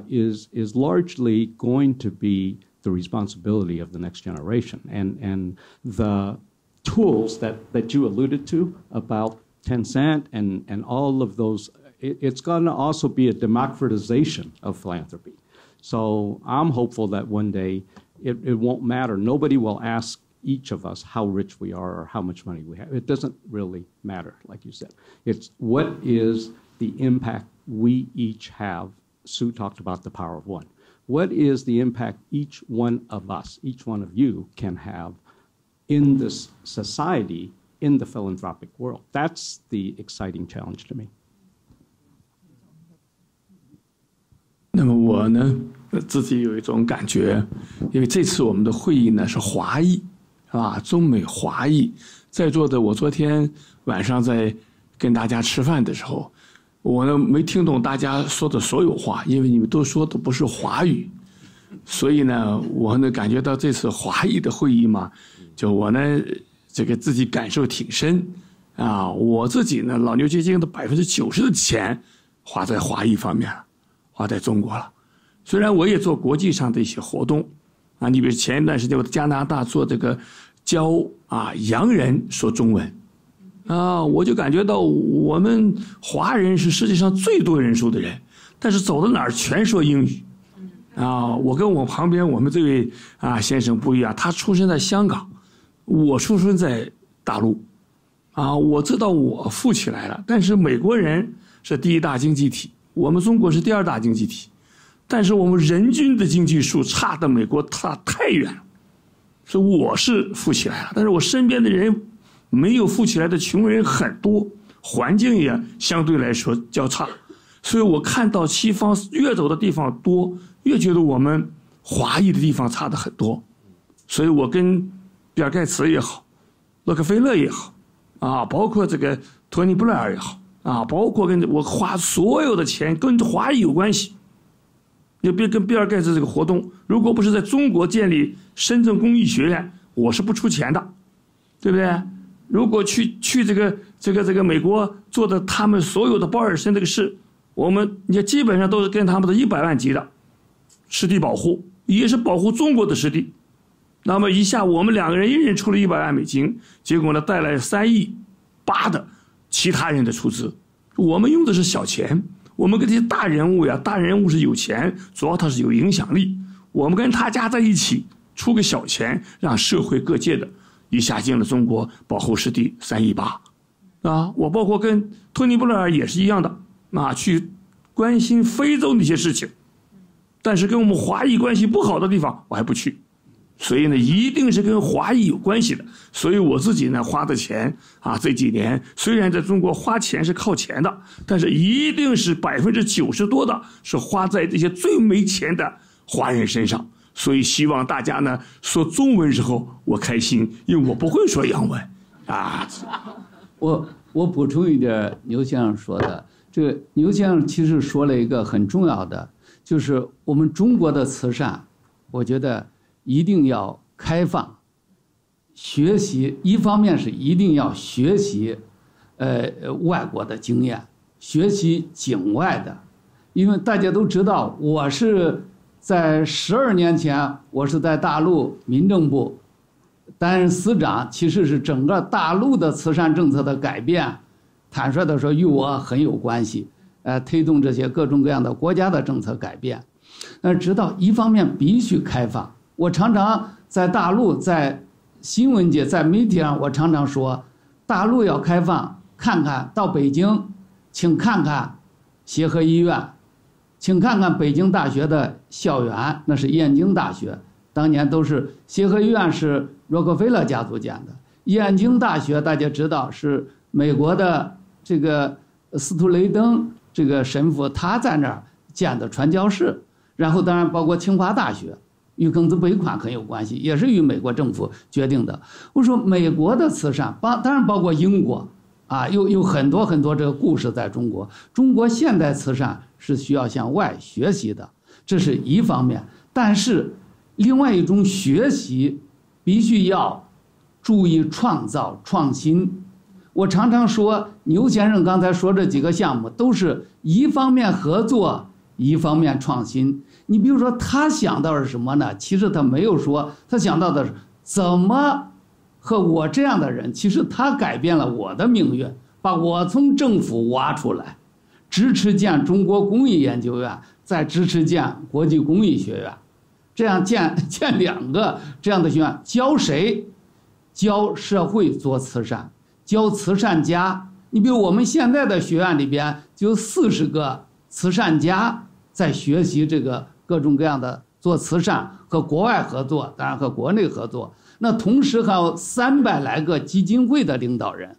is largely going to be the responsibility of the next generation. And the tools that you alluded to about 10 cent and all of those, it's going to also be a democratization of philanthropy. So I'm hopeful that one day it won't matter. Nobody will ask each of us how rich we are or how much money we have. It doesn't really matter, like you said. It's what is the impact we each have. Sue talked about the power of one. What is the impact each one of us, each one of you can have in this society, in the philanthropic world? That's the exciting challenge to me. 那么我呢，自己有一种感觉，因为这次我们的会议呢是华裔，是吧？中美华裔，在座的我昨天晚上在跟大家吃饭的时候，我呢没听懂大家说的所有话，因为你们都说的不是华语，所以呢，我呢感觉到这次华裔的会议嘛，就我呢这个自己感受挺深啊。我自己呢，老牛基金的90%的钱花在华裔方面了。花在中国了，虽然我也做国际上的一些活动，啊，你比如前一段时间我在加拿大做这个教洋人说中文，啊，我就感觉到我们华人是世界上最多人数的人，但是走到哪儿全说英语，啊，我跟我旁边我们这位先生不一样，他出生在香港，我出生在大陆，啊，我知道我富起来了，但是美国人是第一大经济体。我们中国是第二大经济体，但是我们人均的经济数差的美国差太远了。所以我是富起来了，但是我身边的人没有富起来的穷人很多，环境也相对来说较差。所以我看到西方越走的地方多，越觉得我们华裔的地方差得很多。所以我跟比尔盖茨也好，洛克菲勒也好，包括这个托尼布莱尔也好。包括跟我花所有的钱跟华裔有关系。你别跟比尔盖茨这个活动，如果不是在中国建立深圳公益学院，我是不出钱的，对不对？如果去这个美国做的他们所有的保尔森这个事，我们也基本上都是跟他们的100万级的湿地保护，也是保护中国的湿地。那么一下我们2个人一人出了100万美金，结果呢带来3.8亿的。其他人的出资，我们用的是小钱，我们跟这些大人物呀，大人物是有钱，主要他是有影响力，我们跟他加在一起出个小钱，让社会各界的一下进了中国保护湿地3.8亿，我包括跟托尼布莱尔也是一样的，去关心非洲那些事情，但是跟我们华裔关系不好的地方我还不去。所以呢，一定是跟华裔有关系的。所以我自己呢花的钱这几年虽然在中国花钱是靠钱的，但是一定是90%多的是花在这些最没钱的华人身上。所以希望大家呢说中文时候我开心，因为我不会说洋文我补充一点牛先生说的，这个牛先生其实说了一个很重要的，就是我们中国的慈善，我觉得一定要开放学习，一方面是一定要学习外国的经验，学习境外的。因为大家都知道，我是在12年前我是在大陆民政部担任司长，其实是整个大陆的慈善政策的改变，坦率的说与我很有关系，推动这些各种各样的国家的政策改变。但是知道一方面必须开放，我常常在大陆，在新闻界，在媒体上，我常常说，大陆要开放，看看到北京，请看看协和医院，请看看北京大学的校园，那是燕京大学，当年都是协和医院是洛克菲勒家族建的，燕京大学大家知道是美国的这个斯图雷登这个神父他在那儿建的传教士，然后当然包括清华大学。与庚子赔款很有关系，也是与美国政府决定的。我说美国的慈善，当然包括英国，啊，有很多很多这个故事在中国。中国现代慈善是需要向外学习的，这是一方面。但是另外一种学习必须要注意创造创新。我常常说，牛先生刚才说这几个项目都是一方面合作，一方面创新。你比如说他想到是什么呢？其实他没有说，他想到的是怎么和我这样的人，其实他改变了我的命运，把我从政府挖出来，支持建中国工艺研究院，再支持建国际工艺学院，这样建2个这样的学院。教谁？教社会做慈善，教慈善家。你比如我们现在的学院里边就40个慈善家在学习这个各种各样的做慈善，和国外合作，当然和国内合作。那同时还有300来个基金会的领导人。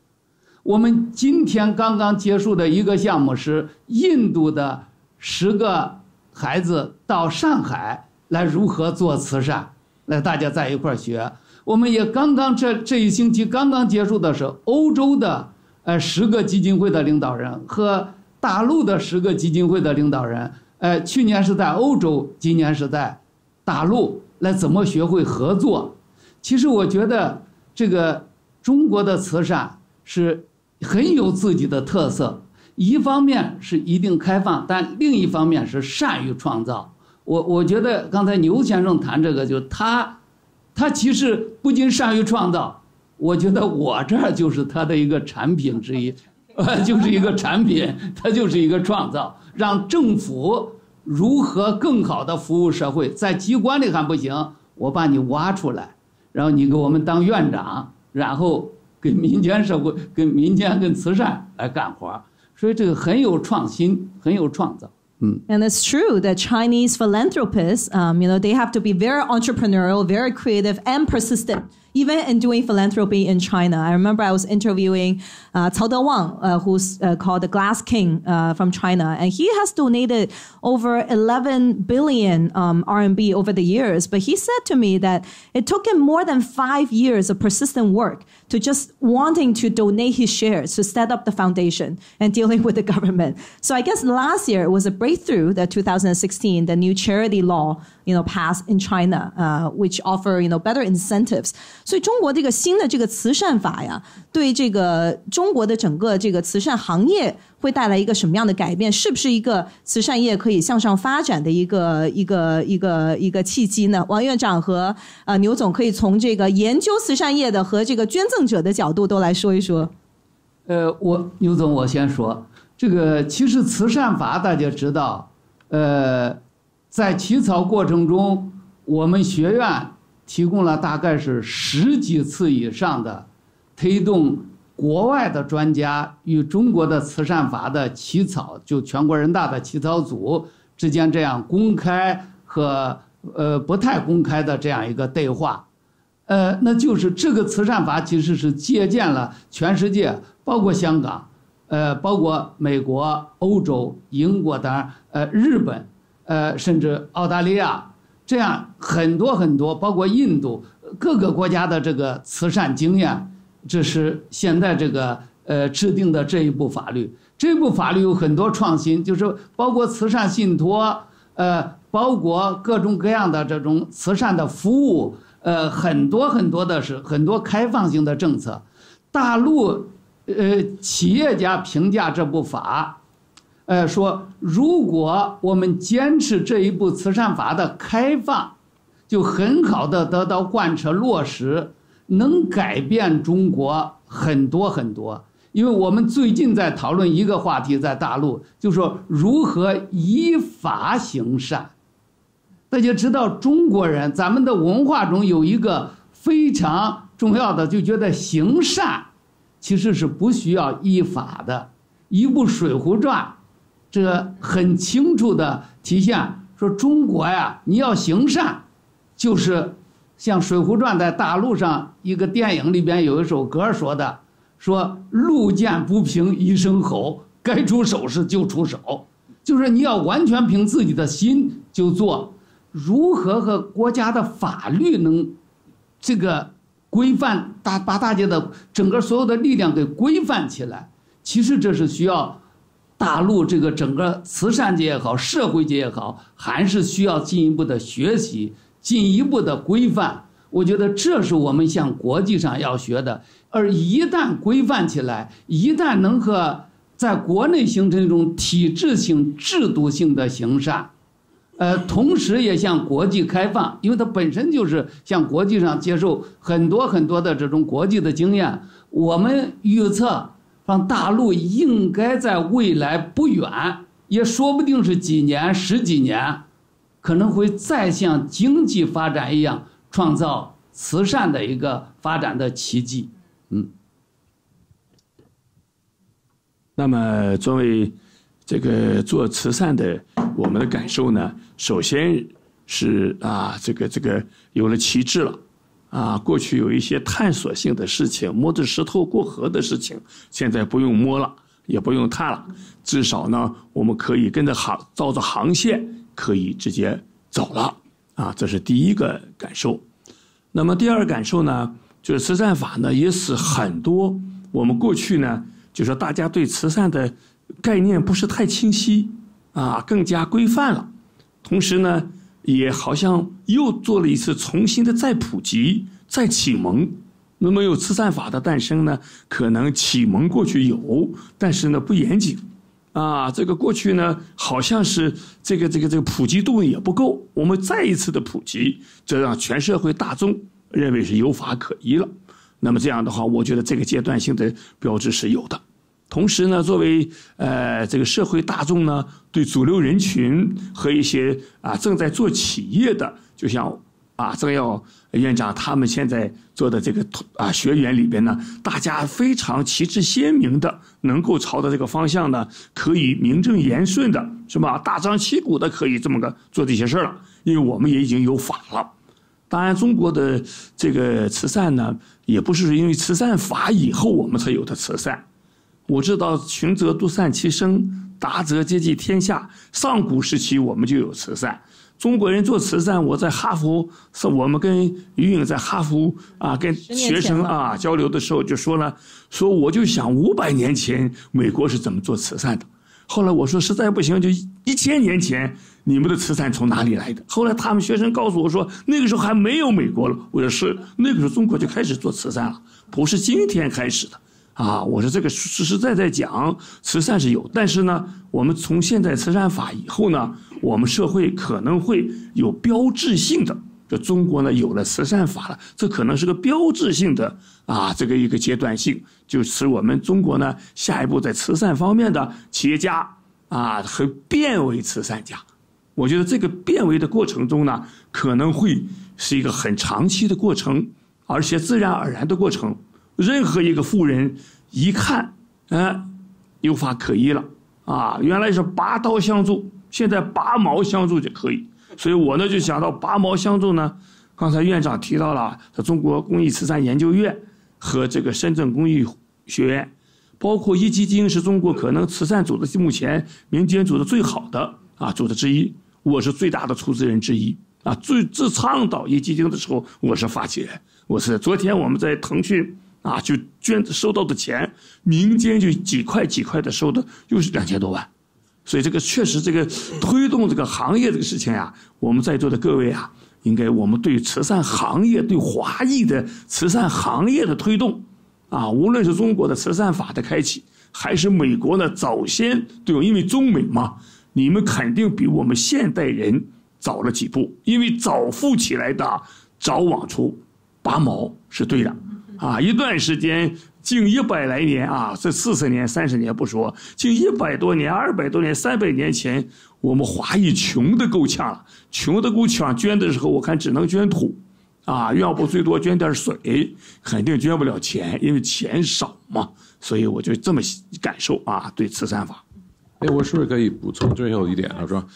我们今天刚刚结束的一个项目是印度的10个孩子到上海来如何做慈善，来大家在一块儿学。我们也刚刚这一星期刚刚结束的是欧洲的10个基金会的领导人和大陆的10个基金会的领导人，去年是在欧洲，今年是在大陆，来怎么学会合作。其实我觉得这个中国的慈善是很有自己的特色，一方面是一定开放，但另一方面是善于创造。我觉得刚才牛先生谈这个，就他其实不仅善于创造，我觉得我这儿就是他的一个产品之一，就是一个产品，它就是一个创造，让政府如何更好的服务社会，在机关里还不行，我把你挖出来，然后你给我们当院长，然后给民间社会、跟民间、跟慈善来干活，所以这个很有创新，很有创造。And it's true that Chinese philanthropists, they have to be very entrepreneurial, very creative, and persistent, even in doing philanthropy in China. I remember I was interviewing Cao Wang, who's called the Glass King from China, and he has donated over 11 billion RMB over the years. But he said to me that it took him more than 5 years of persistent work to just wanting to donate his shares to set up the foundation and dealing with the government. So I guess last year it was a breakthrough that 2016, the new charity law, passed in China, which offer, better incentives. 所以中国这个新的这个慈善法呀，对这个中国的整个这个慈善行业会带来一个什么样的改变？是不是一个慈善业可以向上发展的一个契机呢？王院长和牛总可以从这个研究慈善业的和这个捐赠者的角度都来说一说。牛总我先说，这个其实慈善法大家知道，在起草过程中，我们学院提供了大概是10几次以上的推动国外的专家与中国的慈善法的起草，就全国人大的起草组之间这样公开和不太公开的这样一个对话。那就是这个慈善法其实是借鉴了全世界，包括香港，包括美国、欧洲、英国，当然日本，甚至澳大利亚，这样很多很多，包括印度各个国家的这个慈善经验，这是现在这个制定的这一部法律。这部法律有很多创新，就是包括慈善信托，包括各种各样的这种慈善的服务，很多很多的是很多开放性的政策。大陆企业家评价这部法，说如果我们坚持这一部慈善法的开放，就很好的得到贯彻落实，能改变中国很多很多。因为我们最近在讨论一个话题，在大陆就说如何依法行善。大家知道中国人咱们的文化中有一个非常重要的，就觉得行善其实是不需要依法的。一部《水浒传》这很清楚的体现，说中国呀，你要行善，就是像《水浒传》在大陆上一个电影里边有一首歌说的，说路见不平一声吼，该出手时就出手，就是你要完全凭自己的心就做。如何和国家的法律能这个规范把大家的整个所有的力量给规范起来。其实这是需要大陆这个整个慈善界也好，社会界也好，还是需要进一步的学习，进一步的规范。我觉得这是我们向国际上要学的。而一旦规范起来，一旦能和在国内形成一种体制性、制度性的行善，同时也向国际开放，因为它本身就是向国际上接受很多很多的这种国际的经验。我们预测，让大陆应该在未来不远，也说不定是几年、十几年，可能会再像经济发展一样，创造慈善的一个发展的奇迹。那么作为这个做慈善的，我们的感受呢，首先是这个有了旗帜了，过去有一些探索性的事情，摸着石头过河的事情，现在不用摸了，也不用探了，至少呢，我们可以跟着照着航线可以直接走了，这是第一个感受。那么第二个感受呢，就是慈善法呢也使很多我们过去呢，就是大家对慈善的概念不是太清晰更加规范了，同时呢，也好像又做了一次重新的再普及、再启蒙。那么有慈善法的诞生呢，可能启蒙过去有，但是呢不严谨这个过去呢好像是这个普及度也不够，我们再一次的普及，这让全社会大众认为是有法可依了。那么这样的话，我觉得这个阶段性的标志是有的。同时呢，作为这个社会大众呢，对主流人群和一些正在做企业的，就像郑耀院长他们现在做的这个学员里边呢，大家非常旗帜鲜明的，能够朝着这个方向呢，可以名正言顺的，是吧？大张旗鼓的可以这么个做这些事了，因为我们也已经有法了。当然，中国的这个慈善呢，也不是因为慈善法以后我们才有的慈善。我知道穷则独善其身，达则兼济天下。上古时期我们就有慈善。中国人做慈善，我在哈佛，我们跟于颖在哈佛跟学生交流的时候就说了，说我就想500年前美国是怎么做慈善的。后来我说实在不行，就1000年前你们的慈善从哪里来的？后来他们学生告诉我说，那个时候还没有美国了。我说是，那个时候中国就开始做慈善了，不是今天开始的。我说这个实实在在讲，慈善是有，但是呢，我们从现在慈善法以后呢，我们社会可能会有标志性的，就中国呢有了慈善法了，这可能是个标志性的这个一个阶段性，就使我们中国呢下一步在慈善方面的企业家会变为慈善家。我觉得这个变为的过程中呢，可能会是一个很长期的过程，而且自然而然的过程。任何一个富人一看，有法可依了原来是拔刀相助，现在拔毛相助就可以。所以我呢就想到拔毛相助呢，刚才院长提到了中国公益慈善研究院和这个深圳公益学院，包括壹基金是中国可能慈善组织目前民间组织最好的组织之一，我是最大的出资人之一自倡导壹基金的时候，我是发起人。我是昨天我们在腾讯就收到的钱，民间就几块的收的，又是2000多万。所以这个确实这个推动这个行业这个事情我们在座的各位应该我们对慈善行业，对华裔的慈善行业的推动无论是中国的慈善法的开启，还是美国呢早先对，因为中美嘛，你们肯定比我们现代人早了几步，因为早富起来的早往出拔毛是对的一段时间近100来年这40年30年不说，近100多年200多年300年前，我们华裔穷得够呛了，穷得够呛，捐的时候我看只能捐土要不最多捐点水，肯定捐不了钱，因为钱少嘛。所以我就这么感受对慈善法。我是不是可以补充最后一点是吧？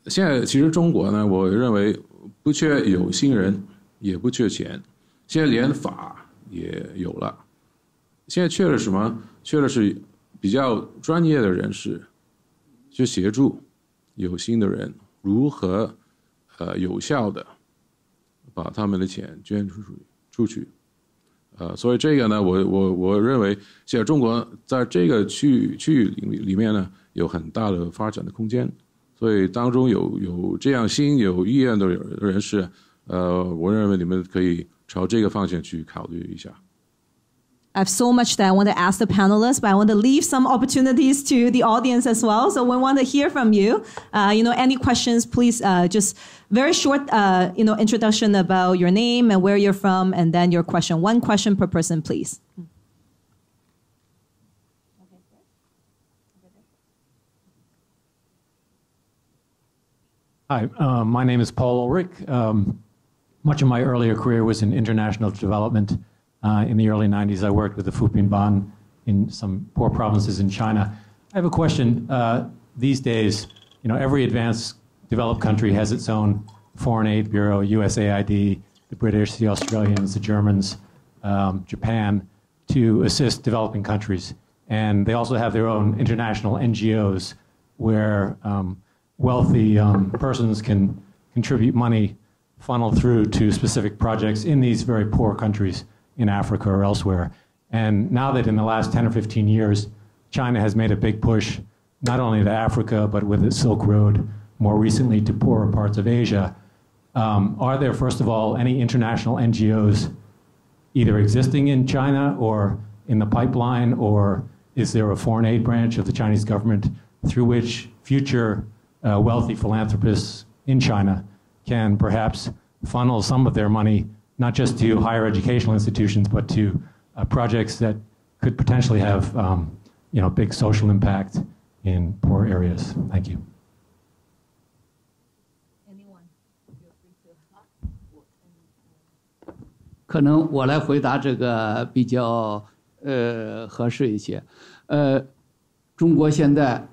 现在其实中国呢，我认为不缺有心人，也不缺钱，现在连法也有了。现在缺了什么？缺的是比较专业的人士，去协助有心的人如何有效的把他们的钱捐出去。所以这个呢，我认为现在中国在这个区域里面呢，有很大的发展的空间。所以当中有这样心有意愿的人士，我认为你们可以朝这个方向去考虑一下。I have so much that I want to ask the panelists, but I want to leave some opportunities to the audience as well. So we want to hear from you. Any questions, please just very short, introduction about your name and where you're from, and then your question. One question per person, please. Hi, my name is Paul Ulrich. Much of my earlier career was in international development. In the early 90s, I worked with the Fupin Ban in some poor provinces in China. I have a question. These days, every advanced developed country has its own Foreign Aid Bureau, USAID, the British, the Australians, the Germans, Japan, to assist developing countries. And they also have their own international NGOs where wealthy persons can contribute money funneled through to specific projects in these very poor countries in Africa or elsewhere. And now that in the last 10 or 15 years, China has made a big push, not only to Africa, but with the Silk Road, more recently to poorer parts of Asia, are there, first of all, any international NGOs either existing in China or in the pipeline, or is there a foreign aid branch of the Chinese government through which future wealthy philanthropists in China can perhaps funnel some of their money not just to higher educational institutions, but to projects that could potentially have, big social impact in poor areas? Thank you. Anyone? Feel free to. 可能我来回答这个比较合适一些。中国现在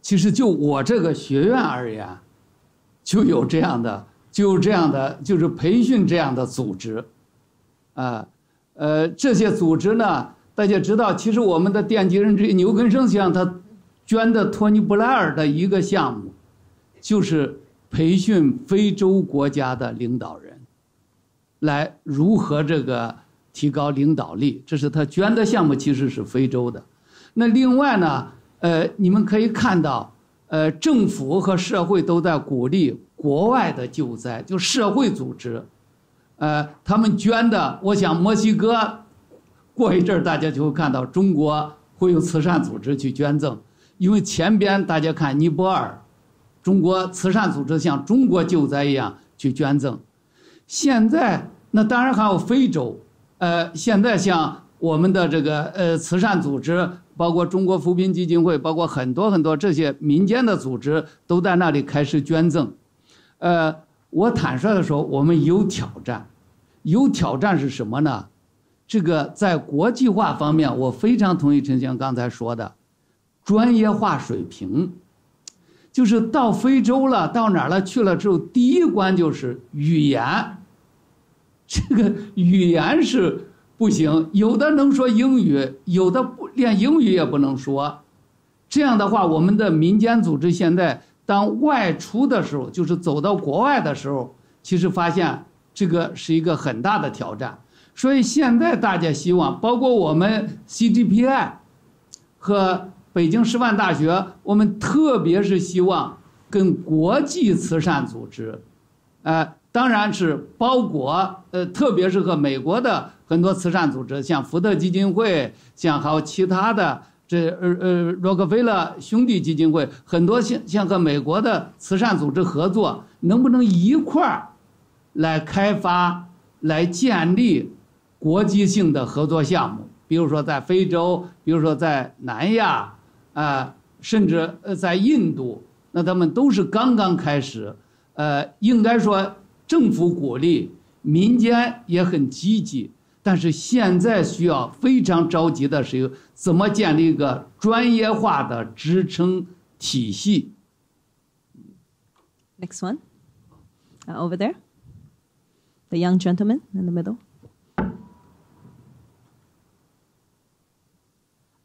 其实就我这个学院而言，就有这样的。就是培训这样的组织，这些组织呢，大家知道，其实我们的奠基人之一牛根生先生他捐的托尼布莱尔的一个项目，就是培训非洲国家的领导人，来如何这个提高领导力，这是他捐的项目，其实是非洲的。那另外呢，你们可以看到，政府和社会都在鼓励国外的救灾，就社会组织，他们捐的，我想墨西哥过一阵大家就会看到中国会有慈善组织去捐赠，因为前边大家看尼泊尔，中国慈善组织像中国救灾一样去捐赠。现在那当然还有非洲，现在像我们的这个慈善组织，包括中国扶贫基金会，包括很多这些民间的组织都在那里开始捐赠。我坦率的说，我们有挑战。有挑战是什么呢？这个在国际化方面，我非常同意陈先生刚才说的，专业化水平。就是到非洲了，到哪儿了去了之后，第一关就是语言。这个语言是不行，有的能说英语，有的连英语也不能说。这样的话，我们的民间组织现在当外出的时候，就是走到国外的时候，其实发现这个是一个很大的挑战。所以现在大家希望，包括我们 Dcpi 和北京师范大学，我们特别是希望跟国际慈善组织，当然是包括特别是和美国的很多慈善组织，像福特基金会，像还有其他的洛克菲勒兄弟基金会，很多像和美国的慈善组织合作，能不能一块儿来开发、来建立国际性的合作项目？比如说在非洲，比如说在南亚，甚至在印度，那他们都是刚刚开始。应该说政府鼓励，民间也很积极。但是现在需要非常着急的是怎么建立一个专业化的支撑体系。Next one, over there, the young gentleman in the middle.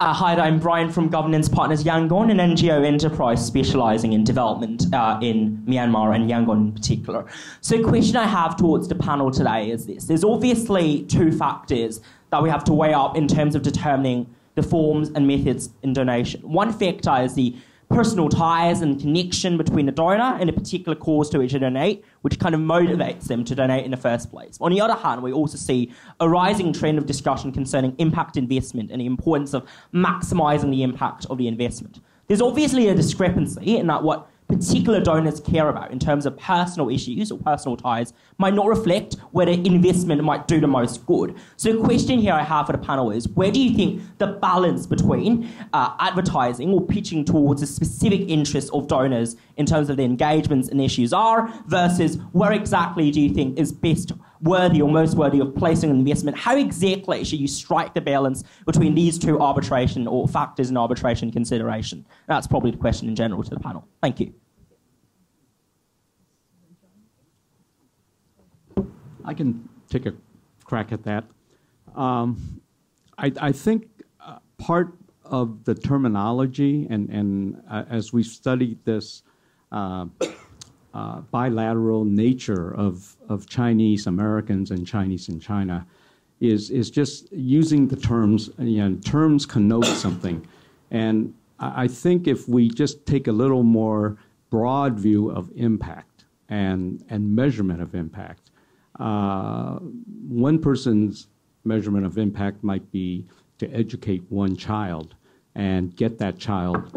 Hi, I'm Brian from Governance Partners Yangon, an NGO enterprise specialising in development in Myanmar and Yangon in particular. So the question I have towards the panel today is this. There's obviously two factors that we have to weigh up in terms of determining the forms and methods in donation. One factor is the personal ties and connection between the donor and a particular cause to which they donate, which kind of motivates them to donate in the first place. On the other hand, we also see a rising trend of discussion concerning impact investment and the importance of maximising the impact of the investment. There's obviously a discrepancy in that what particular donors care about in terms of personal issues or personal ties might not reflect where the investment might do the most good. So the question here I have for the panel is, where do you think the balance between advertising or pitching towards the specific interests of donors in terms of the engagements and issues are, versus where exactly do you think is best worthy or most worthy of placing an investment? How exactly should you strike the balance between these two arbitration or factors in arbitration consideration? That's probably the question in general to the panel. Thank you. I can take a crack at that. I think part of the terminology, and as we've studied this bilateral nature of Chinese Americans and Chinese in China, is just using the terms. Terms connote something, and I think if we just take a little more broad view of impact and measurement of impact, one person's measurement of impact might be to educate one child and get that child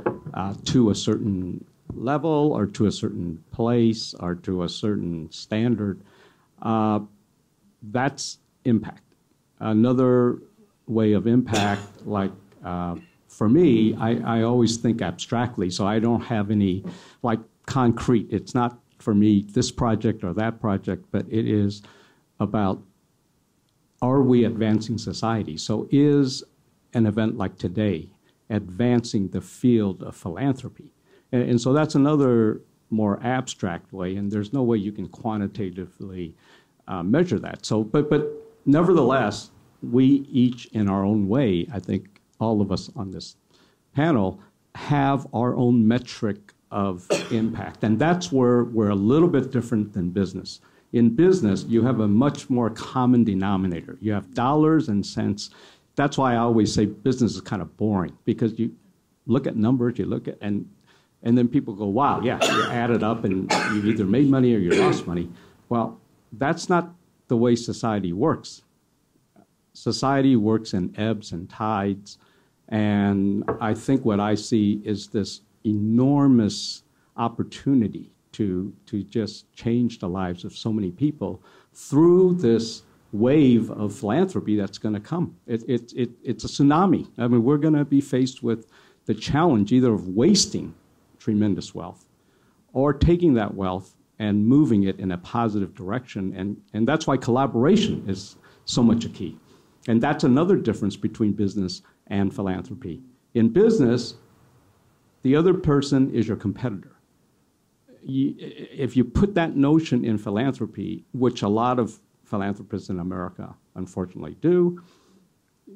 to a certain level or to a certain place or to a certain standard. That's impact. Another way of impact, like for me, I always think abstractly, so I don't have any like concrete. It's not for me this project or that project, but it is about, are we advancing society? So is an event like today advancing the field of philanthropy? And so that's another more abstract way, and there's no way you can quantitatively measure that. So, but nevertheless, we each in our own way, I think all of us on this panel, have our own metric of impact. And that's where we're a little bit different than business. In business, you have a much more common denominator. You have dollars and cents. That's why I always say business is kind of boring, because you look at numbers, you look at, and then people go, wow, yeah, you add it up and you either made money or you lost money. Well, that's not the way society works. Society works in ebbs and tides, and I think what I see is this enormous opportunity to just change the lives of so many people through this wave of philanthropy that's going to come. It's a tsunami. I mean, we're going to be faced with the challenge either of wasting tremendous wealth or taking that wealth and moving it in a positive direction. And that's why collaboration is so much a key. And that's another difference between business and philanthropy. In business, the other person is your competitor. If you put that notion in philanthropy, which a lot of philanthropists in America unfortunately do,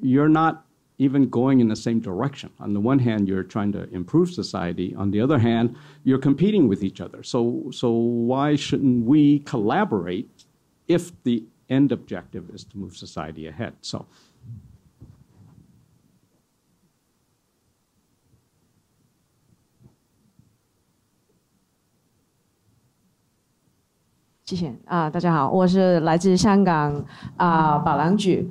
you're not even going in the same direction. On the one hand, you're trying to improve society. On the other hand, you're competing with each other. So why shouldn't we collaborate if the end objective is to move society ahead? So.谢谢大家好，我是来自香港保良局。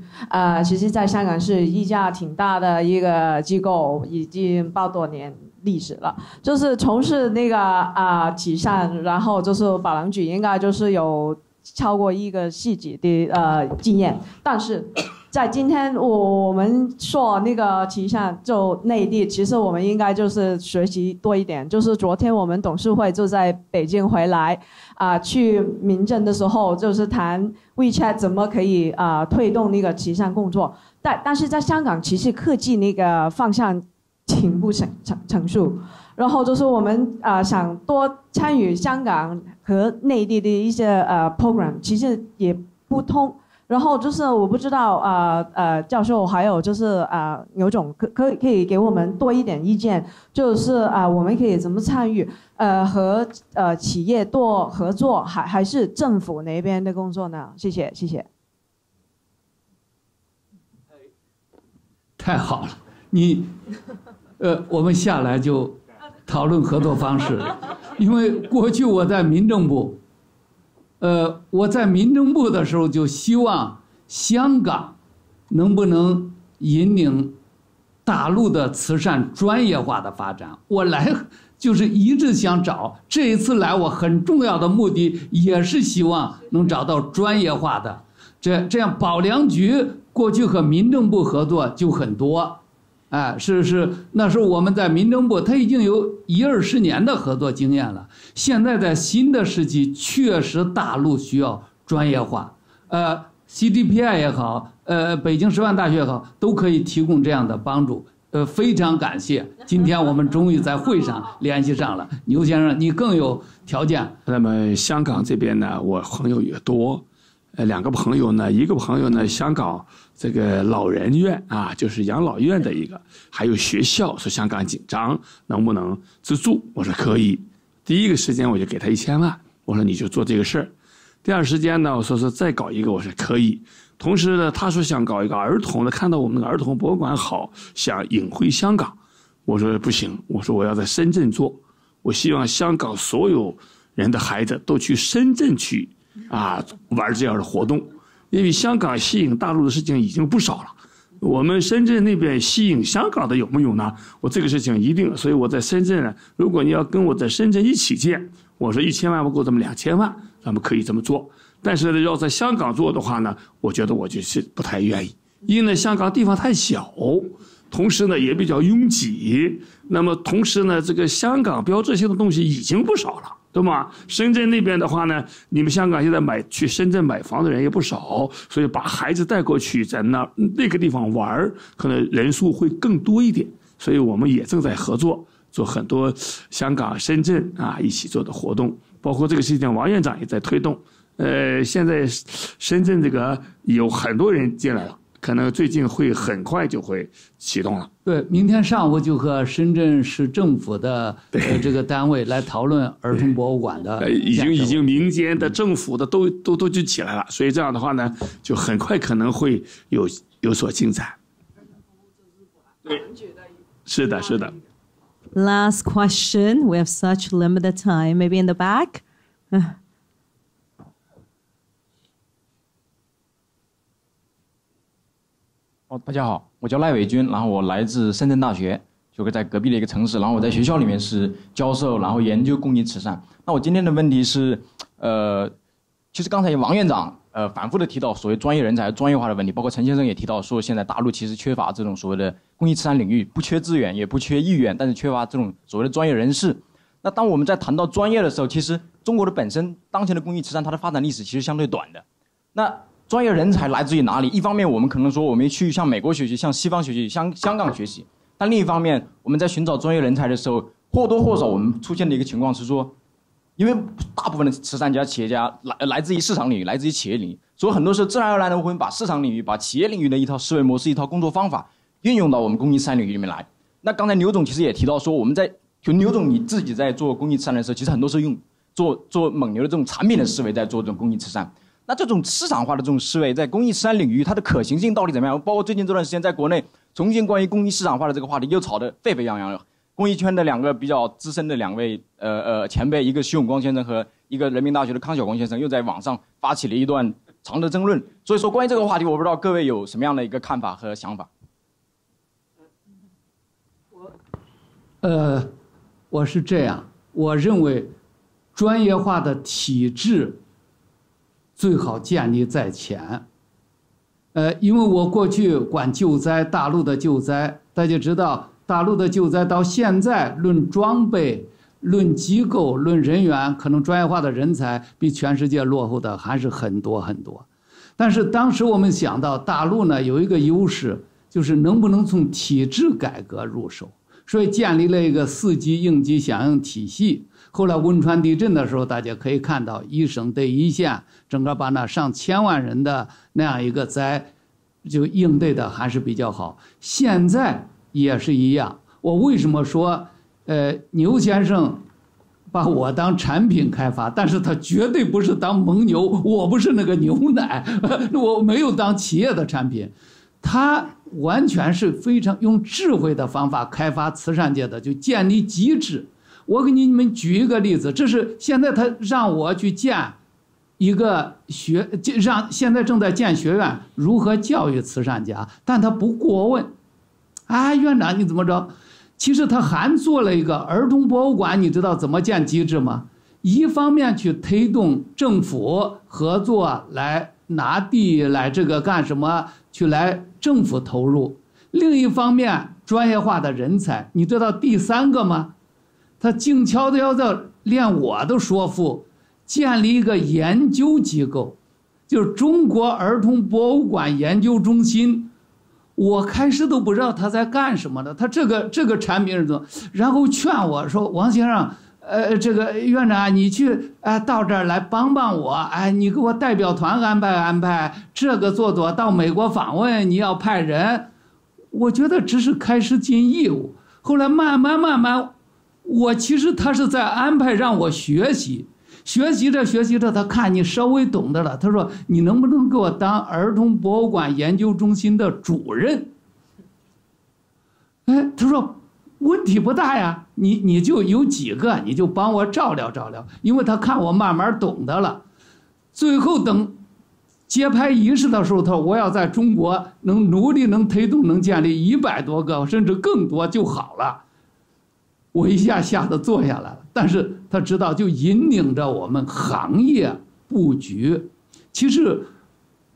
其实在香港是一家挺大的一个机构，已经8多年历史了。就是从事那个慈善，然后就是保良局应该就是有超过1个世纪的经验。但是在今天我们说那个慈善就内地，其实我们应该就是学习多一点。就是昨天我们董事会就在北京回来。去民政的时候，就是谈 WeChat 怎么可以推动那个慈善工作，但是在香港其实科技那个方向挺不成熟，然后就是我们想多参与香港和内地的一些program， 其实也不通然后就是我不知道教授还有就是有种可以给我们多一点意见，就是我们可以怎么参与和企业多合作，还是政府那边的工作呢？谢谢。太好了，我们下来就讨论合作方式，因为过去我在民政部。我在民政部的时候就希望香港能不能引领大陆的慈善专业化的发展。我来就是一直想找，这一次来我很重要的目的也是希望能找到专业化的。这样保良局过去和民政部合作就很多，是那时候我们在民政部，它已经有10-20年的合作经验了。现在在新的时期，确实大陆需要专业化，Dcpi 也好，北京师范大学也好，都可以提供这样的帮助。非常感谢，今天我们终于在会上联系上了。牛先生，你更有条件。那么香港这边呢，我朋友也多。2个朋友呢，一个朋友呢，香港这个老人院就是养老院的一个，还有学校说香港紧张，能不能资助？我说可以。第一个时间我就给他1000万，我说你就做这个事儿。第二时间呢，我说再搞一个，我说可以。同时呢，他说想搞一个儿童的，看到我们那个儿童博物馆好，想引回香港。我说不行，我说我要在深圳做，我希望香港所有人的孩子都去深圳去玩这样的活动，因为香港吸引大陆的事情已经不少了，我们深圳那边吸引香港的有没有呢？我这个事情一定，所以我在深圳呢，如果你要跟我在深圳一起建，我说1000万不够，咱们2000万，咱们可以这么做。但是呢，要在香港做的话呢，我觉得我就是不太愿意，因为呢，香港地方太小，同时呢也比较拥挤，那么同时呢，这个香港标志性的东西已经不少了。对吗？深圳那边的话呢，你们香港现在去深圳买房的人也不少，所以把孩子带过去，在那个地方玩，可能人数会更多一点。所以我们也正在合作，做很多香港、深圳一起做的活动，包括这个事情，王院长也在推动。现在深圳这个有很多人进来了，可能最近会很快就会启动了。对，明天上午就和深圳市政府的这个单位来讨论儿童博物馆的。已经民间的、政府的都就起来了，所以这样的话呢，就很快可能会有所进展。对，是的。Last question. We have such limited time. Maybe in the back. 大家好，我叫赖伟军，然后我来自深圳大学，就在隔壁的一个城市，然后我在学校里面是教授，然后研究公益慈善。那我今天的问题是，其实刚才王院长反复的提到所谓专业人才专业化的问题，包括陈先生也提到说，现在大陆其实缺乏这种所谓的公益慈善领域，不缺资源，也不缺意愿，但是缺乏这种所谓的专业人士。那当我们在谈到专业的时候，其实中国的本身当前的公益慈善它的发展历史其实相对短的。那专业人才来自于哪里？一方面，我们可能说我们去向美国学习，向西方学习，向香港学习；但另一方面，我们在寻找专业人才的时候，或多或少我们出现的一个情况是说，因为大部分的慈善家、企业家来自于市场领域，来自于企业领域，所以很多时候自然而然的我们把市场领域、把企业领域的一套思维模式、一套工作方法运用到我们公益慈善领域里面来。那刚才牛总其实也提到说，我们牛总你自己在做公益慈善的时候，其实很多时候用做蒙牛的这种产品的思维在做这种公益慈善。那这种市场化的这种思维，在公益慈善领域它的可行性到底怎么样？包括最近这段时间在国内重新关于公益市场化的这个话题又吵得沸沸扬扬。公益圈的2个比较资深的2位前辈，一个徐永光先生和一个人民大学的康晓光先生，又在网上发起了一段长的争论。所以说，关于这个话题，我不知道各位有什么样的一个看法和想法。我是这样，我认为专业化的体制最好建立在前。因为我过去管救灾，大陆的救灾，大家知道，大陆的救灾到现在，论装备、论机构、论人员，可能专业化的人才比全世界落后的还是很多很多。但是当时我们想到，大陆呢有一个优势，就是能不能从体制改革入手。所以建立了一个4级应急响应体系。后来汶川地震的时候，大家可以看到一省对一线，整个把那上千万人的那样一个灾就应对的还是比较好。现在也是一样。我为什么说牛先生把我当产品开发，但是他绝对不是当蒙牛，我不是那个牛奶，我没有当企业的产品，他完全是非常用智慧的方法开发慈善界的，就建立机制。我给你们举一个例子，这是现在他让我去建一个现在正在建学院，如何教育慈善家，但他不过问，院长你怎么着？其实他还做了一个儿童博物馆，你知道怎么建机制吗？一方面去推动政府合作来拿地来这个干什么，去来政府投入，另一方面专业化的人才，你知道第3个吗？他静悄悄的，连我都说服，建立一个研究机构，就是中国儿童博物馆研究中心。我开始都不知道他在干什么的，他这个产品是怎么，然后劝我说，王先生，这个院长你去到这儿来帮帮我，你给我代表团安排，这个做到美国访问你要派人。我觉得只是开始尽义务，后来慢慢我其实他是在安排让我学习着，他看你稍微懂得了，他说你能不能给我当儿童博物馆研究中心的主任？他说问题不大呀，你就有几个，你就帮我照料，因为他看我慢慢懂得了。最后等揭牌仪式的时候，他说我要在中国努力推动能建立100多个甚至更多就好了。我一下吓得坐下来了，但是他知道就引领着我们行业布局。其实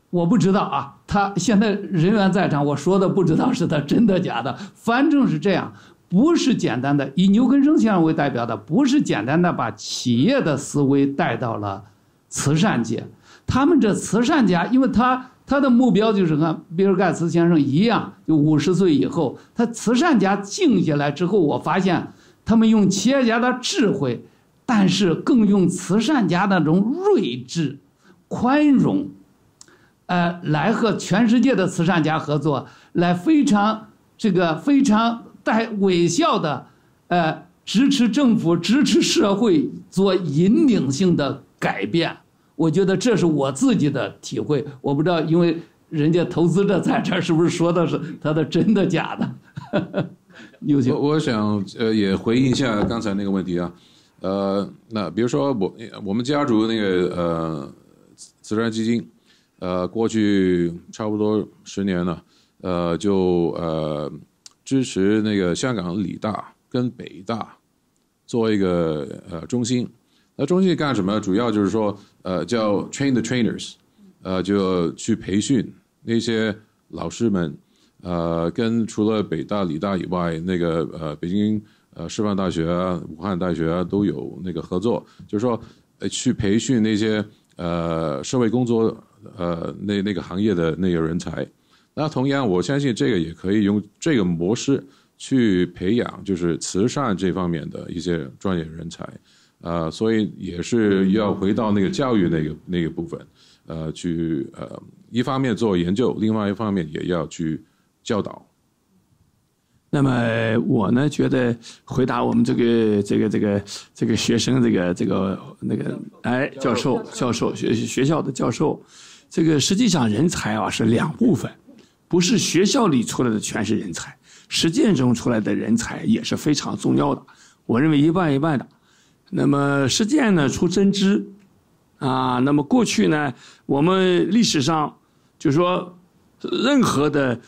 我不知道他现在人员在场，我说的不知道是他真的假的，反正是这样，不是简单的以牛根生先生为代表的，不是简单的把企业的思维带到了慈善界。他们这慈善家，因为他的目标就是和比尔盖茨先生一样，就50岁以后，他慈善家静下来之后，我发现他们用企业家的智慧，但是更用慈善家那种睿智、宽容，来和全世界的慈善家合作，来非常带微笑的，支持政府、支持社会，做引领性的改变。我觉得这是我自己的体会，我不知道，因为人家投资者在这儿，是不是说的是他的真的假的？我想也回应一下刚才那个问题啊，那比如说我们家族那个慈善基金，过去差不多10年了，就支持那个香港理大跟北大做一个中心。那中心干什么？主要就是说叫 train the trainers，就去培训那些老师们。跟除了北大、理大以外，那个北京师范大学啊、武汉大学啊都有那个合作，就是说去培训那些社会工作那个行业的那个人才。那同样，我相信这个也可以用这个模式去培养，就是慈善这方面的一些专业人才。所以也是要回到那个教育那个部分，去一方面做研究，另外一方面也要去教导。那么我呢，觉得回答我们这个学生教授学校的教授，这个实际上人才是2部分，不是学校里出来的全是人才，实践中出来的人才也是非常重要的。我认为一半一半的。那么实践呢出真知那么过去呢，我们历史上就是说任何的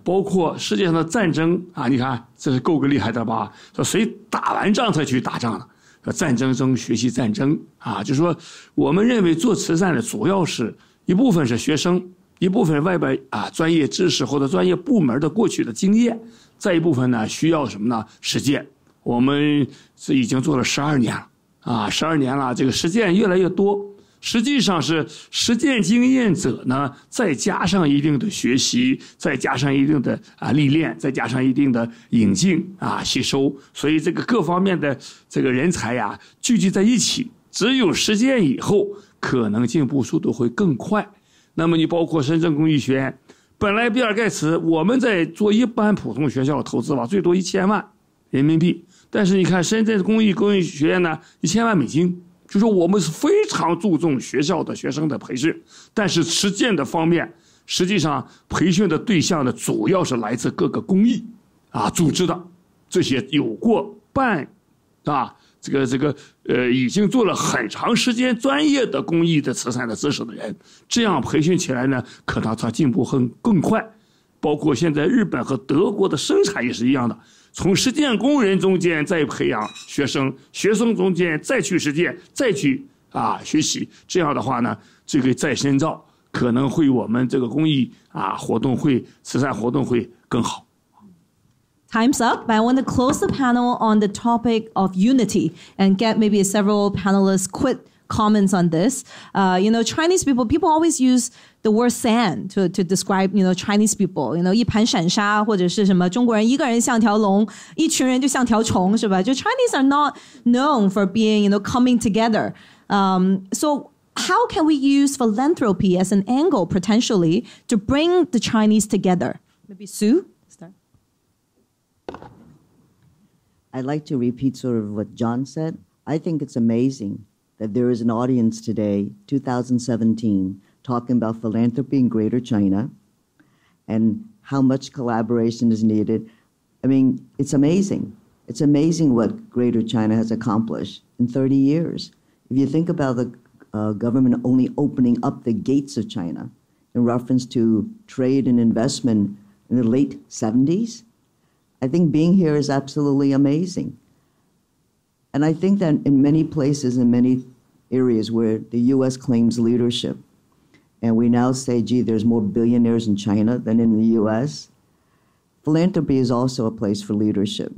包括世界上的战争你看这是够个厉害的吧？说谁打完仗才去打仗的？说战争中学习战争就是说我们认为做慈善的主要是一部分是学生，一部分外边专业知识或者专业部门的过去的经验，再一部分呢需要什么呢？实践。我们是已经做了12年了12年了，这个实践越来越多，实际上是实践经验者呢，再加上一定的学习，再加上一定的历练，再加上一定的引进吸收，所以这个各方面的这个人才呀聚集在一起，只有实践以后，可能进步速度会更快。那么你包括深圳工艺学院，本来比尔盖茨我们在做一般普通学校投资吧，最多1000万人民币，但是你看深圳工艺学院呢，1000万美金。就说我们是非常注重学校的学生的培训，但是实践的方面，实际上培训的对象呢，主要是来自各个公益组织的这些有过办已经做了很长时间专业的公益的慈善的知识的人，这样培训起来呢，可能他进步更快。包括现在日本和德国的生产也是一样的。从实践工人中间再培养学生，学生中间再去实践，再去学习，这样的话呢，这个再深造可能会我们这个公益活动会、慈善活动会更好。Time's up, but I want to close the panel on the topic of unity and get maybe several panelists quick comments on this. Chinese people always use the word sand to describe, Chinese people. 一盘散沙或者是什么中国人一个人像条龙，一群人就像条虫，是吧？就 Chinese are not known for being, coming together. So how can we use philanthropy as an angle potentially to bring the Chinese together? Maybe Sue? Start. I'd like to repeat sort of what John said. I think it's amazing that there is an audience today, 2017, talking about philanthropy in Greater China and how much collaboration is needed. I mean, it's amazing. It's amazing what Greater China has accomplished in 30 years. If you think about the government only opening up the gates of China in reference to trade and investment in the late 70s, I think being here is absolutely amazing. And I think that in many places, in many areas where the U.S. claims leadership, and we now say, gee, there's more billionaires in China than in the U.S., philanthropy is also a place for leadership.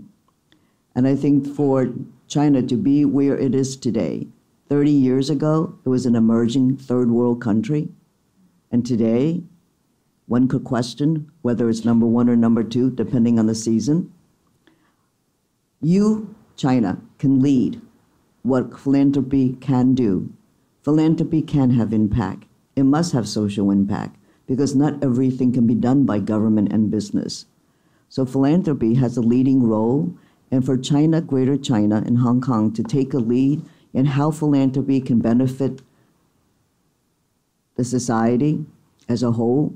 And I think for China to be where it is today, 30 years ago, it was an emerging third world country. And today, one could question whether it's number one or number two, depending on the season. You, China, can lead what philanthropy can do. Philanthropy can have impact. It must have social impact because not everything can be done by government and business. So philanthropy has a leading role, and for China, Greater China, and Hong Kong to take a lead in how philanthropy can benefit the society as a whole,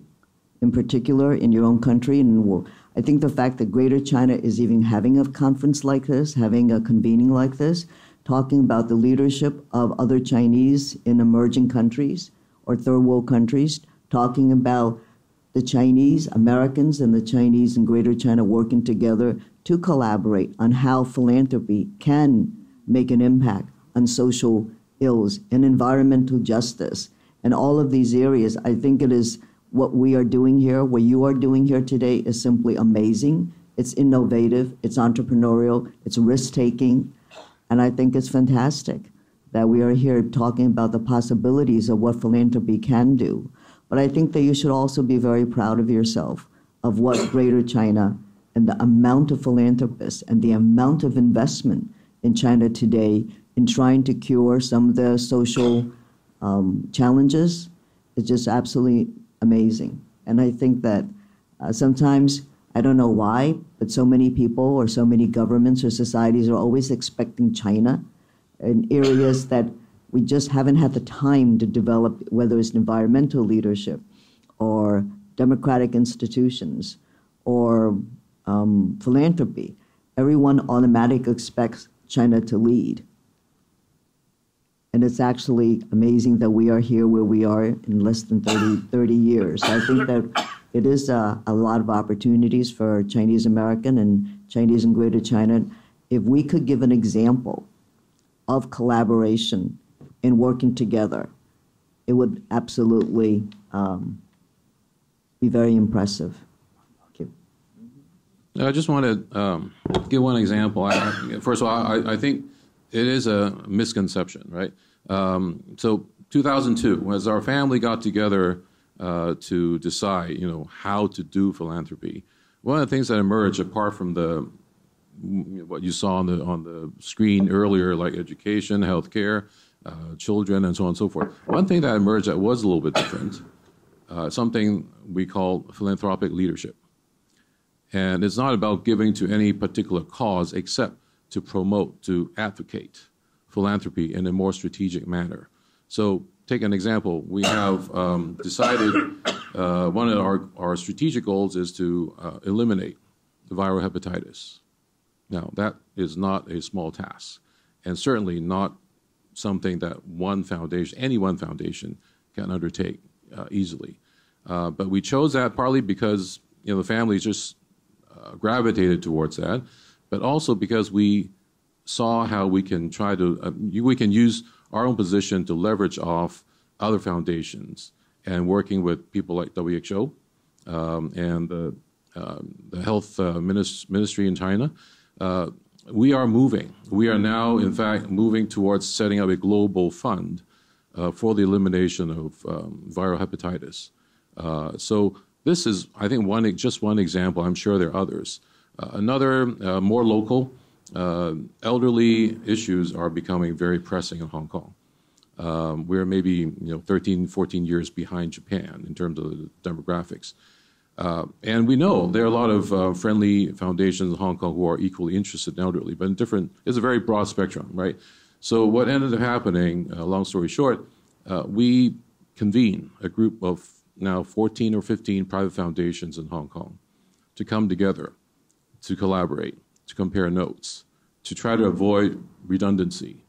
in particular in your own country and in the world. I think the fact that Greater China is even having a conference like this, having a convening like this, talking about the leadership of other Chinese in emerging countries or third world countries, talking about the Chinese, Americans, and the Chinese in Greater China working together to collaborate on how philanthropy can make an impact on social ills and environmental justice. And all of these areas, I think it is what we are doing here, what you are doing here today is simply amazing. It's innovative, it's entrepreneurial, it's risk-taking, and I think it's fantastic that we are here talking about the possibilities of what philanthropy can do. But I think that you should also be very proud of yourself, of what Greater China and the amount of philanthropists and the amount of investment in China today in trying to cure some of the social challenges is just absolutely amazing. And I think that sometimes, I don't know why, but so many people or so many governments or societies are always expecting China in areas that we just haven't had the time to develop, whether it's environmental leadership or democratic institutions or philanthropy. Everyone automatically expects China to lead. And it's actually amazing that we are here where we are in less than 30 years. I think that it is a lot of opportunities for Chinese American and Chinese in Greater China. If we could give an example of collaboration and working together, it would absolutely be very impressive. Thank you. I just want to give one example. First of all, I think it is a misconception, right? So 2002, as our family got together to decide, how to do philanthropy, one of the things that emerged, apart from what you saw on the screen earlier, like education, healthcare, children, and so on and so forth, one thing that emerged that was a little bit different, something we call philanthropic leadership. And it's not about giving to any particular cause except to promote, to advocate philanthropy in a more strategic manner. So take an example. We have decided one of our strategic goals is to eliminate viral hepatitis. Now, that is not a small task, and certainly not something that any one foundation can undertake easily. But we chose that partly because the family just gravitated towards that, but also because we saw how we can we can use our own position to leverage off other foundations, and working with people like WHO and the health ministry in China, we are moving. We are now, in fact, moving towards setting up a global fund for the elimination of viral hepatitis. So this is, I think, just one example. I'm sure there are others. Another, more local, elderly issues are becoming very pressing in Hong Kong. We're maybe 13, 14 years behind Japan in terms of the demographics. And we know there are a lot of friendly foundations in Hong Kong who are equally interested in elderly, but it's a very broad spectrum, right? So what ended up happening, long story short, we convene a group of now 14 or 15 private foundations in Hong Kong to come together, to collaborate, to compare notes, to try to avoid redundancy,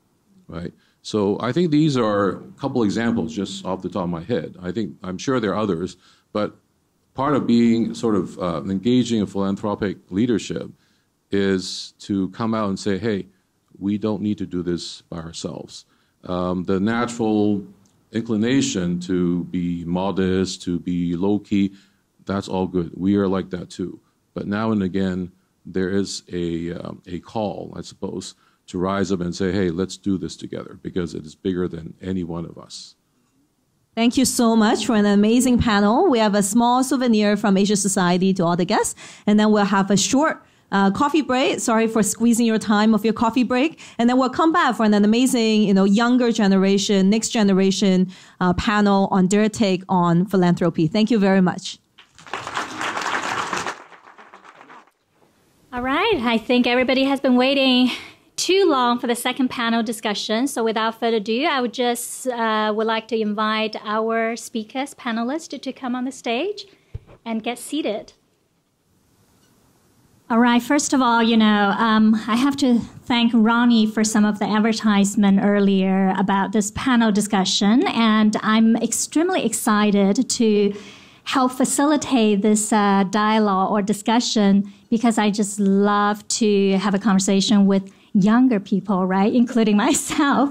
right? So I think these are a couple examples just off the top of my head. I'm sure there are others, but part of being sort of engaging in philanthropic leadership is to come out and say, hey, we don't need to do this by ourselves. The natural inclination to be modest, to be low-key, that's all good. We are like that too. But now and again, there is a call, I suppose, to rise up and say, hey, let's do this together because it is bigger than any one of us. Thank you so much for an amazing panel. We have a small souvenir from Asia Society to all the guests, and then we'll have a short coffee break. Sorry for squeezing your time of your coffee break. And then we'll come back for an amazing, younger generation, next generation panel on their take on philanthropy. Thank you very much. All right. I think everybody has been waiting too long for the second panel discussion. So without further ado, I would just would like to invite our speakers, panelists, to come on the stage and get seated. All right. First of all, I have to thank Ronnie for some of the advertisement earlier about this panel discussion. And I'm extremely excited to help facilitate this dialogue or discussion because I just love to have a conversation with younger people, right, including myself.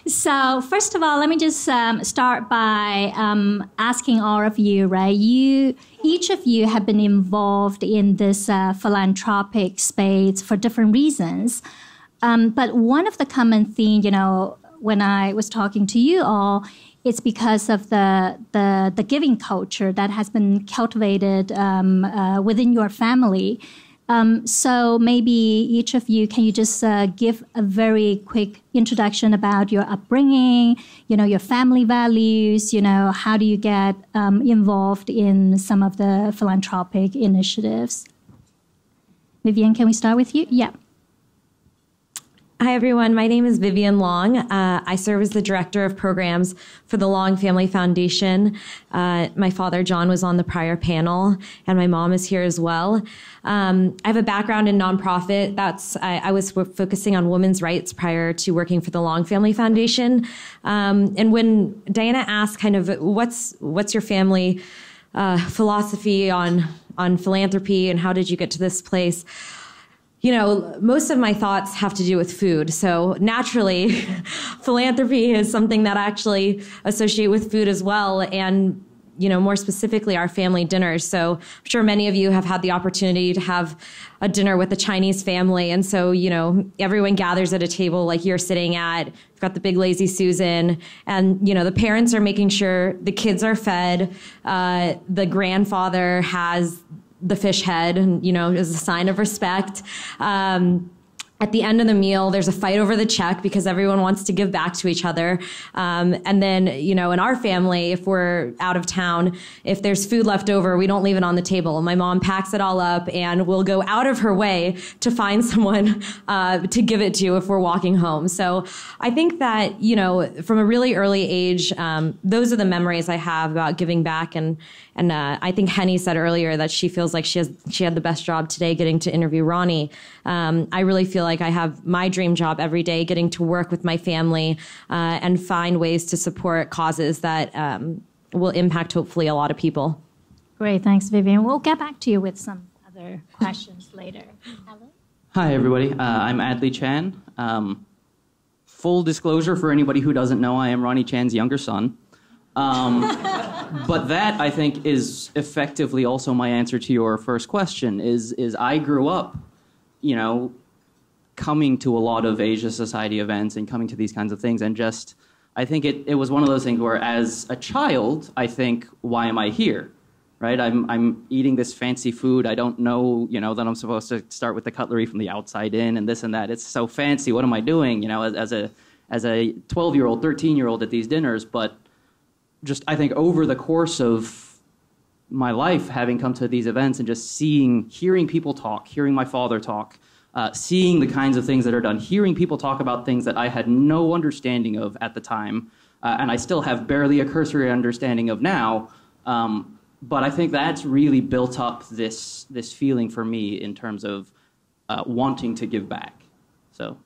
So first of all, let me just start by asking all of you, right? Each of you have been involved in this philanthropic space for different reasons. But one of the common themes, when I was talking to you all, it's because of the giving culture that has been cultivated within your family. So maybe each of you, can you just give a very quick introduction about your upbringing, your family values, how do you get involved in some of the philanthropic initiatives? Vivian, can we start with you? Yeah. Hi, everyone. My name is Vivian Long. I serve as the Director of Programs for the Long Family Foundation. My father, John, was on the prior panel, and my mom is here as well. I have a background in nonprofit. I was focusing on women's rights prior to working for the Long Family Foundation. And when Diana asked kind of what's your family philosophy on philanthropy and how did you get to this place, most of my thoughts have to do with food. So naturally, philanthropy is something that I actually associate with food as well. And more specifically our family dinners. So I'm sure many of you have had the opportunity to have a dinner with a Chinese family. And so, everyone gathers at a table like you're sitting at. You've got the big lazy Susan, and, the parents are making sure the kids are fed. The grandfather has the fish head, and, as a sign of respect. At the end of the meal, there's a fight over the check because everyone wants to give back to each other. And then, in our family, if we're out of town, if there's food left over, we don't leave it on the table. My mom packs it all up and will go out of her way to find someone to give it to if we're walking home. So I think that, from a really early age, those are the memories I have about giving back. And I think Henny said earlier that she feels like she had the best job today getting to interview Ronnie. I really feel like I have my dream job every day, getting to work with my family and find ways to support causes that will impact, hopefully, a lot of people. Great. Thanks, Vivian. We'll get back to you with some other questions later. Hi, everybody. I'm Adley Chan. Full disclosure for anybody who doesn't know, I am Ronnie Chan's younger son. But that, I think, is effectively also my answer to your first question, is I grew up, coming to a lot of Asia Society events and coming to these kinds of things, and just, I think it was one of those things where, as a child, I think, why am I here, right? I'm eating this fancy food. I don't know, that I'm supposed to start with the cutlery from the outside in and this and that. It's so fancy. What am I doing, as a 12-year-old, 13-year-old at these dinners? But just, I think, over the course of my life, having come to these events and just hearing people talk, hearing my father talk, seeing the kinds of things that are done, hearing people talk about things that I had no understanding of at the time, and I still have barely a cursory understanding of now. But I think that's really built up this feeling for me in terms of wanting to give back. So,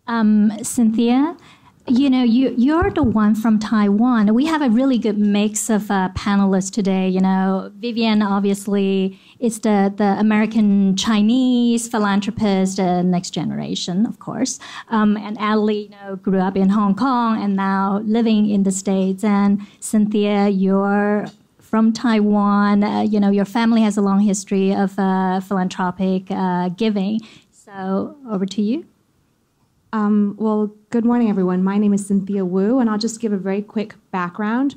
Cynthia, you're the one from Taiwan. We have a really good mix of panelists today. Vivian obviously is the American Chinese philanthropist, next generation, of course. And Adley, grew up in Hong Kong and now living in the States. And Cynthia, you're from Taiwan. Your family has a long history of philanthropic giving. So over to you. Well, good morning, everyone. My name is Cynthia Wu, and I'll just give a very quick background.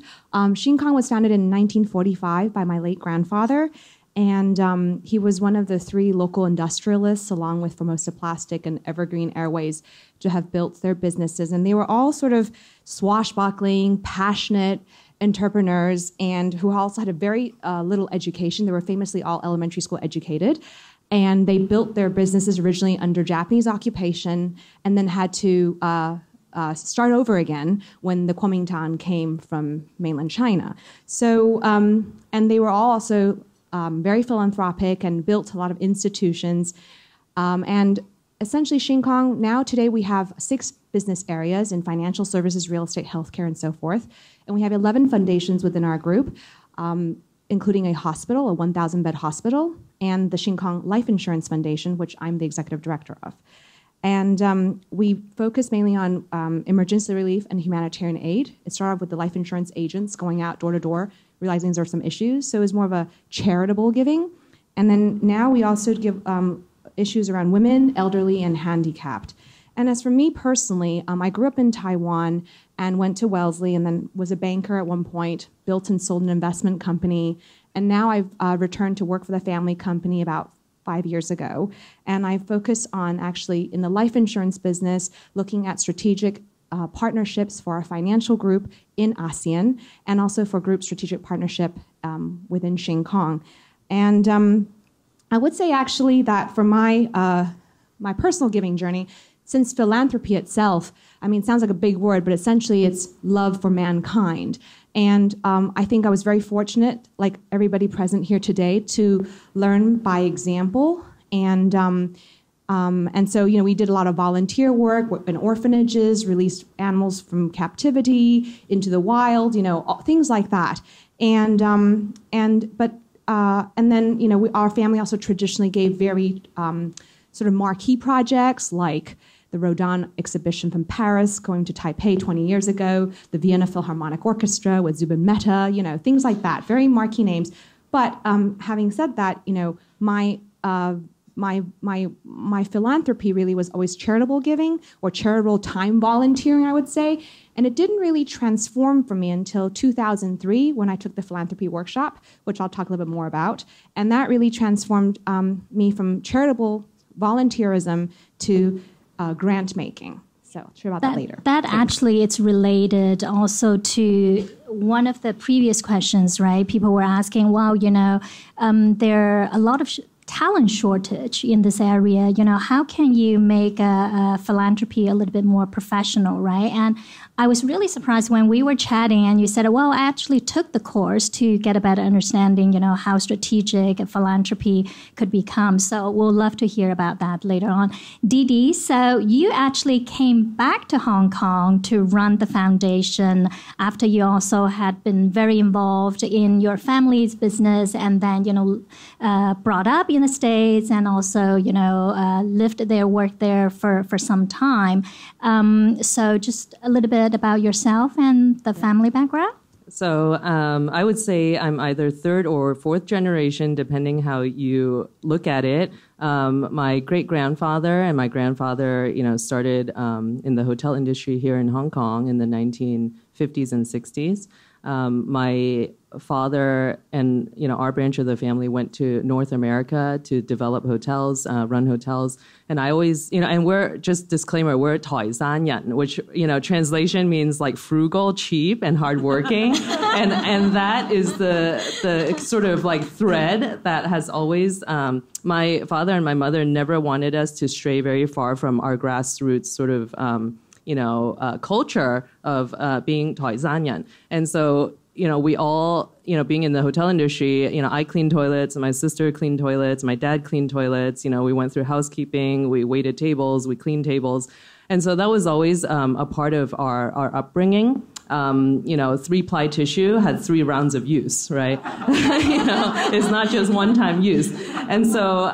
Shin Kong was founded in 1945 by my late grandfather, and he was one of the 3 local industrialists, along with Formosa Plastic and Evergreen Airways, to have built their businesses. And they were all sort of swashbuckling, passionate entrepreneurs, and who also had a very little education. They were famously all elementary school educated. And they built their businesses originally under Japanese occupation and then had to start over again when the Kuomintang came from mainland China. So, and they were all also very philanthropic and built a lot of institutions. And essentially, Shin Kong, now today we have 6 business areas in financial services, real estate, healthcare, and so forth. And we have 11 foundations within our group, including a hospital, a 1,000-bed hospital, and the Shin Kong Life Insurance Foundation, which I'm the executive director of. And we focus mainly on emergency relief and humanitarian aid. It started with the life insurance agents going out door to door, realizing there are some issues. So it was more of a charitable giving. And then now we also give issues around women, elderly, and handicapped. And as for me personally, I grew up in Taiwan and went to Wellesley and then was a banker at one point, built and sold an investment company. And now I've returned to work for the family company about 5 years ago. And I focus on actually in the life insurance business, looking at strategic partnerships for our financial group in ASEAN and also for group strategic partnership within Shin Kong. And I would say actually that for my personal giving journey, since philanthropy itself, I mean, it sounds like a big word, but essentially it's love for mankind. And I think I was very fortunate, like everybody present here today, to learn by example. And so, we did a lot of volunteer work in orphanages, released animals from captivity into the wild, things like that. And then, our family also traditionally gave very sort of marquee projects like the the Rodin exhibition from Paris, going to Taipei 20 years ago, the Vienna Philharmonic Orchestra with Zubin Mehta, things like that, very marquee names. But having said that, my philanthropy really was always charitable giving or charitable time volunteering, I would say. And it didn't really transform for me until 2003 when I took the philanthropy workshop, which I'll talk a little bit more about. And that really transformed me from charitable volunteerism to grant making. So I'll share about that later. That actually, it's related also to one of the previous questions, right? People were asking, well, there are a lot of talent shortage in this area. How can you make a philanthropy a little bit more professional, right? And I was really surprised when we were chatting and you said, well, I actually took the course to get a better understanding, how strategic a philanthropy could become. So we'll love to hear about that later on. Didi, so you actually came back to Hong Kong to run the foundation after you also had been very involved in your family's business and then, brought up in the States and also, lived there, worked there for some time. So just a little bit about yourself and the family background? So I would say I'm either third or fourth generation, depending how you look at it. My great-grandfather and my grandfather, started in the hotel industry here in Hong Kong in the 1950s and 60s. My father and our branch of the family went to North America to develop hotels, run hotels, and I always and we're just disclaimer, we're 台山人, which translation means like frugal, cheap, and hardworking, and that is the sort of like thread that has always my father and my mother never wanted us to stray very far from our grassroots sort of culture of being 台山人, and so. We all, being in the hotel industry, I cleaned toilets, my sister cleaned toilets, my dad cleaned toilets, we went through housekeeping, we waited tables, we cleaned tables. And so that was always a part of our upbringing. 3-ply tissue had 3 rounds of use, right? It's not just one-time use. And so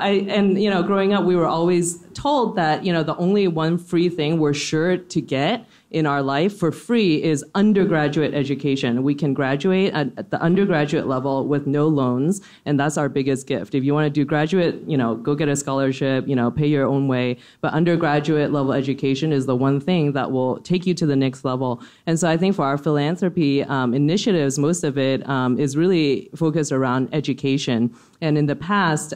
growing up, we were always told that, the only one free thing we're sure to get in our life for free is undergraduate education. We can graduate at the undergraduate level with no loans, and that's our biggest gift. If you want to do graduate, go get a scholarship, pay your own way, but undergraduate level education is the one thing that will take you to the next level. And so I think for our philanthropy initiatives, most of it is really focused around education. And in the past,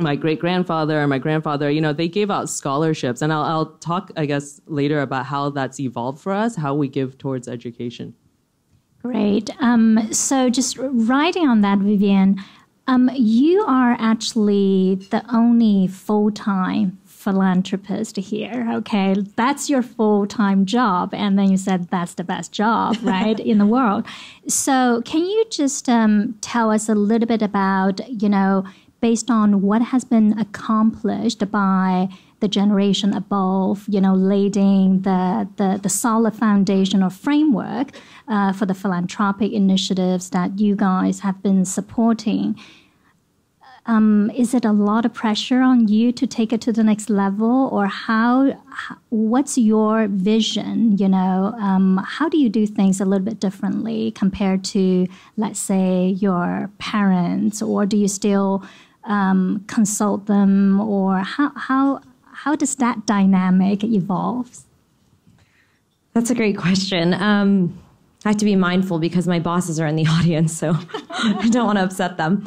my great-grandfather and my grandfather, they gave out scholarships. And I'll talk, I guess, later about how that's evolved for us, how we give towards education. Great. So just riding on that, Vivian, you are actually the only full-time philanthropist here, okay? That's your full-time job. And then you said that's the best job, right, in the world. So can you just tell us a little bit about, based on what has been accomplished by the generation above, laying the solid foundation or framework for the philanthropic initiatives that you guys have been supporting. Is it a lot of pressure on you to take it to the next level, or what's your vision? How do you do things a little bit differently compared to, let's say, your parents, or do you still consult them, or how does that dynamic evolve? That's a great question. I have to be mindful because my bosses are in the audience, so I don't want to upset them.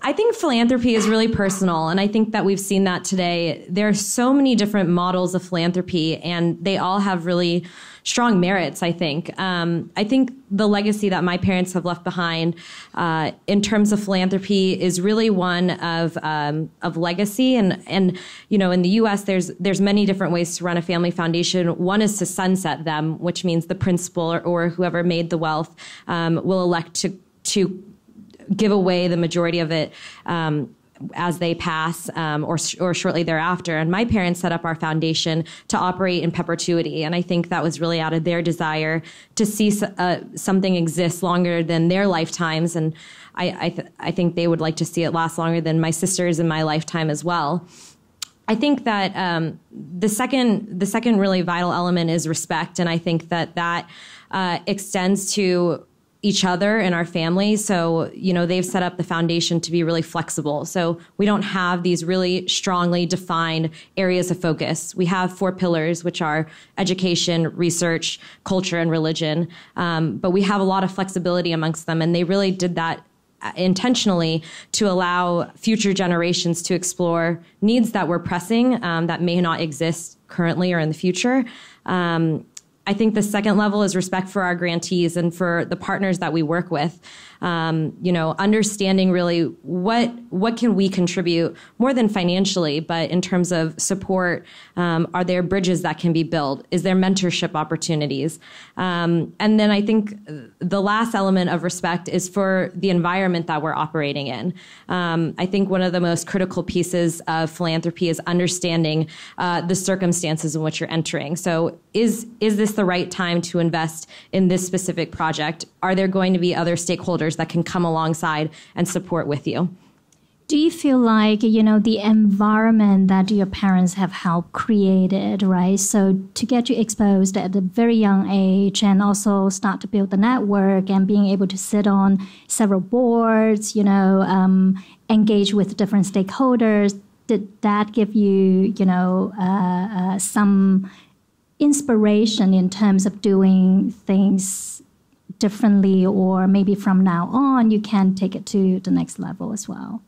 I think philanthropy is really personal, and I think that we've seen that today. There are so many different models of philanthropy, and they all have really strong merits, I think. I think the legacy that my parents have left behind in terms of philanthropy is really one of legacy. And in the U.S., there's many different ways to run a family foundation. One is to sunset them, which means the principal or whoever made the wealth will elect to give away the majority of it as they pass or shortly thereafter. And my parents set up our foundation to operate in perpetuity. And I think that was really out of their desire to see something exist longer than their lifetimes. And I think they would like to see it last longer than my sisters in my lifetime as well. I think that the second really vital element is respect, and I think that extends to each other and our family. So, they've set up the foundation to be really flexible. So we don't have these really strongly defined areas of focus. We have 4 pillars, which are education, research, culture, and religion. But we have a lot of flexibility amongst them, and they really did that intentionally to allow future generations to explore needs that were pressing that may not exist currently or in the future. I think the second level is respect for our grantees and for the partners that we work with. Understanding really what can we contribute more than financially, but in terms of support, are there bridges that can be built? Is there mentorship opportunities? And then I think the last element of respect is for the environment that we're operating in. I think one of the most critical pieces of philanthropy is understanding the circumstances in which you're entering. So is this the right time to invest in this specific project? Are there going to be other stakeholders that can come alongside and support with you? Do you feel like, the environment that your parents have helped created, right? So to get you exposed at a very young age and also start to build the network and being able to sit on several boards, engage with different stakeholders, did that give you, some inspiration in terms of doing things differently, or maybe from now on you can take it to the next level as well?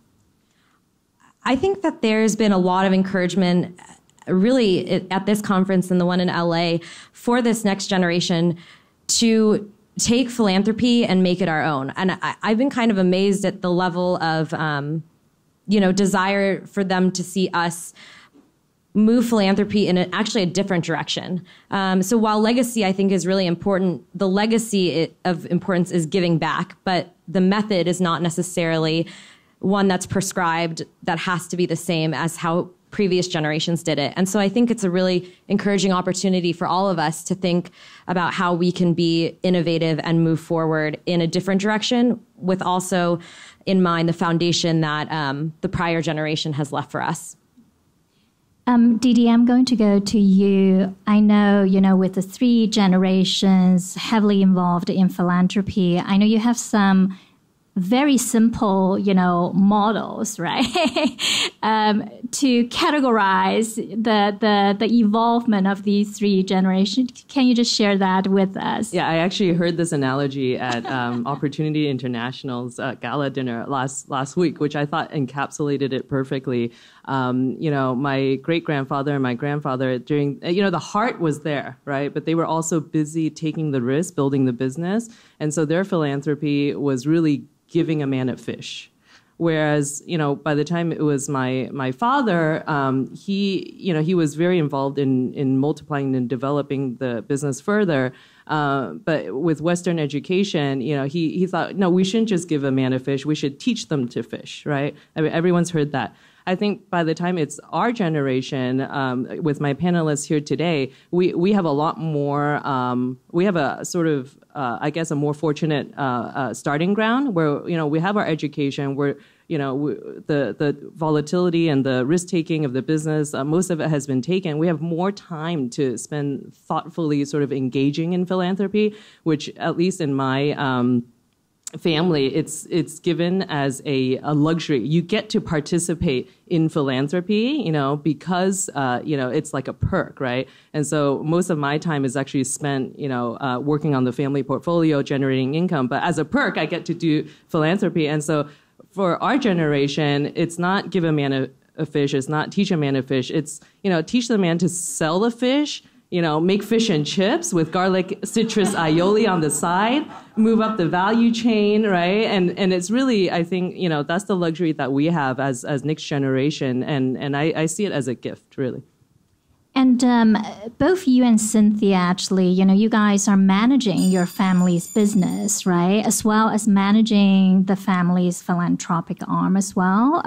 I think that there's been a lot of encouragement really at this conference and the one in LA for this next generation to take philanthropy and make it our own. And I've been kind of amazed at the level of, desire for them to see us move philanthropy in actually a different direction. So while legacy, I think, is really important, the legacy of importance is giving back, but the method is not necessarily one that's prescribed that has to be the same as how previous generations did it. And so I think it's a really encouraging opportunity for all of us to think about how we can be innovative and move forward in a different direction, with also in mind the foundation that the prior generation has left for us. Didi, I'm going to go to you. I know, with the 3 generations heavily involved in philanthropy, I know you have some very simple, models, right? To categorize the evolvement of these 3 generations. Can you just share that with us? Yeah, I actually heard this analogy at Opportunity International's gala dinner last week, which I thought encapsulated it perfectly. My great-grandfather and my grandfather, during, the heart was there, right? But they were also busy taking the risk, building the business. And so their philanthropy was really giving a man a fish. Whereas, by the time it was my father, he was very involved in multiplying and developing the business further. But with Western education, he thought, no, we shouldn't just give a man a fish. We should teach them to fish, right? I mean, everyone's heard that. I think by the time it's our generation, with my panelists here today, we have a lot more, we have a sort of, I guess, a more fortunate starting ground where, we have our education, where, the volatility and the risk-taking of the business, most of it has been taken. We have more time to spend thoughtfully sort of engaging in philanthropy, which, at least in my family, it's given as a luxury. You get to participate in philanthropy, because, it's like a perk, right? And so most of my time is actually spent, working on the family portfolio, generating income. But as a perk, I get to do philanthropy. And so for our generation, it's not give a man a fish. It's not teach a man a fish. It's, teach the man to sell the fish, make fish and chips with garlic, citrus, aioli on the side, move up the value chain, right? And it's really, I think, that's the luxury that we have as next generation. And I see it as a gift, really. And both you and Cynthia, actually, you guys are managing your family's business, right? As well as managing the family's philanthropic arm as well.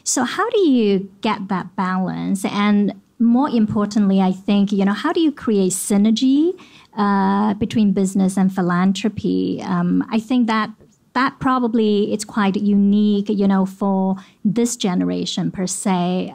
So how do you get that balance? And more importantly, I think, how do you create synergy between business and philanthropy? I think that that probably it's quite unique, for this generation per se.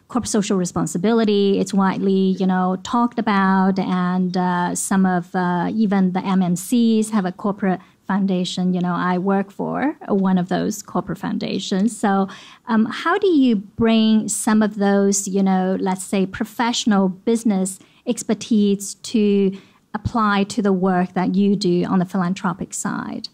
Corporate social responsibility, it's widely, talked about, and some of even the MNCs have a corporate foundation. I work for one of those corporate foundations. So how do you bring some of those, let's say professional business expertise to apply to the work that you do on the philanthropic side?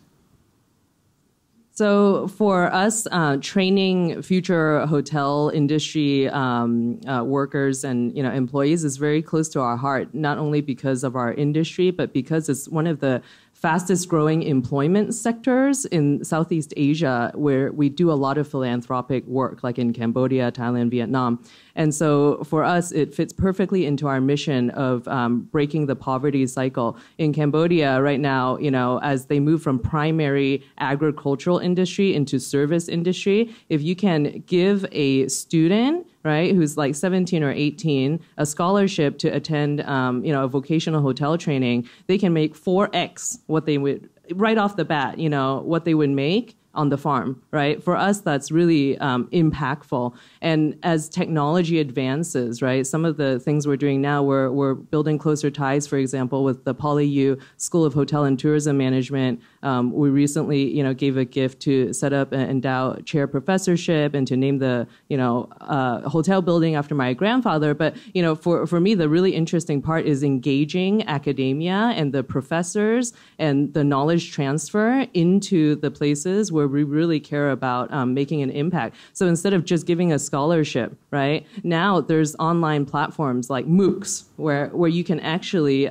So for us, training future hotel industry workers and employees is very close to our heart, not only because of our industry, but because it's one of the fastest growing employment sectors in Southeast Asia, where we do a lot of philanthropic work, like in Cambodia, Thailand, Vietnam. And so for us, it fits perfectly into our mission of breaking the poverty cycle. In Cambodia right now, as they move from primary agricultural industry into service industry, if you can give a student, right, who's like 17 or 18, a scholarship to attend, a vocational hotel training, they can make 4x what they would, right off the bat, what they would make on the farm, right? For us, that's really impactful. And as technology advances, right, some of the things we're doing now, we're building closer ties, for example, with the PolyU School of Hotel and Tourism Management. We recently, gave a gift to set up an endowed chair professorship and to name the, hotel building after my grandfather. But, for me, the really interesting part is engaging academia and the professors and the knowledge transfer into the places where we really care about making an impact. So instead of just giving a scholarship, right, now there's online platforms like MOOCs where you can actually,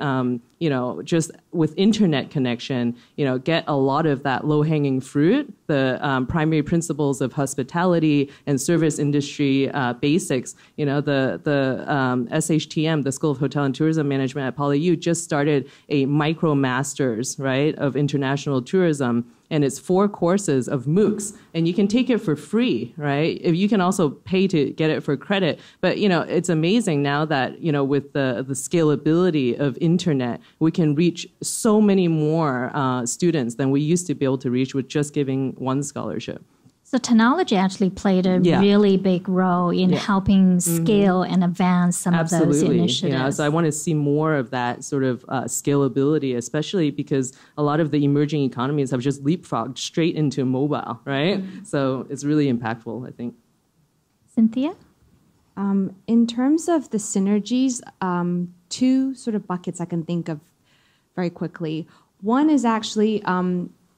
just with internet connection, get a lot of that low-hanging fruit, the primary principles of hospitality and service industry basics. The SHTM, the School of Hotel and Tourism Management at PolyU, just started a micro masters, right, of international tourism. And it's 4 courses of MOOCs, and you can take it for free, right? If you can also pay to get it for credit. But, it's amazing now that, with the scalability of internet, we can reach so many more students than we used to be able to reach with just giving one scholarship. So technology actually played a really big role in helping scale and advance some of those initiatives. So I want to see more of that sort of scalability, especially because a lot of the emerging economies have just leapfrogged straight into mobile, right? So it's really impactful, I think. Cynthia? In terms of the synergies, 2 sort of buckets I can think of very quickly. One is actually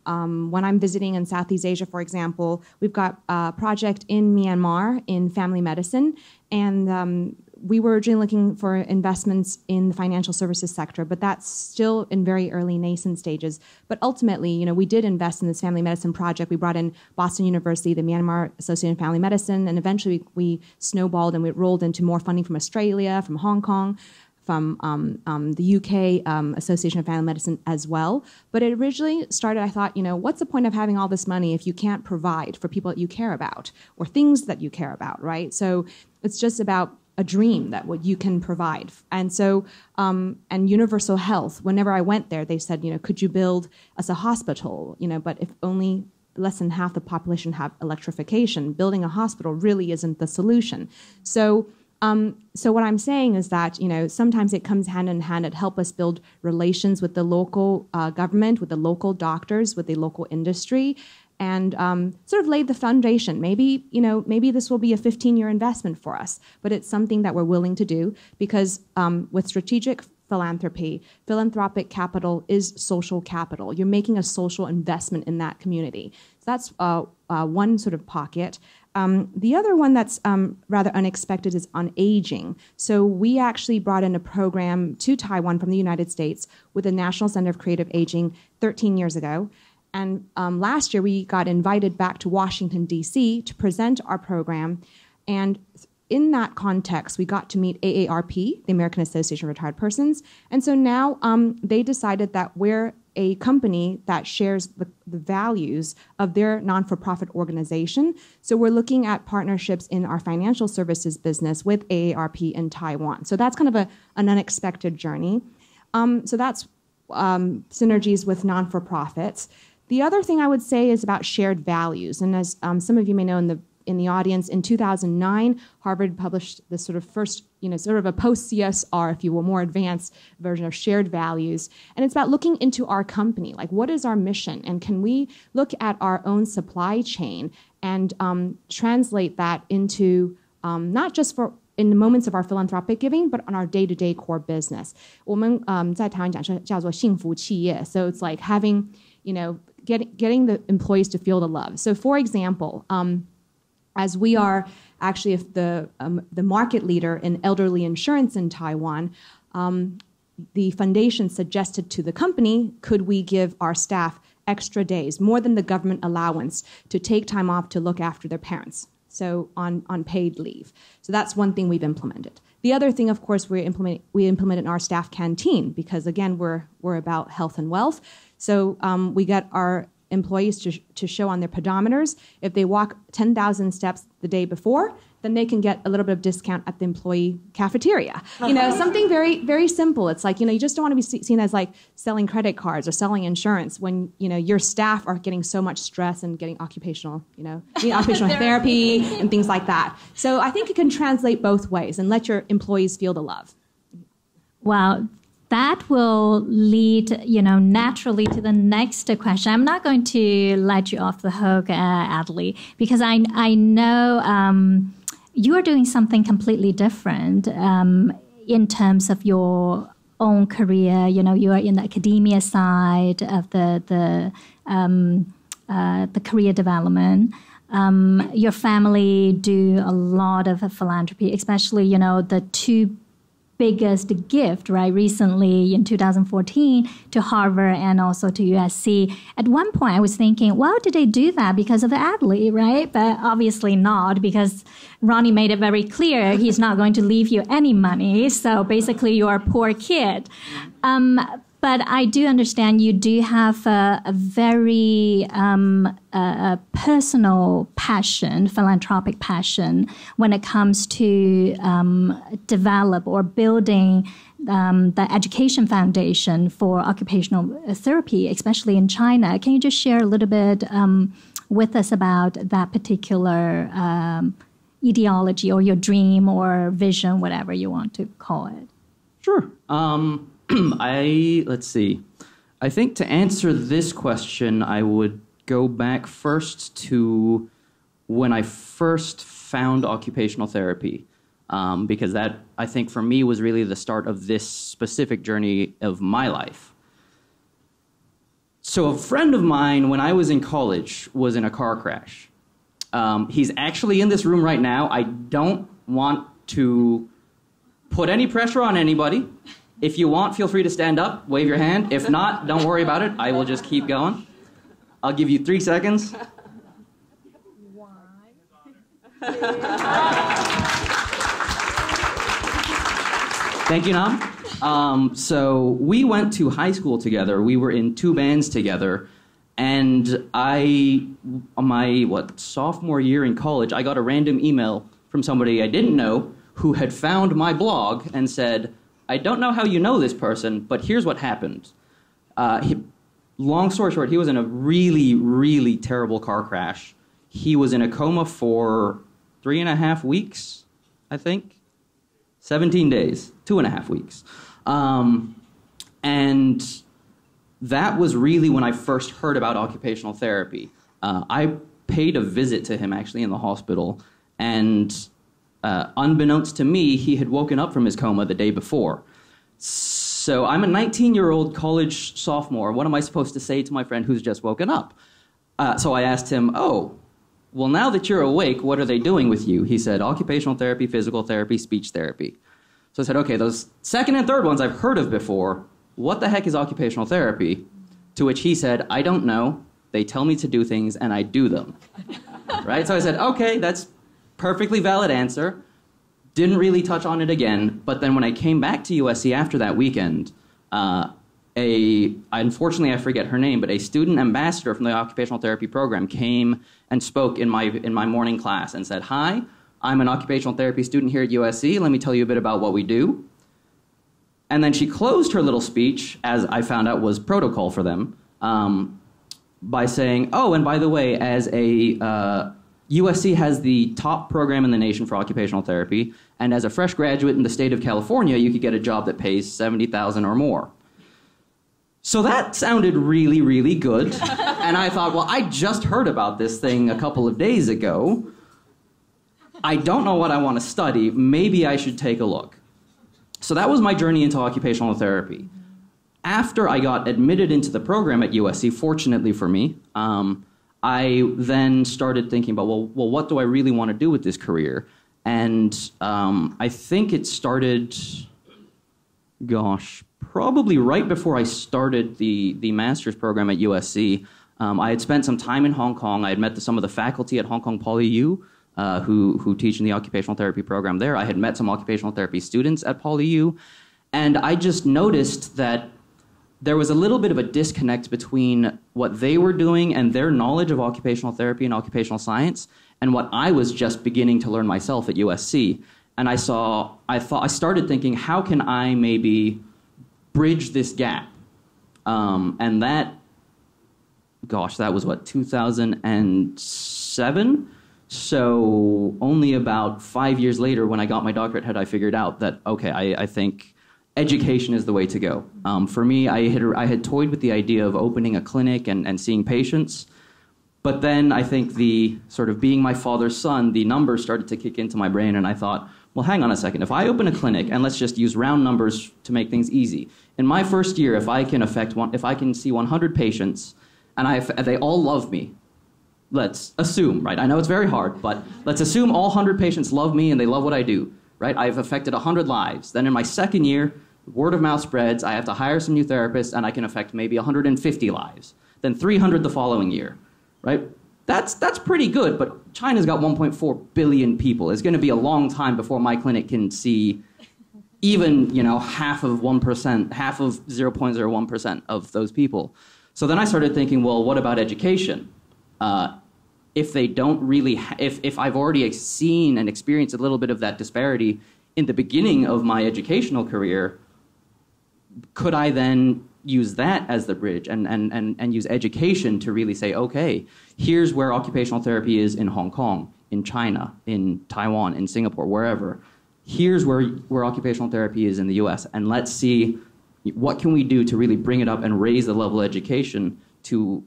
when I'm visiting in Southeast Asia, for example, we've got a project in Myanmar in family medicine, and we were originally looking for investments in the financial services sector, but that's still in very early nascent stages. But ultimately, we did invest in this family medicine project. We brought in Boston University, the Myanmar Association of Family Medicine, and eventually we snowballed and we rolled into more funding from Australia, from Hong Kong, from the UK Association of Family Medicine as well. But it originally started, I thought, what's the point of having all this money if you can't provide for people that you care about or things that you care about, right? So it's just about a dream that what you can provide. And so, and universal health, whenever I went there, they said, could you build us a hospital, but if only less than half the population have electrification, building a hospital really isn't the solution. So what I'm saying is that, sometimes it comes hand in hand. It helps us build relations with the local government, with the local doctors, with the local industry, and sort of laid the foundation. Maybe this will be a 15-year investment for us, but it's something that we're willing to do because with strategic philanthropy, philanthropic capital is social capital. You're making a social investment in that community. So that's one sort of pocket. The other one that's rather unexpected is on aging. So we actually brought in a program to Taiwan from the United States with the National Center of Creative Aging 13 years ago. And last year, we got invited back to Washington, D.C. to present our program. And in that context, we got to meet AARP, the American Association of Retired Persons. And so now they decided that we're a company that shares the values of their non-for-profit organization. So we're looking at partnerships in our financial services business with AARP in Taiwan. So that's kind of an unexpected journey. So that's synergies with non-for-profits. The other thing I would say is about shared values. And as some of you may know in the audience, in 2009, Harvard published the sort of first, sort of a post-CSR, if you will, more advanced version of shared values. And it's about looking into our company, like what is our mission? And can we look at our own supply chain and translate that into not just in the moments of our philanthropic giving, but on our day-to-day core business. 我们在台湾讲说叫做幸福企业. So it's like having, getting the employees to feel the love. So for example, as we are actually the market leader in elderly insurance in Taiwan, the foundation suggested to the company, could we give our staff extra days, more than the government allowance, to take time off to look after their parents, so on paid leave. So that's one thing we've implemented. The other thing, of course, we implemented our staff canteen, because again, we're about health and wealth. So we got our employees to show on their pedometers. If they walk 10,000 steps the day before, then they can get a little bit of discount at the employee cafeteria. Something very, very simple. It's like, you just don't want to be seen as like selling credit cards or selling insurance when, your staff are getting so much stress and getting occupational therapy and things like that. So I think it can translate both ways and let your employees feel the love. Wow. That will lead, naturally to the next question. I'm not going to let you off the hook, Adley, because I know you are doing something completely different in terms of your own career. You are in the academia side of the career development. Your family do a lot of philanthropy, especially, the two biggest gift, right, recently in 2014 to Harvard and also to USC. At one point, I was thinking, well, did they do that because of Adley, right? But obviously not, because Ronnie made it very clear he's not going to leave you any money. So basically, you're a poor kid. But I do understand you do have a very personal passion, philanthropic passion, when it comes to develop or building the education foundation for occupational therapy, especially in China. Can you just share a little bit with us about that particular ideology or your dream or vision, whatever you want to call it? Sure. Let's see. I think to answer this question, I would go back first to when I first found occupational therapy, because that, I think, for me was really the start of this specific journey of my life. So a friend of mine, when I was in college, was in a car crash. He's actually in this room right now. I don't want to put any pressure on anybody. If you want, feel free to stand up, wave your hand. If not, don't worry about it. I will just keep going. I'll give you 3 seconds. Thank you, Nam. So we went to high school together. We were in 2 bands together. And my sophomore year in college, I got a random email from somebody I didn't know who had found my blog and said, I don't know how you know this person, but here's what happened. Long story short, he was in a really, really terrible car crash. He was in a coma for 3.5 weeks, I think. 17 days, 2.5 weeks. And that was really when I first heard about occupational therapy. I paid a visit to him, actually, in the hospital, and unbeknownst to me, he had woken up from his coma the day before. So I'm a 19-year-old college sophomore. What am I supposed to say to my friend who's just woken up? So I asked him, well, now that you're awake, what are they doing with you? He said, occupational therapy, physical therapy, speech therapy. So I said, okay, those second and third ones I've heard of before. What the heck is occupational therapy? To which he said, I don't know. They tell me to do things, and I do them. Right? So I said, okay, that's perfectly valid answer. Didn't really touch on it again. But then when I came back to USC after that weekend, unfortunately I forget her name, but a student ambassador from the occupational therapy program came and spoke in my morning class and said, hi, I'm an occupational therapy student here at USC. Let me tell you a bit about what we do. And then she closed her little speech, as I found out was protocol for them, by saying, oh, and by the way, as a USC has the top program in the nation for occupational therapy, and as a fresh graduate in the state of California, you could get a job that pays $70,000 or more. So that sounded really, really good. And I thought, well, I just heard about this thing a couple of days ago. I don't know what I want to study. Maybe I should take a look. So that was my journey into occupational therapy. After I got admitted into the program at USC, fortunately for me, I then started thinking about, well, what do I really want to do with this career? And I think it started, probably right before I started the master's program at USC. I had spent some time in Hong Kong. I had met some of the faculty at Hong Kong PolyU who teach in the occupational therapy program there. I had met some occupational therapy students at PolyU. And I just noticed that there was a little bit of a disconnect between what they were doing and their knowledge of occupational therapy and occupational science and what I was just beginning to learn myself at USC. And I started thinking, how can I maybe bridge this gap? And that was what, 2007? So only about 5 years later, when I got my doctorate, had I figured out that, okay, I think education is the way to go. For me, I had toyed with the idea of opening a clinic and seeing patients. But then I think the sort of being my father's son, the numbers started to kick into my brain, and I thought, well, hang on a second. If I open a clinic, and let's just use round numbers to make things easy. In my first year, if I can see 100 patients, and they all love me, let's assume, right? I know it's very hard, but let's assume all 100 patients love me and they love what I do, right? I've affected 100 lives. Then in my second year, word of mouth spreads, I have to hire some new therapists, and I can affect maybe 150 lives. Then 300 the following year, right? That's pretty good, but China's got 1.4 billion people. It's going to be a long time before my clinic can see even, half of 1%, half of 0.01% of those people. So then I started thinking, well, what about education? If they don't really, if I've already seen and experienced a little bit of that disparity in the beginning of my educational career, could I then use that as the bridge and use education to really say, okay, here's where occupational therapy is in Hong Kong, in China, in Taiwan, in Singapore, wherever. Here's where occupational therapy is in the US, and let's see what can we do to really bring it up and raise the level of education to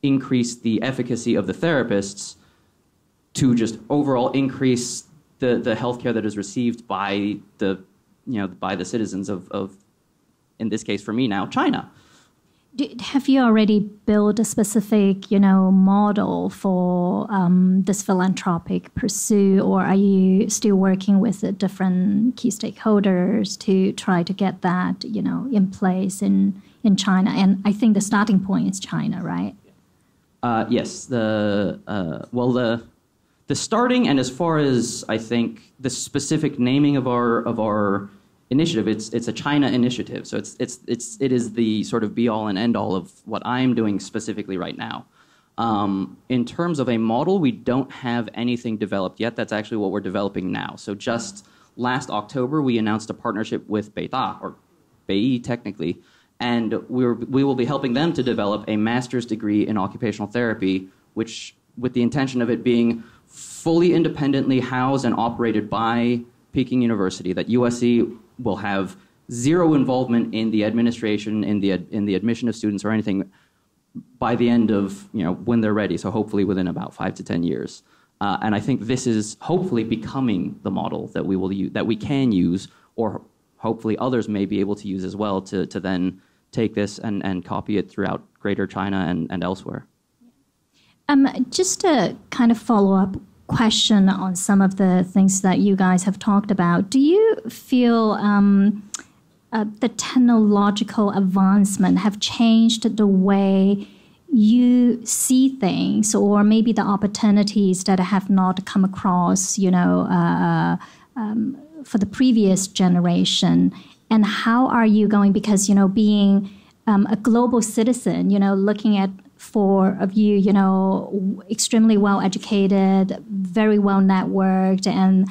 increase the efficacy of the therapists, to just overall increase the healthcare that is received by the citizens of, in this case for me now, China. Have you already built a specific, model for this philanthropic pursuit, or are you still working with the different key stakeholders to try to get that, in place in China? And I think the starting point is China, right? Yes. The starting, and as far as I think the specific naming of our initiative, it's a China initiative. So it is the sort of be all and end all of what I'm doing specifically right now. In terms of a model, we don't have anything developed yet. That's actually what we're developing now. So just last October, we announced a partnership with Beida, or Bei technically, and we will be helping them to develop a master's degree in occupational therapy, which with the intention of it being fully independently housed and operated by Peking University, that USC will have zero involvement in the administration, in the admission of students or anything by the end of, when they're ready. So hopefully within about 5 to 10 years. And I think this is hopefully becoming the model that we will use, that we can use, or hopefully others may be able to use as well to then take this and copy it throughout Greater China and elsewhere. Just a kind of follow-up question on some of the things that you guys have talked about. Do you feel the technological advancement have changed the way you see things, or maybe the opportunities that have not come across, for the previous generation? And how are you going, because, being a global citizen, looking at four of you, extremely well educated, very well networked, and,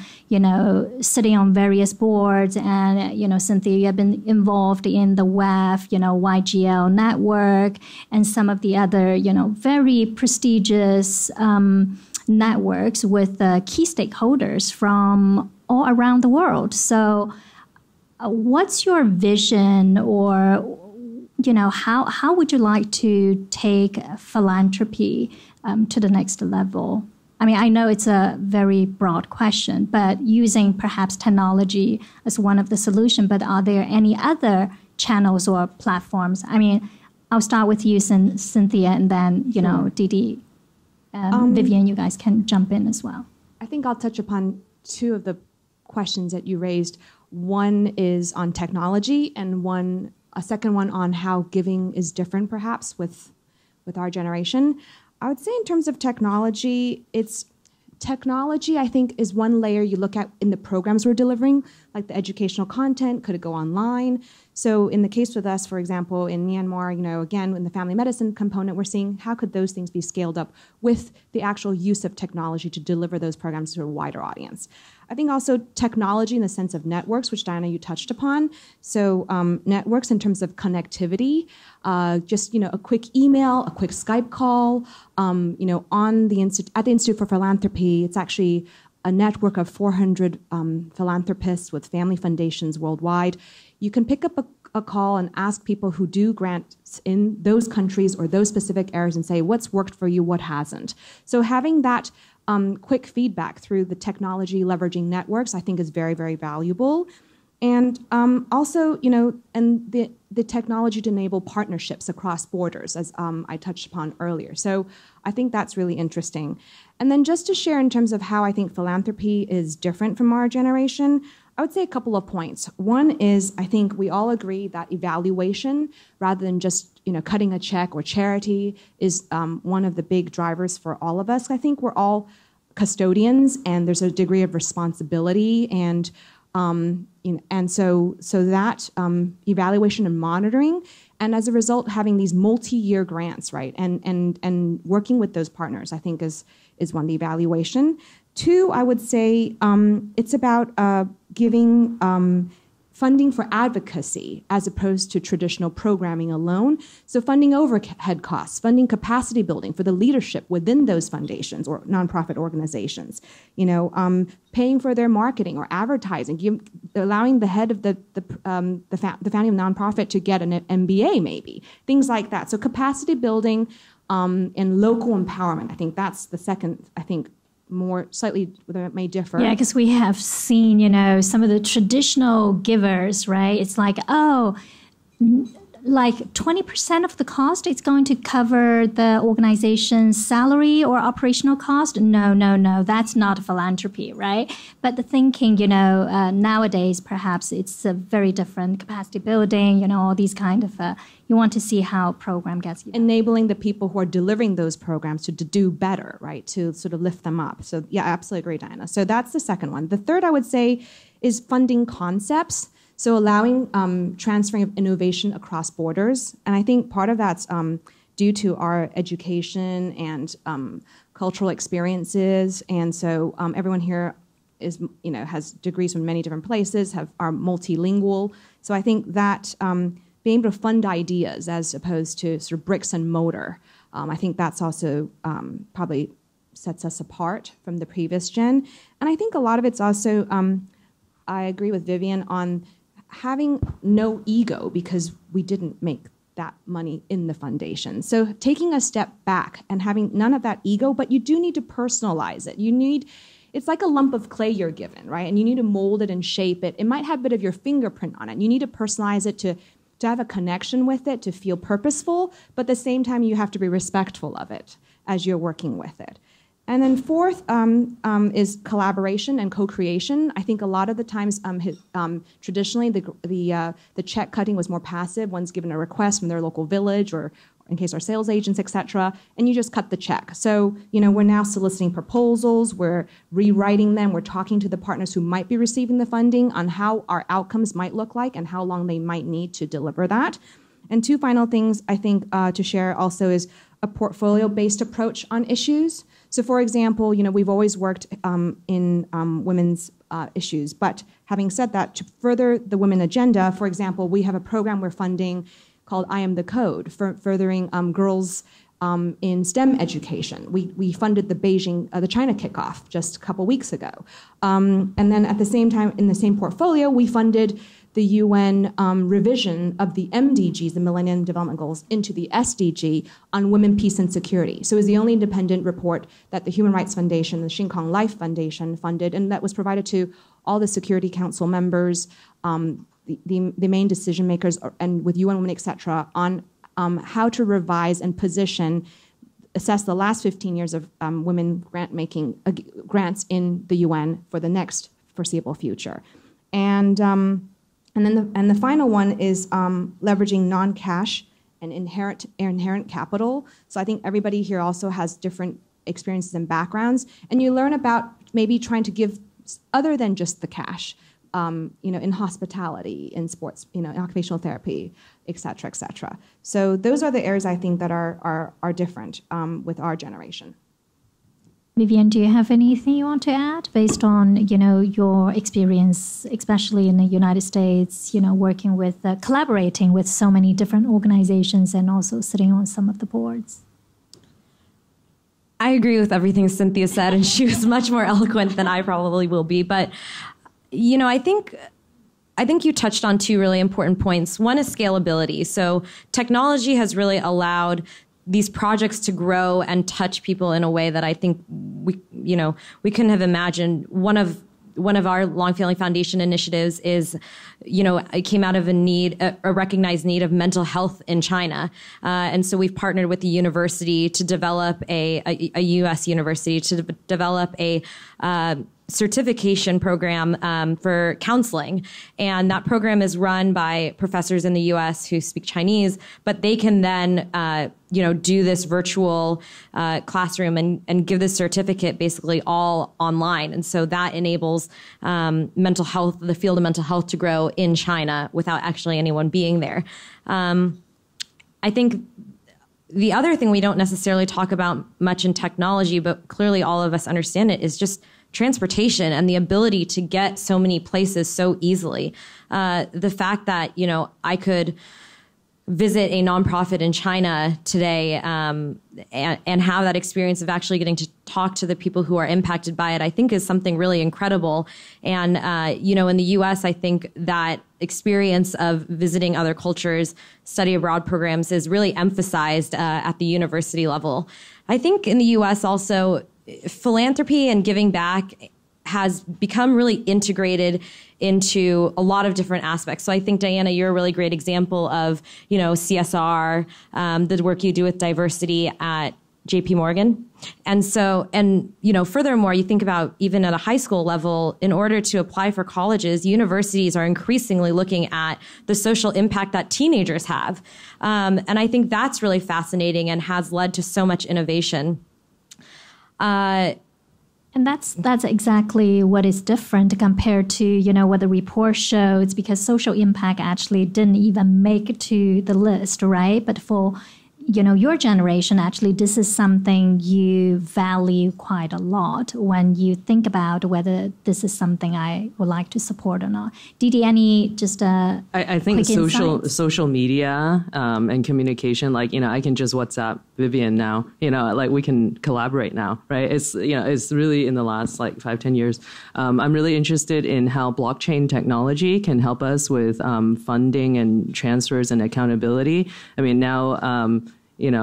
sitting on various boards. And, Cynthia, you have been involved in the WEF, YGL network, and some of the other, very prestigious networks with key stakeholders from all around the world. So what's your vision, or how would you like to take philanthropy to the next level? I mean, I know it's a very broad question, but using perhaps technology as one of the solutions, but are there any other channels or platforms? I mean, I'll start with you, Cynthia, and then, Didi, Vivian, you guys can jump in as well. I think I'll touch upon two of the questions that you raised. One is on technology, and a second one on how giving is different, perhaps, with our generation. I would say in terms of technology, I think, is one layer you look at in the programs we're delivering, like the educational content. Could it go online? So in the case with us, for example, in Myanmar, again, in the family medicine component, we're seeing how could those things be scaled up with the actual use of technology to deliver those programs to a wider audience. I think also technology in the sense of networks, which Diana, you touched upon. So networks in terms of connectivity, just a quick email, a quick Skype call. At the Institute for Philanthropy, it's actually a network of 400 philanthropists with family foundations worldwide. You can pick up a call and ask people who do grants in those countries or those specific areas and say, what's worked for you, what hasn't. So having that quick feedback through the technology leveraging networks, I think is very, very valuable. And also, and the technology to enable partnerships across borders, as I touched upon earlier. So I think that's really interesting. And then just to share in terms of how I think philanthropy is different from our generation, I would say a couple of points. One is, I think we all agree that evaluation, rather than just cutting a check or charity, is one of the big drivers for all of us. I think we're all custodians, and there's a degree of responsibility, and so that evaluation and monitoring, and as a result, having these multi-year grants, right, and working with those partners, I think is one, the evaluation. Two, I would say it's about giving funding for advocacy as opposed to traditional programming alone. So funding overhead costs, funding capacity building for the leadership within those foundations or nonprofit organizations, paying for their marketing or advertising, allowing the head of the founding of nonprofit to get an MBA maybe, things like that. So capacity building and local empowerment, I think that's the second, more slightly, that may differ. Yeah, because we have seen, some of the traditional givers, right? It's like, 20% of the cost, it's going to cover the organization's salary or operational cost. No, that's not philanthropy, right? But the thinking, nowadays, perhaps it's a very different capacity building, all these kind of, you want to see how program gets enabling the people who are delivering those programs to do better, right? To sort of lift them up. So yeah, I absolutely agree, Diana. So that's the second one. The third, I would say, is funding concepts. So allowing transferring of innovation across borders. And I think part of that's due to our education and cultural experiences. And so everyone here is, has degrees from many different places, are multilingual. So I think that being able to fund ideas as opposed to sort of bricks and mortar, I think that's also probably sets us apart from the previous gen. And I think a lot of it's also, I agree with Vivian on having no ego because we didn't make that money in the foundation. So taking a step back and having none of that ego, but you do need to personalize it. It's like a lump of clay you're given, right? And you need to mold it and shape it. It might have a bit of your fingerprint on it. You need to personalize it to have a connection with it, to feel purposeful, but at the same time you have to be respectful of it as you're working with it. And then fourth is collaboration and co-creation. I think a lot of the times, traditionally, the check cutting was more passive. One's given a request from their local village, or in case our sales agents, et cetera, and you just cut the check. So, we're now soliciting proposals, we're rewriting them, we're talking to the partners who might be receiving the funding on how our outcomes might look like and how long they might need to deliver that. And two final things I think to share also is a portfolio-based approach on issues. So, for example, we've always worked in women's issues. But having said that, to further the women agenda, for example, we have a program we're funding called I Am the Code for furthering girls in STEM education. We funded the China kickoff just a couple weeks ago. And then at the same time, in the same portfolio, we funded the UN revision of the MDGs, the Millennium Development Goals, into the SDG on women, peace, and security. So it was the only independent report that the Human Rights Foundation, the Shin Kong Life Foundation funded, and that was provided to all the Security Council members, the main decision makers, and with UN Women, et cetera, on how to revise and assess the last 15 years of women grants in the UN for the next foreseeable future. And then the final one is leveraging non-cash and inherent capital. So I think everybody here also has different experiences and backgrounds, and you learn about maybe trying to give other than just the cash, in hospitality, in sports, in occupational therapy, et cetera, et cetera. So those are the areas I think that are different with our generation. Vivian, do you have anything you want to add based on, your experience, especially in the United States, working with, collaborating with so many different organizations and also sitting on some of the boards? I agree with everything Cynthia said, and she was much more eloquent than I probably will be. But, I think you touched on two really important points. One is scalability. So technology has really allowed these projects to grow and touch people in a way that I think we couldn't have imagined. One of our Long Family Foundation initiatives is, it came out of a recognized need of mental health in China. And so we've partnered with the university to develop a U.S. university to develop a certification program for counseling. And that program is run by professors in the U.S. who speak Chinese, but they can then, do this virtual classroom and give this certificate basically all online. And so that enables mental health, the field of mental health, to grow in China without actually anyone being there. I think the other thing we don't necessarily talk about much in technology, but clearly all of us understand it, is just transportation and the ability to get so many places so easily. The fact that, I could visit a nonprofit in China today and have that experience of actually getting to talk to the people who are impacted by it, I think is something really incredible. And, in the U.S., I think that experience of visiting other cultures, study abroad programs is really emphasized at the university level. I think in the U.S. also, philanthropy and giving back has become really integrated into a lot of different aspects. So I think, Diana, you're a really great example of, CSR, the work you do with diversity at JP Morgan. And so, furthermore, you think about even at a high school level, in order to apply for colleges, universities are increasingly looking at the social impact that teenagers have. And I think that's really fascinating and has led to so much innovation. And that's exactly what is different compared to, what the report shows, because social impact actually didn't even make it to the list, right? But for, your generation, actually, this is something you value quite a lot when you think about whether this is something I would like to support or not. Didi, any just I think social media and communication, I can just WhatsApp Vivian now, we can collaborate now, right? It's really in the last 5-10 years. I'm really interested in how blockchain technology can help us with funding and transfers and accountability. I mean, now,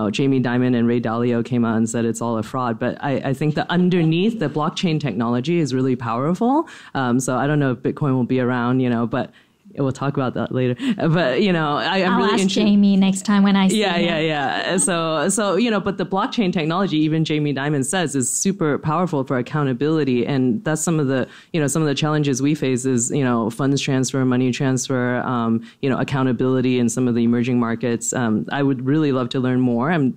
Jamie Dimon and Ray Dalio came out and said it's all a fraud, but I think that underneath the blockchain technology is really powerful. So I don't know if Bitcoin will be around, but we'll talk about that later. But, I'll really ask Jamie next time when I see him. Yeah. So, but the blockchain technology, even Jamie Dimon says, is super powerful for accountability. And that's some of the challenges we face is, funds transfer, money transfer, accountability in some of the emerging markets. I would really love to learn more. I'm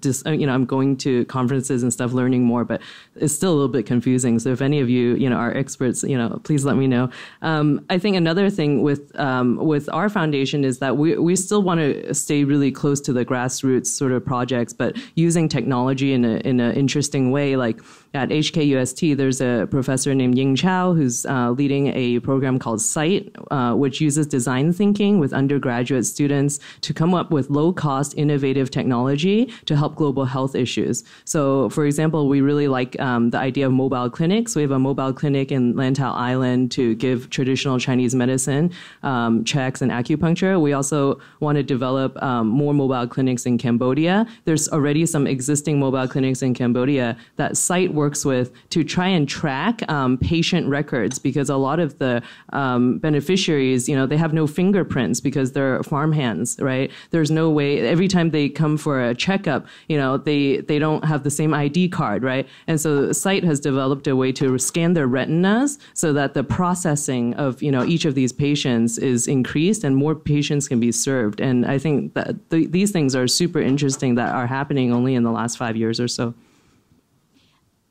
going to conferences and stuff, learning more, but it's still a little bit confusing. So if any of you, are experts, please let me know. I think another thing with with our foundation is that we still want to stay really close to the grassroots sort of projects, but using technology in an interesting way. Like at HKUST, there's a professor named Ying Chao who's leading a program called SITE, which uses design thinking with undergraduate students to come up with low-cost, innovative technology to help global health issues. So, for example, we really like the idea of mobile clinics. We have a mobile clinic in Lantau Island to give traditional Chinese medicine checks and acupuncture. We also want to develop more mobile clinics in Cambodia. There's already some existing mobile clinics in Cambodia that SITE works with to try and track patient records, because a lot of the beneficiaries, they have no fingerprints because they're farmhands, right? There's no way, every time they come for a checkup, they don't have the same ID card, right? And so SITE has developed a way to scan their retinas so that the processing of, each of these patients is increased and more patients can be served. And I think that these things are super interesting that are happening only in the last 5 years or so.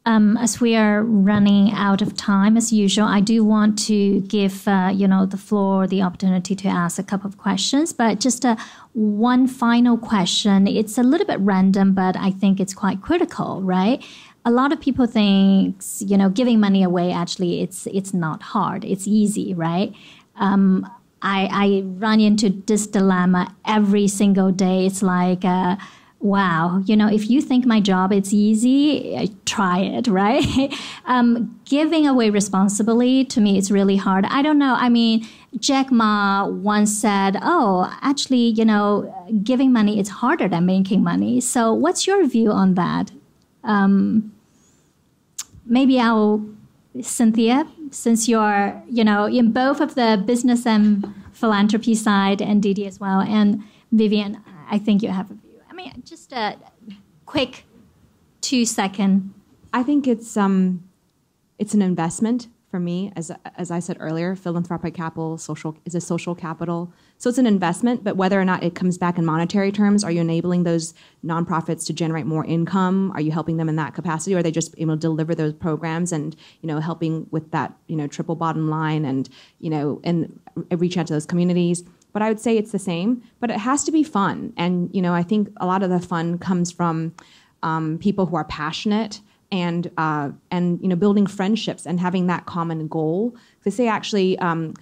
As we are running out of time, as usual, I do want to give the floor the opportunity to ask a couple of questions. But just one final question. It's a little bit random, but I think it's quite critical, right? A lot of people think, giving money away, actually, it's not hard. It's easy, right? I run into this dilemma every single day. It's like, wow, if you think my job is easy, try it, right? Giving away responsibly, to me, it's really hard. I don't know. I mean, Jack Ma once said, actually, giving money is harder than making money. So what's your view on that? Maybe Cynthia, since you're, in both of the business and philanthropy side, and Didi as well, and Vivian, I think you have a view. Just a quick 2-second. I think it's an investment for me. As I said earlier, philanthropic capital is a social capital. So it's an investment, but whether or not it comes back in monetary terms, are you enabling those nonprofits to generate more income? Are you helping them in that capacity? Or are they just able to deliver those programs and, helping with that, triple bottom line and reach out to those communities? But I would say it's the same, but it has to be fun. And, I think a lot of the fun comes from people who are passionate and building friendships and having that common goal. They say actually to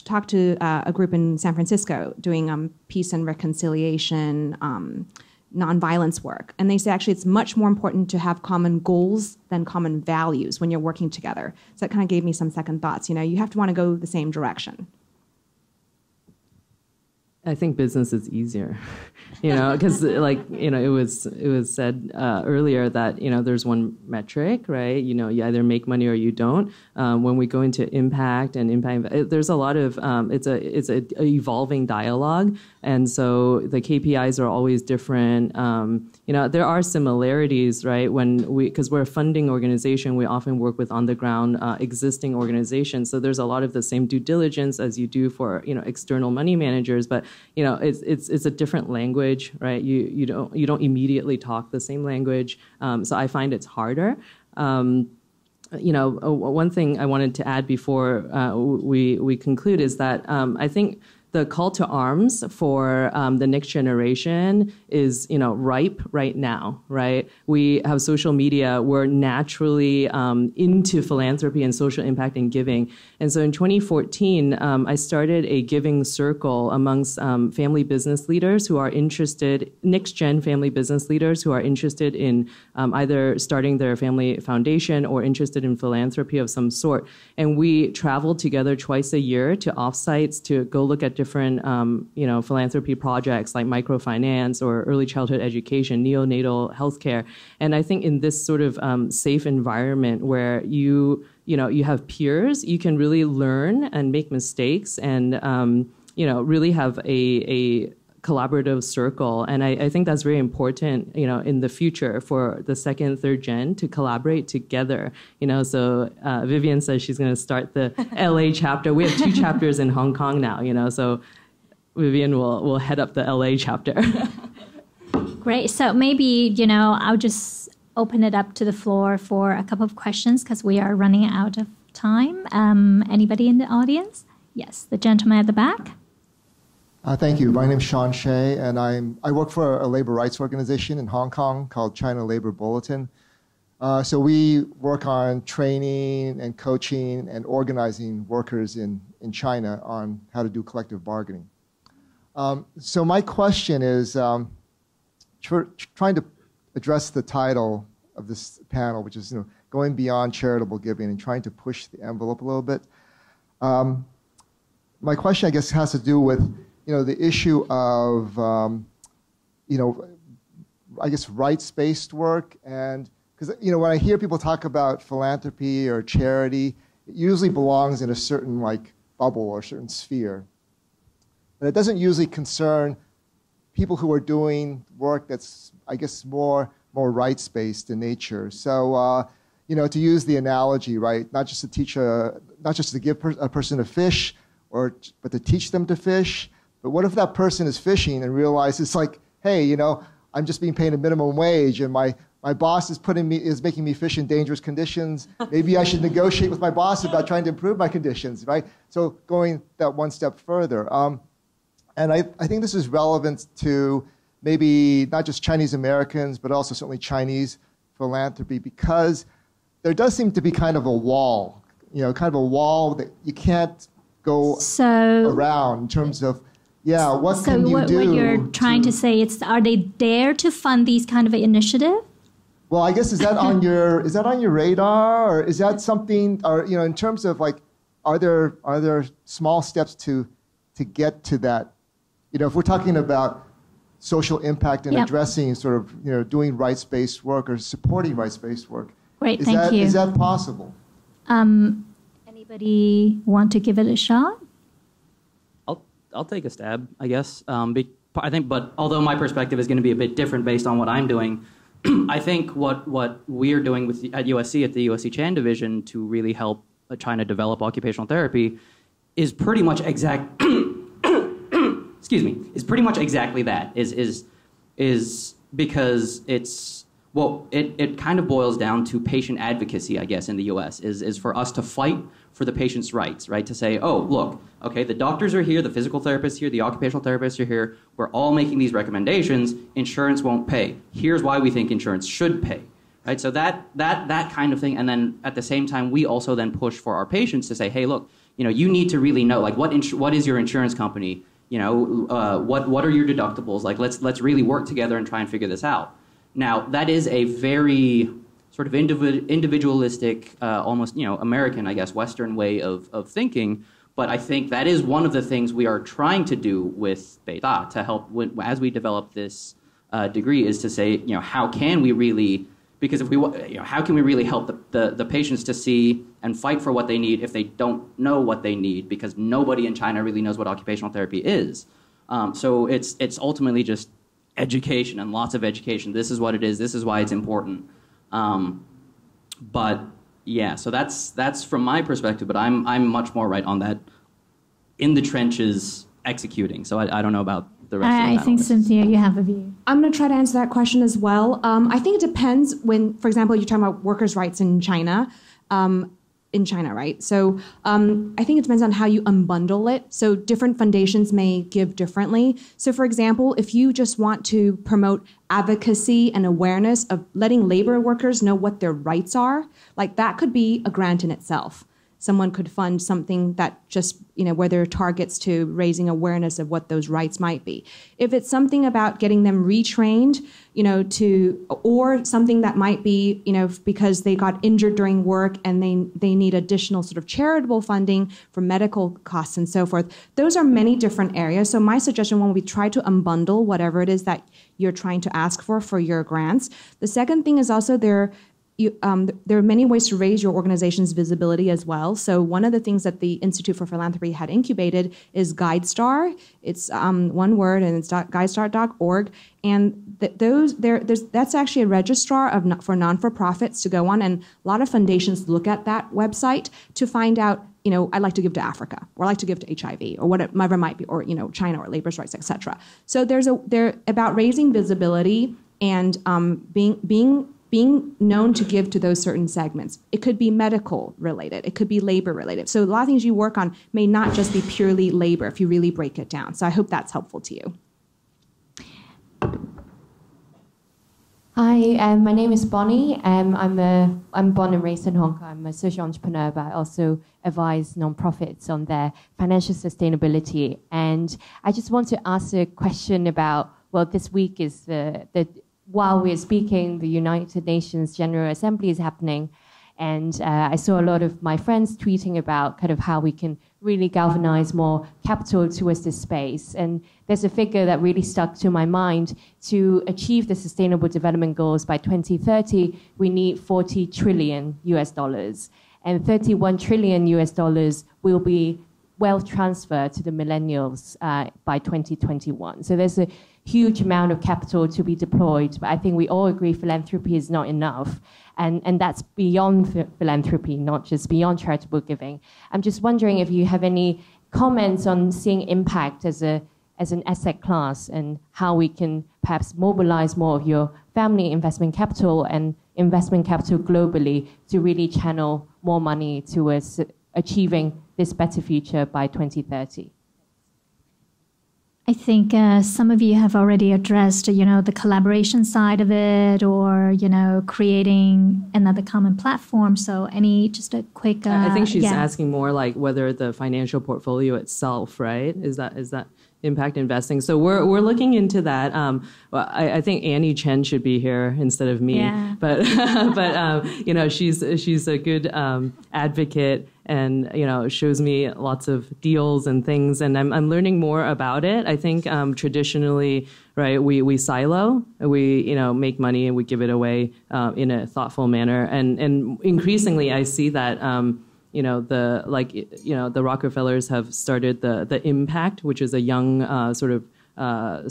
talk to a group in San Francisco doing peace and reconciliation, nonviolence work. And they say actually it's much more important to have common goals than common values when you're working together. So that kind of gave me some second thoughts. You have to want to go the same direction. I think business is easier, because it was said earlier that there's one metric, right? You either make money or you don't. When we go into impact, there's a lot of it's a evolving dialogue, and so the KPIs are always different. There are similarities, right? Because we're a funding organization, we often work with on the ground existing organizations. So there's a lot of the same due diligence as you do for external money managers, but it's a different language, right? You don't immediately talk the same language, so I find it's harder. One thing I wanted to add before we conclude is that I think the call to arms for the next generation is, ripe right now, right? We have social media. We're naturally into philanthropy and social impact and giving. And so in 2014, I started a giving circle amongst family business leaders who are interested, next-gen family business leaders who are interested in either starting their family foundation or interested in philanthropy of some sort. And we travel together twice a year to offsites to go look at different philanthropy projects like microfinance or early childhood education, neonatal healthcare. And I think in this sort of safe environment where you have peers, you can really learn and make mistakes and really have a collaborative circle. And I think that's very important, in the future for the second, third gen to collaborate together. So Vivian says she's going to start the LA chapter. We have 2 chapters in Hong Kong now, so Vivian will head up the LA chapter. Great. So maybe, I'll just open it up to the floor for a couple of questions because we are running out of time. Anybody in the audience? Yes, the gentleman at the back. Thank you. My name is Sean Shea, and I work for a labor rights organization in Hong Kong called China Labor Bulletin. So we work on training and coaching and organizing workers in China on how to do collective bargaining. So my question is trying to address the title of this panel, which is going beyond charitable giving and trying to push the envelope a little bit. My question, I guess, has to do with the issue of I guess rights-based work, and because when I hear people talk about philanthropy or charity, it usually belongs in a certain bubble or a certain sphere, and it doesn't usually concern people who are doing work that's, I guess, more rights-based in nature. So to use the analogy, right, not just to give a person a fish, but to teach them to fish. But what if that person is fishing and realizes, hey, I'm just being paid a minimum wage, and my boss is making me fish in dangerous conditions. Maybe I should negotiate with my boss about trying to improve my conditions, right? So going that one step further. And I think this is relevant to maybe not just Chinese Americans, but also certainly Chinese philanthropy, because there does seem to be kind of a wall, that you can't go around in terms of, what can you do? So what you're trying to say is, are they there to fund these kind of initiative? Well, I guess is that on your radar, or is that something, or in terms of are there small steps to get to that? If we're talking about social impact and addressing sort of doing rights-based work or supporting rights-based work, great, thank you. Is that possible? Anybody want to give it a shot? I'll take a stab, I guess. I think, but although my perspective is going to be a bit different based on what I'm doing, I think what we're doing at USC, at the USC Chan division, to really help China develop occupational therapy is pretty much is pretty much exactly that. Is because it kind of boils down to patient advocacy, I guess, in the U.S. is for us to fight for the patient's rights, right? To say, oh, look, okay, the doctors are here, the physical therapists here, the occupational therapists are here. We're all making these recommendations. Insurance won't pay. Here's why we think insurance should pay, right? So that kind of thing. And then at the same time, we also then push for our patients to say, hey, look, you need to really know, what is your insurance company? What are your deductibles? Let's really work together and try and figure this out. Now, that is a very sort of individualistic, almost, American, I guess, Western way of thinking. But I think that is one of the things we are trying to do with Beida to help as we develop this degree, is to say, how can we really, because if we, how can we really help the patients to see and fight for what they need if they don't know what they need, because nobody in China really knows what occupational therapy is. So it's ultimately just education, and lots of education. This is what it is. This is why it's important. But yeah, so that's from my perspective. But I'm much more right on that, in the trenches executing. So I don't know about the rest of the panelists. I think, Cynthia, you have a view. I'm going to try to answer that question as well. I think it depends when, for example, you're talking about workers' rights in China. Right? So I think it depends on how you unbundle it. So different foundations may give differently. So for example, if you just want to promote advocacy and awareness of letting labor workers know what their rights are, that could be a grant in itself. Someone could fund something that just, where there are targets to raising awareness of what those rights might be. If it's something about getting them retrained, or something that might be, because they got injured during work and they need additional sort of charitable funding for medical costs and so forth. Those are many different areas. So my suggestion when we try to unbundle whatever it is that you're trying to ask for your grants. The second thing is also there are many ways to raise your organization's visibility as well. So one of the things that the Institute for Philanthropy had incubated is GuideStar. It's one word, and it's guidestar.org. And that's actually a registrar for non-for-profits to go on, and a lot of foundations look at that website to find out, I'd like to give to Africa, or I'd like to give to HIV, or whatever it might be, or China, or labor rights, etc. So they're about raising visibility and being being known to give to those certain segments. It could be medical related. It could be labor related. So a lot of things you work on may not just be purely labor if you really break it down. So I hope that's helpful to you. Hi, my name is Bonnie. I'm born and raised in Hong Kong. I'm a social entrepreneur, but I also advise nonprofits on their financial sustainability. And I just want to ask a question about, well, this week is while we're speaking, the United Nations General Assembly is happening. And I saw a lot of my friends tweeting about kind of how we can really galvanize more capital towards this space. And there's a figure that really stuck to my mind. To achieve the Sustainable Development Goals by 2030, we need $40 trillion US. And $31 trillion US will be wealth transfer to the millennials by 2021. So there's a huge amount of capital to be deployed, but I think we all agree philanthropy is not enough. And that's beyond philanthropy, not just beyond charitable giving. I'm just wondering if you have any comments on seeing impact as an asset class and how we can perhaps mobilize more of your family investment capital and investment capital globally to really channel more money towards achieving this better future by 2030. I think some of you have already addressed, the collaboration side of it, or creating another common platform. So, just a quick. I think she's asking more like whether the financial portfolio itself, right? Is that impact investing? So we're looking into that. Well, I think Annie Chen should be here instead of me. Yeah. But she's a good advocate. And shows me lots of deals and things, and I'm learning more about it. I think traditionally, right, we silo, we make money and we give it away in a thoughtful manner, and increasingly I see that the Rockefellers have started the Impact, which is a young sort of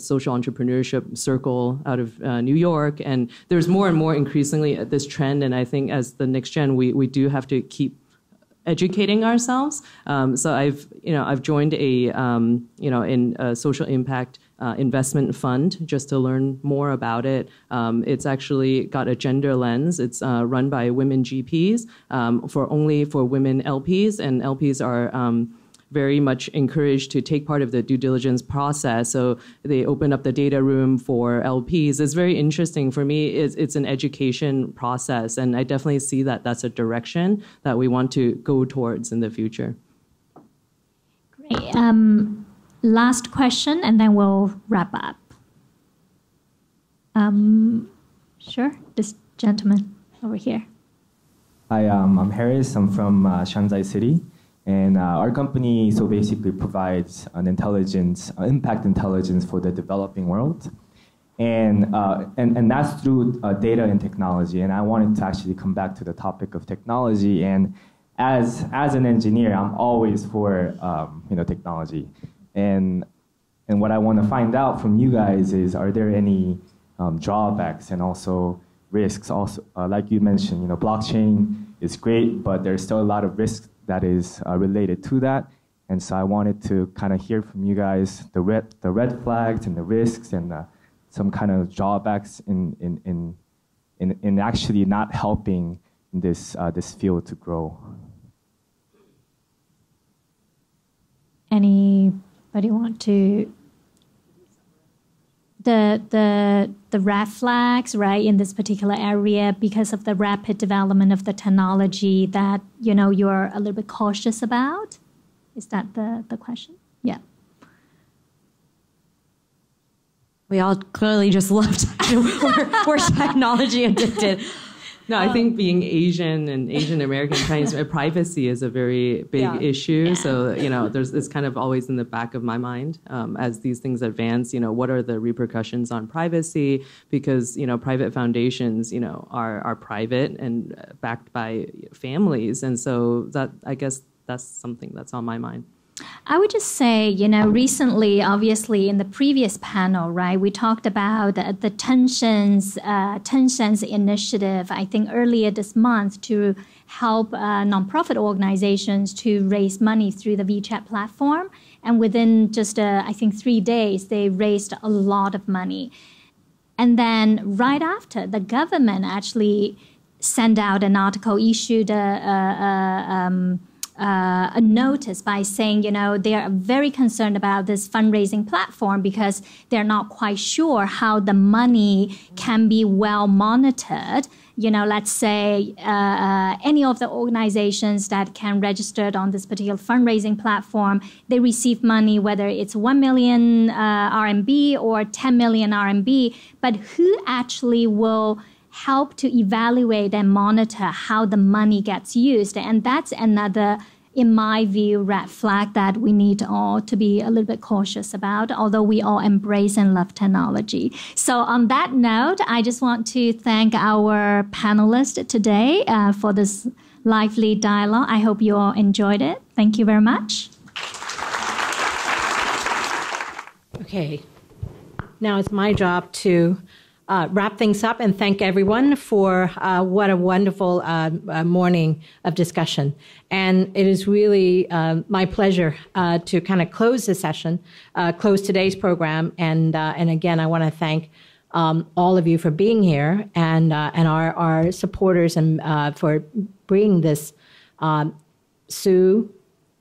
social entrepreneurship circle out of New York, and there's more and more increasingly this trend. And I think as the next gen, we do have to keep educating ourselves. So I've joined a social impact investment fund just to learn more about it. It's actually got a gender lens. It's run by women GPs only for women LPs, and LPs are very much encouraged to take part of the due diligence process. So they open up the data room for LPs. It's very interesting for me. It's an education process, and I definitely see that that's a direction that we want to go towards in the future. Great. Last question, and then we'll wrap up. Sure, this gentleman over here. Hi, I'm Harris. I'm from Shanghai City. And our company so basically provides an impact intelligence for the developing world. And that's through data and technology. And I wanted to actually come back to the topic of technology. And as an engineer, I'm always for technology. And what I want to find out from you guys is, are there any drawbacks and also risks? Also, like you mentioned, blockchain is great, but there's still a lot of risks that is related to that. And so I wanted to kind of hear from you guys the red flags and the risks and some kind of drawbacks in actually not helping this field to grow. Anybody want to? The red flags, right, in this particular area because of the rapid development of the technology that, you're a little bit cautious about? Is that the question? Yeah. We all clearly just left. We're technology addicted. No, I think being Asian and Asian American Chinese privacy is a very big issue. Yeah. So it's kind of always in the back of my mind as these things advance. What are the repercussions on privacy? Because private foundations are private and backed by families, and so that I guess that's something that's on my mind. I would just say, recently, obviously, in the previous panel, right, we talked about the Tencent's initiative, I think earlier this month, to help nonprofit organizations to raise money through the WeChat platform. And within just, I think, 3 days, they raised a lot of money. And then right after, the government actually sent out an article, issued a notice by saying, they are very concerned about this fundraising platform because they're not quite sure how the money can be well monitored. Let's say any of the organizations that can register on this particular fundraising platform, they receive money, whether it's 1 million RMB or 10 million RMB, but who actually will help to evaluate and monitor how the money gets used? And that's another, in my view, red flag that we need all to be a little bit cautious about, although we all embrace and love technology. So on that note, I just want to thank our panelists today for this lively dialogue. I hope you all enjoyed it. Thank you very much. Okay, now it's my job to wrap things up and thank everyone for what a wonderful morning of discussion. And it is really my pleasure to kind of close the session, close today's program. And again, I want to thank all of you for being here and our supporters and for bringing this. Sue,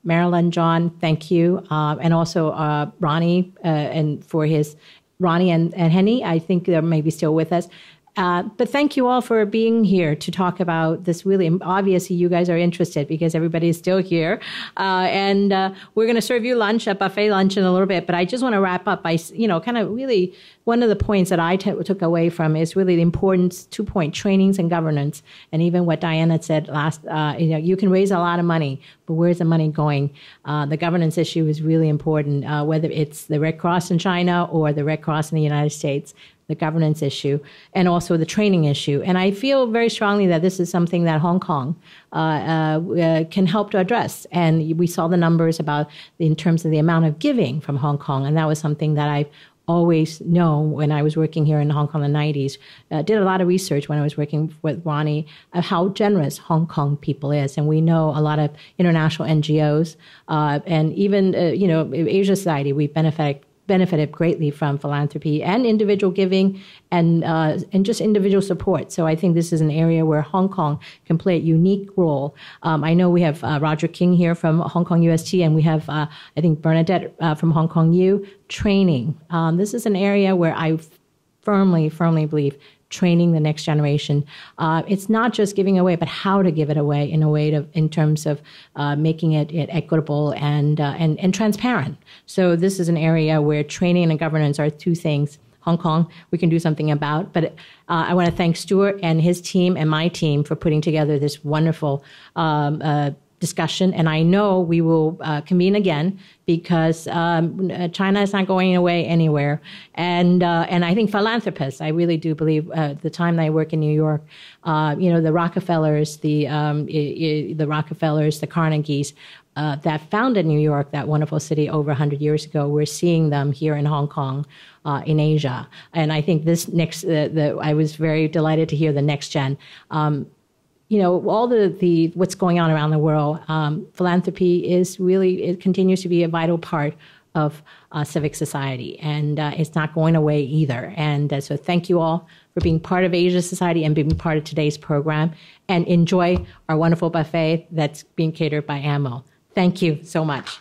Marilyn, John, thank you. And also Ronnie and for his Ronnie and Henny, I think they're maybe still with us. But thank you all for being here to talk about this. Really, obviously, you guys are interested because everybody is still here. And we're going to serve you lunch, a buffet lunch in a little bit. But I just want to wrap up by, kind of really one of the points that I took away from is really the importance, 2-point trainings and governance. And even what Diana said last, you can raise a lot of money, but where's the money going? The governance issue is really important, whether it's the Red Cross in China or the Red Cross in the United States. The governance issue, and also the training issue. And I feel very strongly that this is something that Hong Kong can help to address. And we saw the numbers about in terms of the amount of giving from Hong Kong, and that was something that I've always known when I was working here in Hong Kong in the 90s. Did a lot of research when I was working with Ronnie of how generous Hong Kong people is. And we know a lot of international NGOs and even, Asia Society, we benefited greatly from philanthropy and individual giving and just individual support. So I think this is an area where Hong Kong can play a unique role. I know we have Roger King here from Hong Kong UST, and we have, I think, Bernadette from Hong Kong U, training. This is an area where I firmly believe training the next generation. It's not just giving away, but how to give it away in terms of making it equitable and transparent. So this is an area where training and governance are two things. Hong Kong, we can do something about. But I want to thank Stuart and his team and my team for putting together this wonderful discussion. And I know we will convene again because China is not going away anywhere. And I think philanthropists, I really do believe the time that I work in New York, the Rockefellers, the Carnegies, that founded New York, that wonderful city over 100 years ago, we're seeing them here in Hong Kong, in Asia. And I think this next, I was very delighted to hear the next gen. All the what's going on around the world, philanthropy is really, it continues to be a vital part of civic society, and it's not going away either. And so thank you all for being part of Asia Society and being part of today's program, and enjoy our wonderful buffet that's being catered by AMO. Thank you so much.